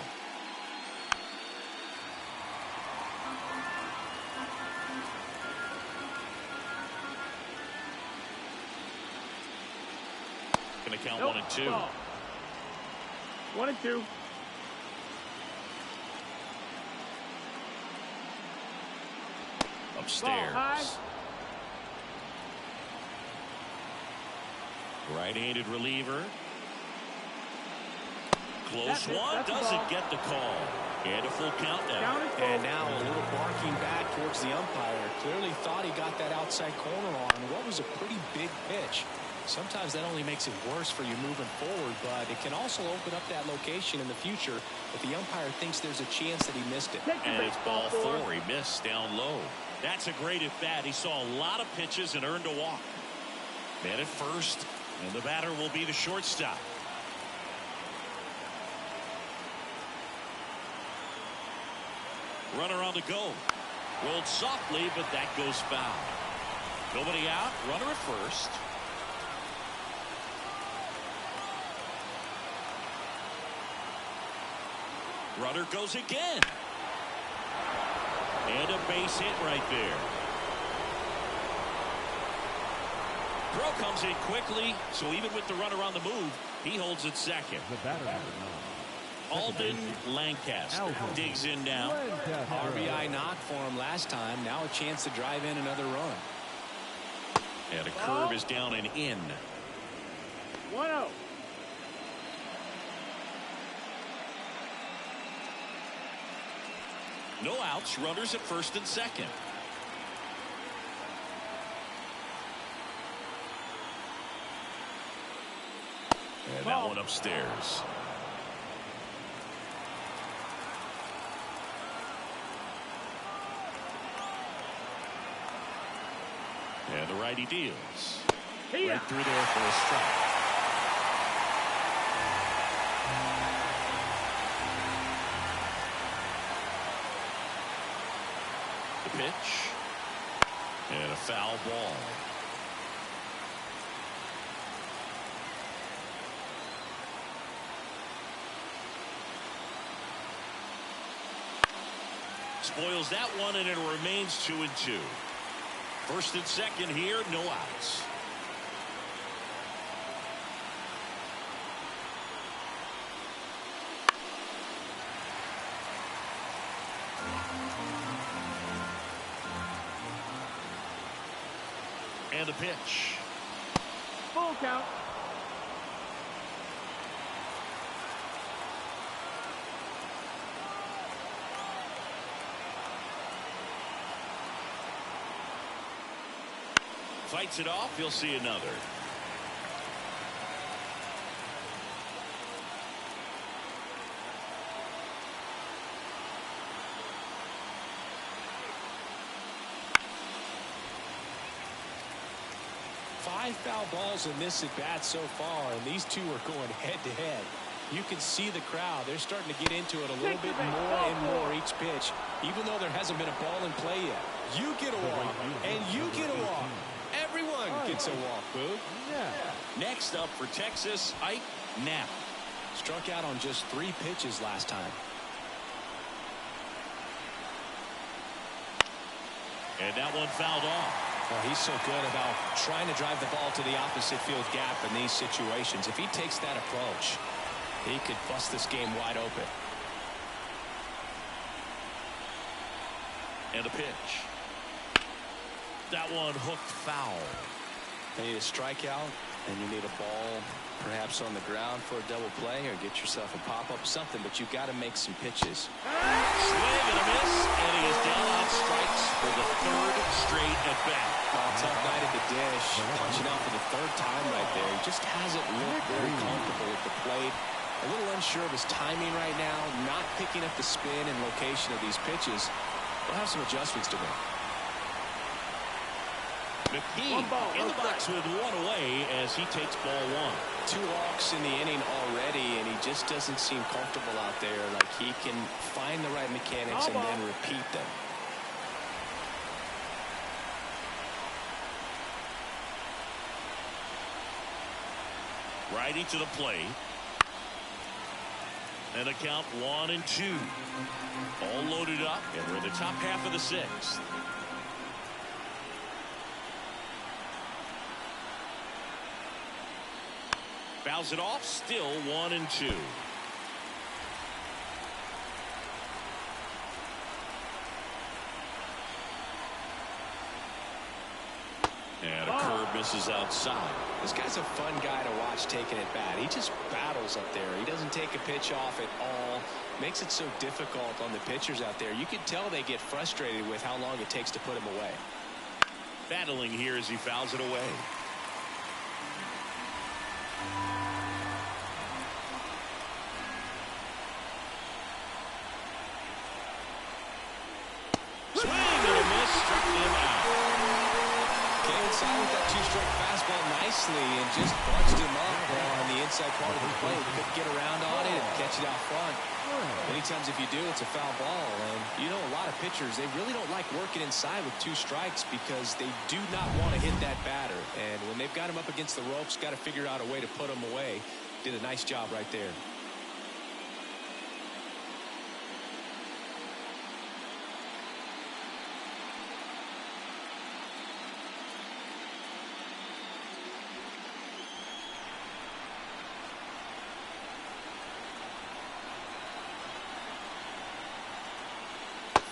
making the count Nope. 1-2. Ball. 1-2. Upstairs. Ball high. Right-handed reliever. Close That's it. one. That's the Doesn't ball. get the call. And a full countdown. Count is full. And now a little barking back towards the umpire. Clearly thought he got that outside corner on what was a pretty big pitch. Sometimes that only makes it worse for you moving forward, but it can also open up that location in the future if the umpire thinks there's a chance that he missed it. Take the And it's ball baseball 4. He missed down low. That's a great at bat. He saw a lot of pitches and earned a walk. Man at first, and the batter will be the shortstop. Runner on the go. Rolled softly, but that goes foul. Nobody out. Runner at first. Runner goes again. And a base hit right there. Throw comes in quickly, so even with the runner on the move, he holds it second. The batter number 9. Alden Lancaster digs in now. RBI knock for him last time. Now a chance to drive in another run. And a curve is down and in. 1-0. No outs, runners at first and second. And that one upstairs. And the righty deals. Here. Right through there for a strike. The pitch. And a foul ball. Spoils that one, and it remains 2-2. First and second here, no outs. And the pitch. Full count. Fights it off. He'll see another. Five foul balls in this at bat so far, and these two are going head to head. You can see the crowd. They're starting to get into it a little bit more and more each pitch, even though there hasn't been a ball in play yet. You get a walk, and you get a walk. Everyone gets a walk, Boog. Next up for Texas, Ike Knapp. Struck out on just 3 pitches last time. And that one fouled off. Well, he's so good about trying to drive the ball to the opposite field gap in these situations. If he takes that approach, he could bust this game wide open. And a pitch. That one hooked foul. You need a strikeout, and you need a ball perhaps on the ground for a double play, or get yourself a pop-up, something, but you've got to make some pitches. Swing and a miss, and he is down on strikes for the 3rd straight at bat. Tough night at the dish, punching out for the 3rd time right there. He just hasn't looked very comfortable at the plate. A little unsure of his timing right now, not picking up the spin and location of these pitches. We'll have some adjustments to make. McKee in the box with one away as he takes ball 1. 2 walks in the inning already, and he just doesn't seem comfortable out there. Like he can find the right mechanics and then repeat them. Righty to the plate. And a count 1-2. All loaded up, and we're in the top half of the 6th. Fouls it off. Still 1-2. And a curve misses outside. This guy's a fun guy to watch taking at bat. He just battles up there. He doesn't take a pitch off at all. Makes it so difficult on the pitchers out there. You can tell they get frustrated with how long it takes to put him away. Battling here as he fouls it away. Swing and a miss. Struck him out. Came inside with that two-stroke fastball nicely and just bunched him up on the inside part of the plate. Couldn't get around on it and catch it out front. Many times if you do, it's a foul ball. And you know, a lot of pitchers, they really don't like working inside with 2 strikes because they do not want to hit that batter. And when they've got him up against the ropes, got to figure out a way to put him away. Did a nice job right there.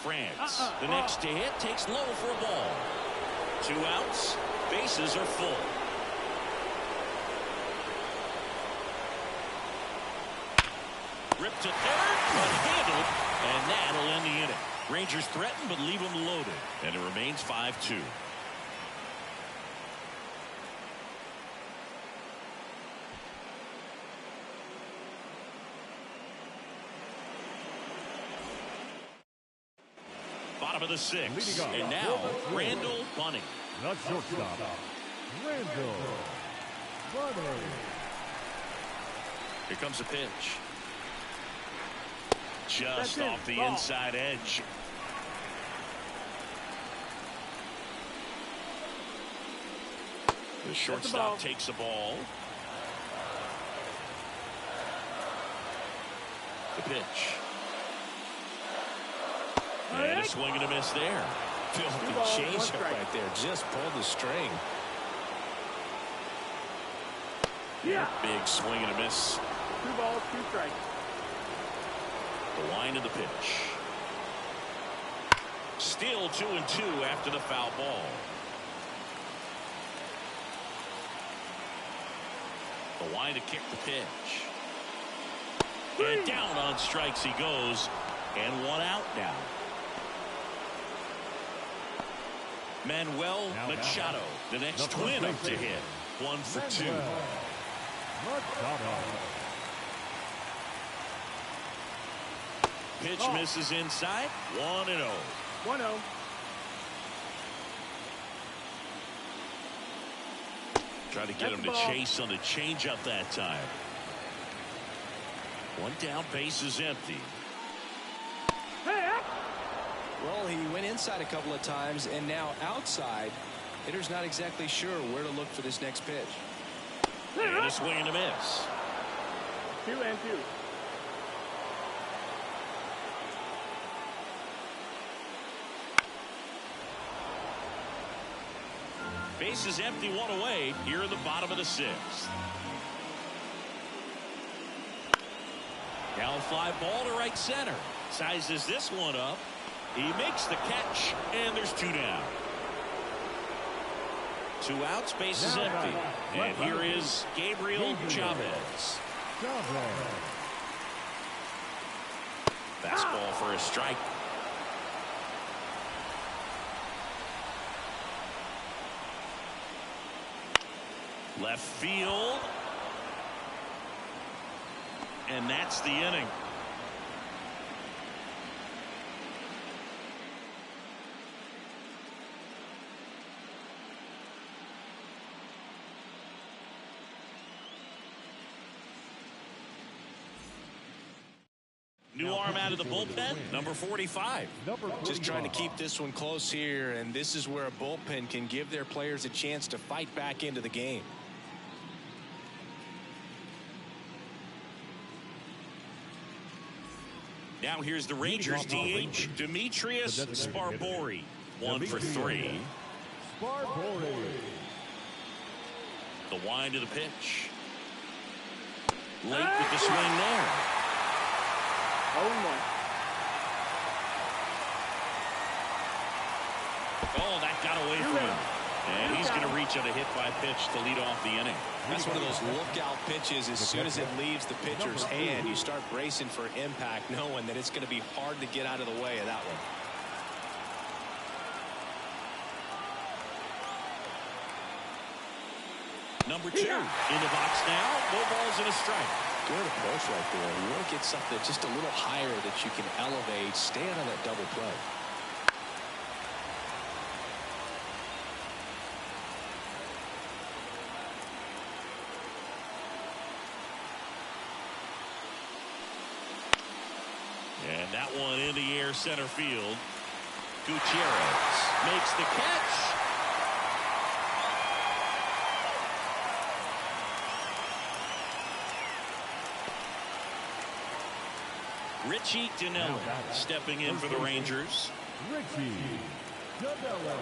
France, the next to hit, takes low for a ball. 2 outs, bases are full. Ripped to third, but handled, and that'll end the inning. Rangers threaten, but leave them loaded, and it remains 5-2. Bottom of the 6th, and now Randall Bunning. Not shortstop. Randall Bunning. Here comes a pitch. Just off the inside edge. The shortstop takes a ball. The pitch. And a swing and a miss there. Filthy changeup right there. Just pulled the string. Yeah. Big swing and a miss. 2 balls, 2 strikes. The line of the pitch. Still 2-2 after the foul ball. The line to kick the pitch. And down on strikes he goes. And 1 out now. Manuel Machado, the next twin up to hit. 1 for 2. Pitch misses inside. 1-0. 1-0. Try to get him to chase on the changeup that time. 1 down, base is empty. Well, he went inside a couple of times, and now outside. Hitter's not exactly sure where to look for this next pitch. And a swing and a miss. 2-2. Base is empty, 1 away here in the bottom of the 6th. Now a fly ball to right center. Sizes this one up. He makes the catch, and there's 2 down. 2 outs, base is empty. And here is Gabriel Chavez. Fastball for a strike. Left field. And that's the inning. New arm out of the bullpen, number 45. Just trying to keep this one close here, and this is where a bullpen can give their players a chance to fight back into the game. Now here's the Rangers DH, Demetrius Sparbori. 1 for 3. Sparbori. The wind of the pitch. Late with the swing there. Oh, that got away from him. And he's going to reach on a hit by pitch to lead off the inning. That's one of those lookout pitches. As soon as it leaves the pitcher's hand, you start bracing for impact, knowing that it's going to be hard to get out of the way of that one. Number 2 in the box now. No balls and a strike. Good approach right there. You want to get something just a little higher that you can elevate. Stand on that double play. And that one in the air center field. Gutierrez makes the catch. Richie Dinella stepping in for the Rangers. Richie Dinella.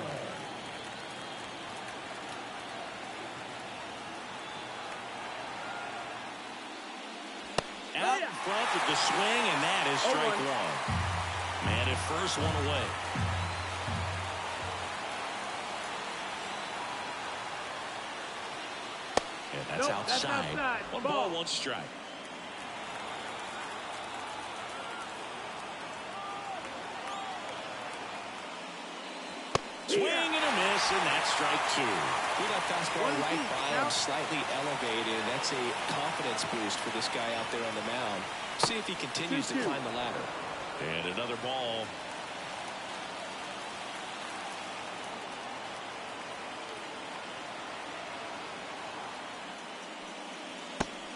Out in front of the swing, and that is strike 1. Man at first, one away. And that's outside. One ball, one strike. Swing and a miss, and that's strike 2. With that fastball right by him, slightly elevated. That's a confidence boost for this guy out there on the mound. See if he continues to climb the ladder. And another ball.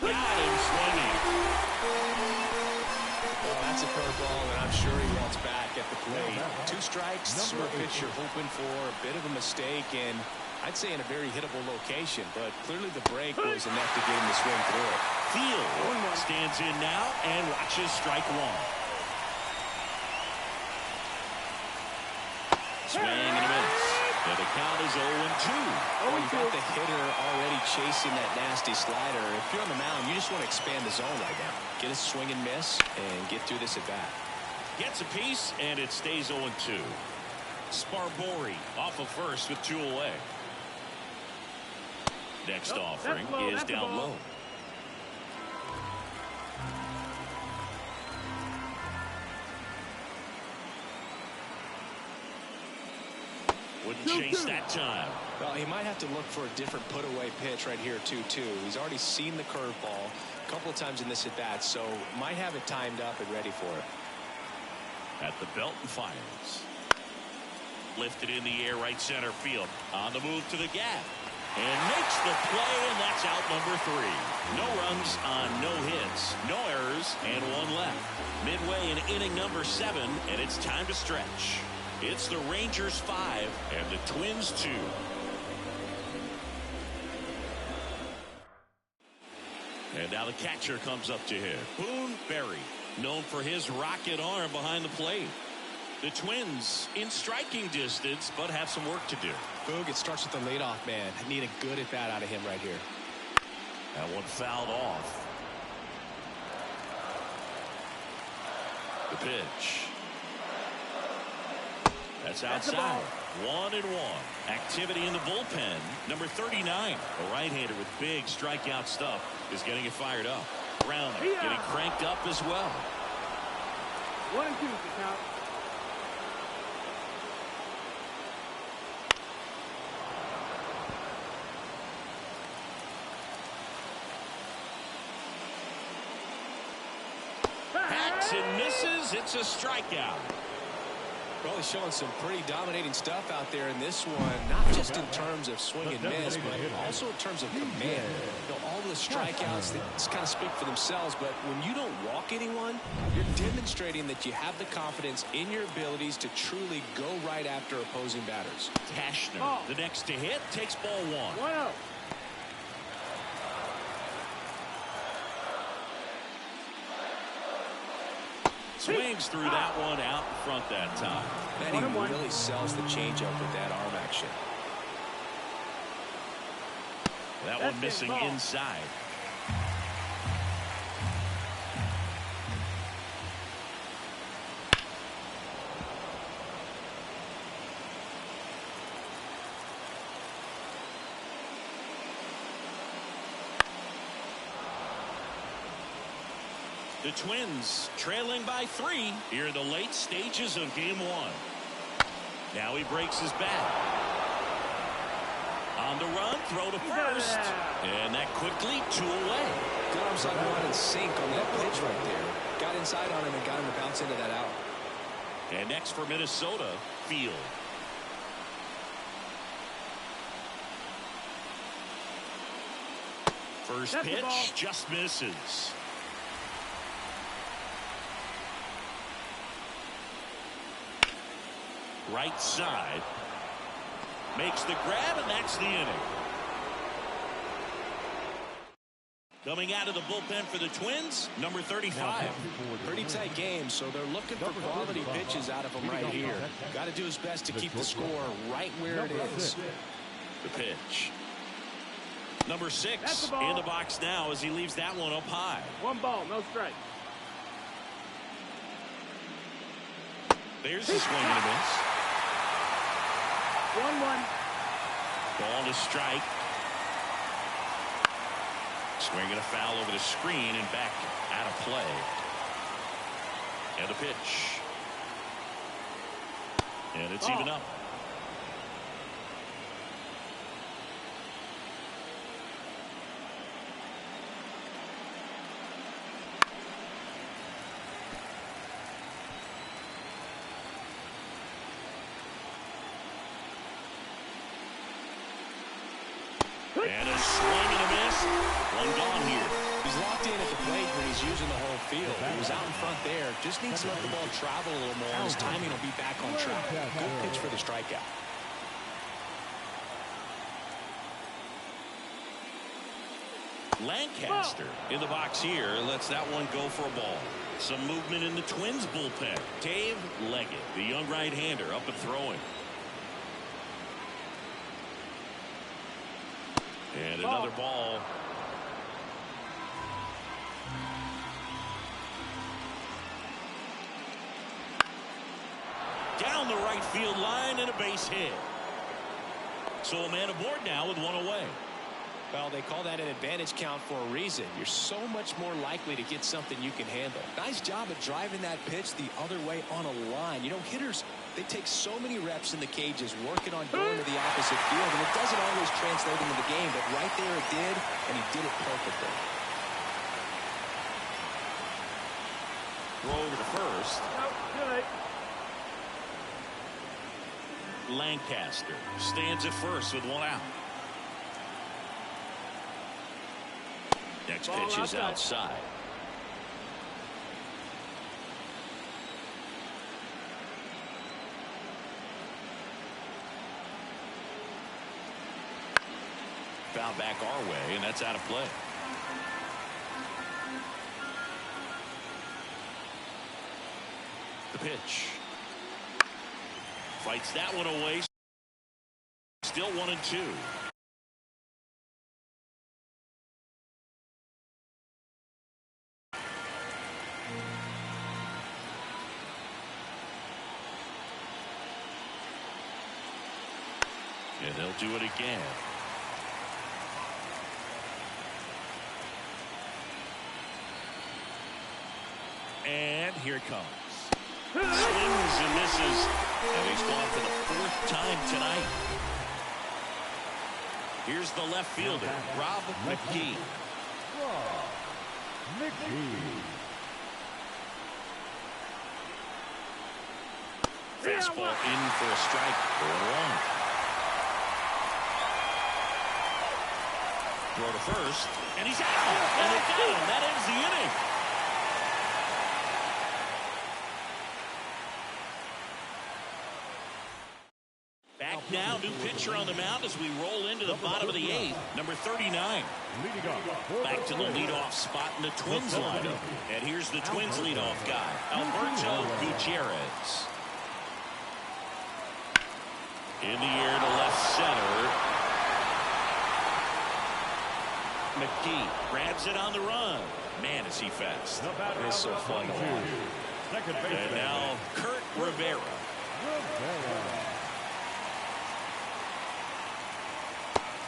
Got him swinging. Well, that's a curveball, and I'm sure he wants back at the plate. 2 strikes. This is where a pitcher hoping for a bit of a mistake, and I'd say in a very hittable location, but clearly the break was enough to get him to swing through it. Field stands in now and watches strike 1. Swing and a miss. And the count is 0-2. Oh, you got the hitter already chasing that nasty slider. If you're on the mound, you just want to expand the zone right now. Get a swing and miss and get through this at bat. Gets a piece, and it stays 0-2. Sparbori off of first with 2 away. Next offering is down low. Wouldn't chase that time. Well, he might have to look for a different put-away pitch right here, 2-2. He's already seen the curveball a couple of times in this at-bat, so might have it timed up and ready for it. At the belt and fires. Lifted in the air right center field. On the move to the gap. And makes the play, and that's out number 3. No runs on no hits, no errors, and 1 left. Midway in inning number 7, and it's time to stretch. It's the Rangers 5 and the Twins 2. And now the catcher comes up to hit. Boone Berry, known for his rocket arm behind the plate. The Twins in striking distance, but have some work to do. Boog, it starts with the leadoff man. I need a good at-bat out of him right here. That one fouled off. The pitch. That's outside. 1-1. Activity in the bullpen. Number 39, a right-hander with big strikeout stuff, is getting it fired up. Brown getting cranked up as well. 1-2 to count. Hacks and misses. It's a strikeout. Probably showing some pretty dominating stuff out there in this one, not just in terms of swing and miss, but also in terms of command. You know, all the strikeouts, they just kind of speak for themselves, but when you don't walk anyone, you're demonstrating that you have the confidence in your abilities to truly go right after opposing batters. Tashner, the next to hit, takes ball 1. 1-0. Swings through that one out in front that time. Man, he really sells the changeup with that arm action. That one missing inside. The Twins trailing by 3 here in the late stages of game 1. Now he breaks his back. On the run, throw to first. And that quickly 2 away. Good outside run and sink on that pitch right there. Got inside on him and got him to bounce into that out. And next for Minnesota, Field. First pitch just misses. Right side. Makes the grab, and that's the inning. Coming out of the bullpen for the Twins, number 35. Pretty tight game, so they're looking for quality pitches out of him right here. Got to do his best to keep the score right where it is. The pitch. Number 6 in the box now as he leaves that one up high. 1 ball, no strike. There's the swing and a miss. 1-1. Ball to strike. Swinging a foul over the screen and back out of play. And the pitch. And it's even up. And a swing and a miss. 1 gone here. He's locked in at the plate when he's using the whole field. He was out in front there. Just needs to let the ball travel a little more. His timing will be back on track. Good pitch for the strikeout. Lancaster in the box here lets that one go for a ball. Some movement in the Twins bullpen. Dave Leggett, the young right-hander, up and throwing. And another ball. Down the right field line and a base hit. So a man aboard now with 1 away. Well, they call that an advantage count for a reason. You're so much more likely to get something you can handle. Nice job of driving that pitch the other way on a line. You know, hitters, they take so many reps in the cages working on going to the opposite field, and it doesn't always translate into the game, but right there it did, and he did it perfectly. Throw over to first. Nope, good. Lancaster stands at first with 1 out. Next pitch is outside. Foul back our way, and that's out of play. The pitch. Fights that one away. Still 1-2. And they'll do it again. And here it comes. Swings and misses. And he's gone for the 4th time tonight. Here's the left fielder, Rob McGee. Fastball in for a strike. 4-1. Throw to first, and he's out. And they got him. That ends the inning. Back now, new pitcher on the mound as we roll into the bottom of the 8th. Number 39. Back to the leadoff spot in the Twins lineup. And here's the Twins leadoff guy, Alberto Gutierrez. In the air to left center. McGee grabs it on the run. Man, is he fast. It's so fun to watch. And now Kurt Rivera.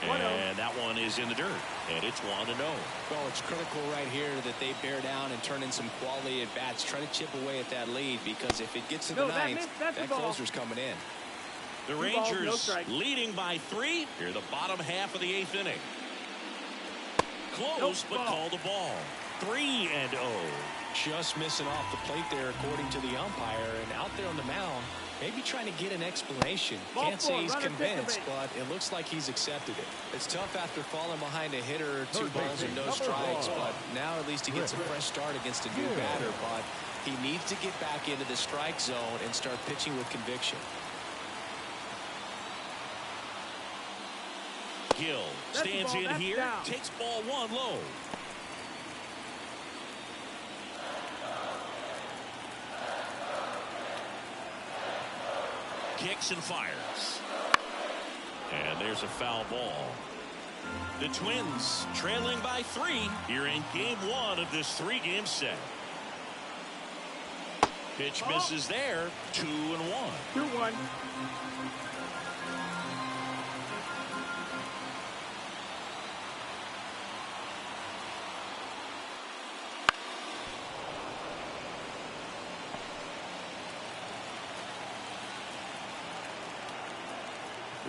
And that one is in the dirt. And it's 1-0. Well, it's critical right here that they bear down and turn in some quality at bats. Try to chip away at that lead, because if it gets to the ninth, that closer's coming in. The Rangers leading by 3 here the bottom half of the 8th inning. Close, but called a ball. 3-0. Just missing off the plate there, according to the umpire, and out there on the mound, maybe trying to get an explanation. Can't say he's convinced, but it looks like he's accepted it. It's tough after falling behind a hitter, 2 balls and no strikes, but now at least he gets a fresh start against a new batter. But he needs to get back into the strike zone and start pitching with conviction. Gill stands in here, takes ball 1 low. Kicks and fires. And there's a foul ball. The Twins trailing by 3 here in game 1 of this 3-game set. Pitch misses there. 2-1. 2-1.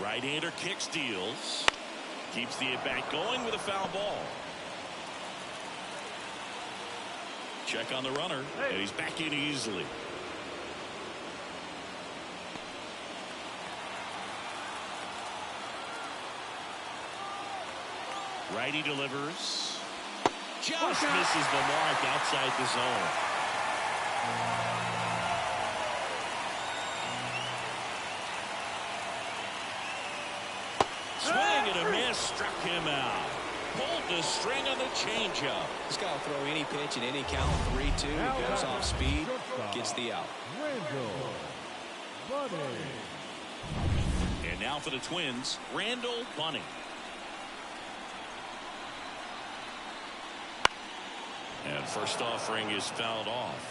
Right-hander kicks, deals. Keeps the at-bat going with a foul ball. Check on the runner, and he's back in easily. Righty delivers. Just misses the mark outside the zone. Swing and a miss, struck him out. Pulled the string on the changeup. He's got to throw any pitch in any count. 3-2. He goes off speed, gets the out. And now for the Twins, Randall Bunny. And first offering is fouled off.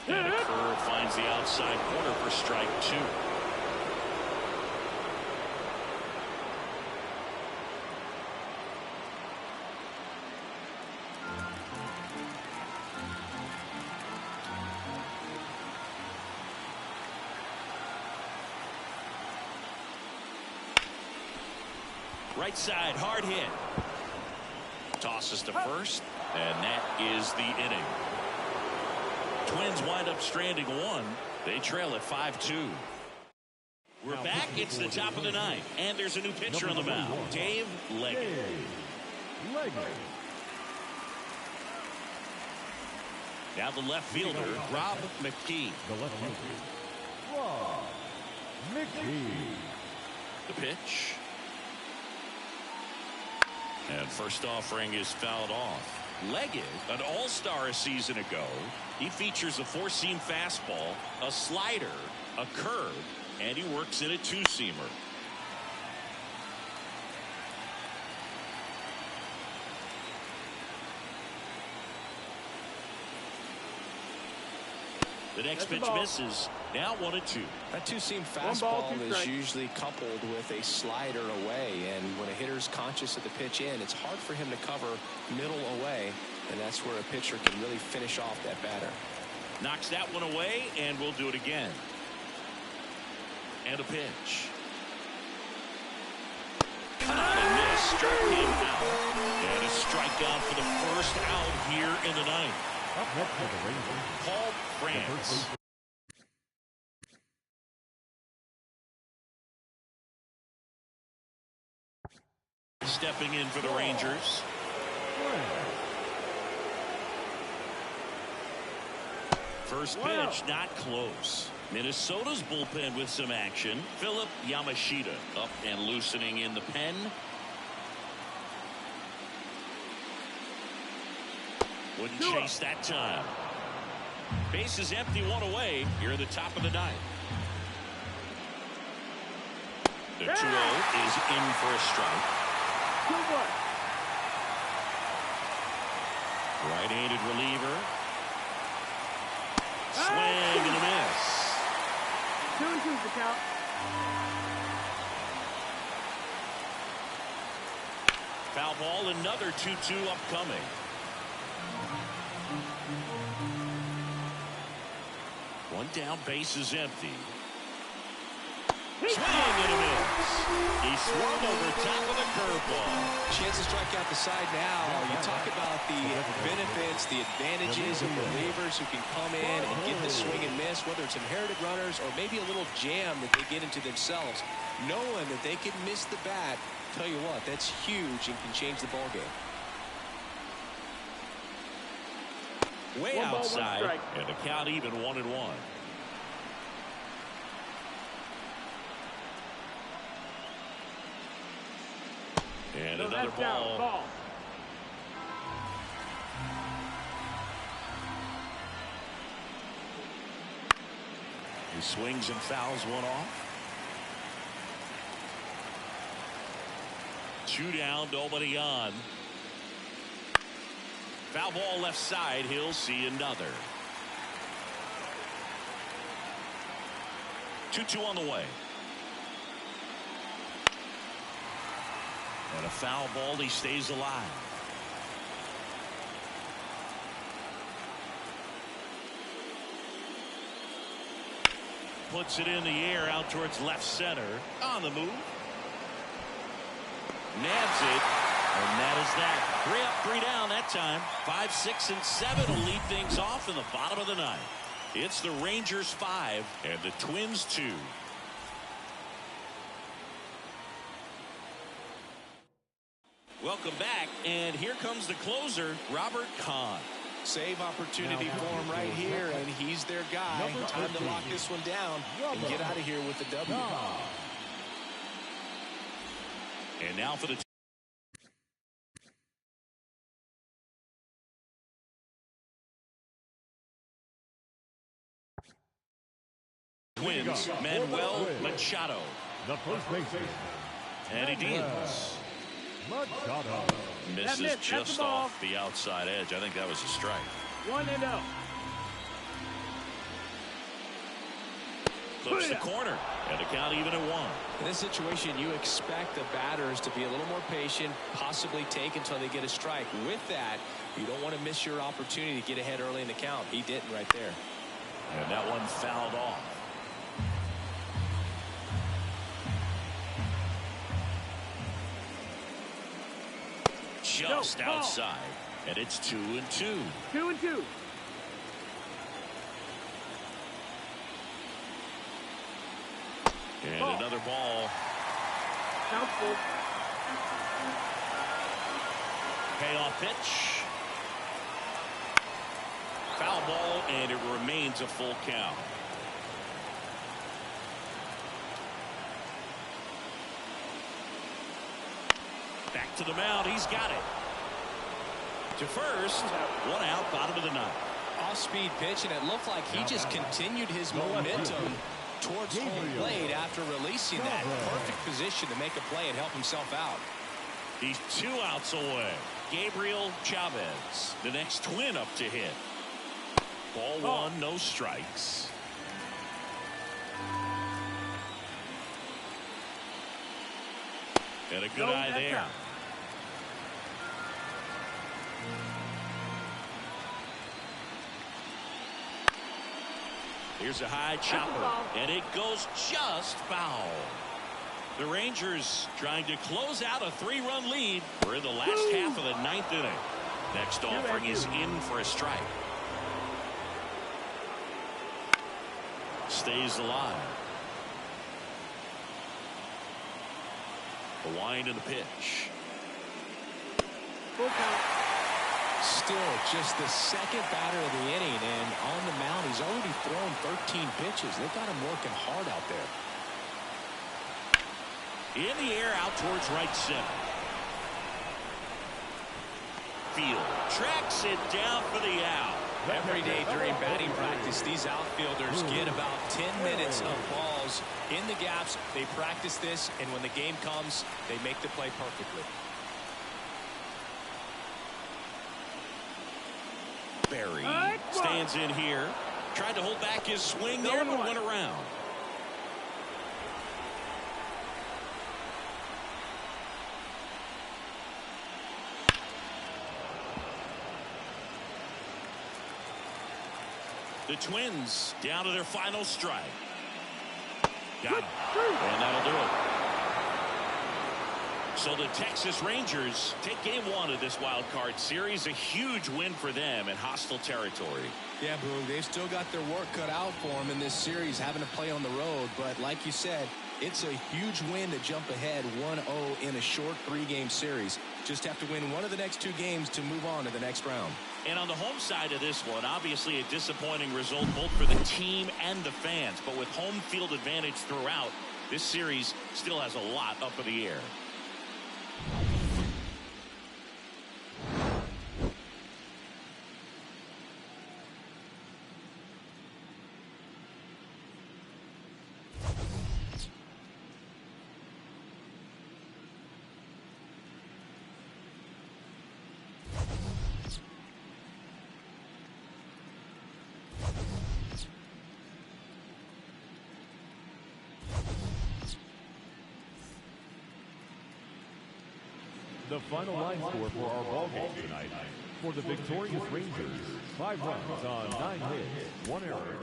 And a curve finds the outside corner for strike 2. Right side, hard hit. Tosses to first, and that is the inning. Twins wind up stranding 1. They trail at 5-2. We're back. It's the top of the 9th, and there's a new pitcher on the mound, Dave Leggett. Now the left fielder, Rob McKee. The pitch. And first offering is fouled off. Leggett, an all-star a season ago. He features a 4-seam fastball, a slider, a curve, and he works in a 2-seamer. The next pitch misses. Now 1-2. That 2-seam fastball is usually coupled with a slider away, and when a hitter's conscious of the pitch in, it's hard for him to cover middle away, and that's where a pitcher can really finish off that batter. Knocks that one away, and we'll do it again. And a pitch. Cut and miss, struck him out. And a strikeout for the first out here in the 9th. Up next for the Rangers, Paul France. Stepping in for the Rangers. First pitch, not close. Minnesota's bullpen with some action. Philip Yamashita up and loosening in the pen. Wouldn't chase that time. Base is empty, 1 away. Here at the top of the 9th. The 2-0 is in for a strike. 2-1. Right-handed reliever. Swing and a miss. 2-2 the count. Foul ball, another 2-2 upcoming. One down, base is empty. Swing and a miss. He swung over top of the curveball. Chance to strike out the side now. You talk about the benefits, the advantages of relievers who can come in and get the swing and miss, whether it's inherited runners or maybe a little jam that they get into themselves. Knowing that they can miss the bat, tell you what, that's huge and can change the ball game. Way One ball, one outside, strike. and the count even 1-1. And So another that's down. Ball. He swings and fouls one off. 2 down, nobody on. Foul ball left side. He'll see another. 2-2 on the way. And a foul ball. He stays alive. Puts it in the air out towards left center. On the move. Nabs it. And that is that. 3 up, 3 down that time. 5, 6, and 7 will lead things off in the bottom of the ninth. It's the Rangers 5 and the Twins 2. Welcome back, and here comes the closer, Robert Kahn. Save opportunity for him right here, and he's their guy. Time to lock this one down and get out of here with the W. And now for the Twins, Manuel Machado. The first baseman, And he deals. Machado. Misses missed. That's just the ball. off the outside edge. I think that was a strike. 1-0. Clips the corner. And the count even at 1. In this situation, you expect the batters to be a little more patient, possibly take until they get a strike. With that, you don't want to miss your opportunity to get ahead early in the count. He didn't right there. And that one fouled off. Just ball. outside. And it's 2-2. 2-2. And Ball. another ball. Count full. Payoff pitch. Foul ball, and it remains a full count. Back to the mound. He's got it. To first. 1 out, bottom of the ninth. Off-speed pitch, and it looked like he just continued his momentum towards home plate after releasing that. Perfect position to make a play and help himself out. He's 2 outs away. Gabriel Chavez, the next Twin up to hit. Ball 1, no strikes. And a good eye there. Out. Here's a high chopper, and it goes just foul. The Rangers trying to close out a 3-run lead. We're in the last half of the 9th inning. Next offering is in for a strike. Stays alive. The wind and the pitch. Full count. Still just the second batter of the inning, and on the mound, he's already thrown 13 pitches. They've got him working hard out there. In the air out towards right center. Field tracks it down for the out. Every day during batting practice, these outfielders get about 10 minutes of balls in the gaps. They practice this, and when the game comes, they make the play perfectly. Barry stands in here. Tried to hold back his swing there, but went around. The Twins down to their final strike. Got him. And that'll do it. So the Texas Rangers take game one of this wild card series. A huge win for them in hostile territory. Yeah, Boog, they've still got their work cut out for them in this series, having to play on the road. But like you said, it's a huge win to jump ahead 1-0 in a short 3-game series. Just have to win one of the next 2 games to move on to the next round. And on the home side of this one, obviously a disappointing result both for the team and the fans. But with home field advantage throughout, this series still has a lot up in the air. The final line score for our ball game tonight. For the victorious Rangers, 5 runs on 9 hits, 1 error.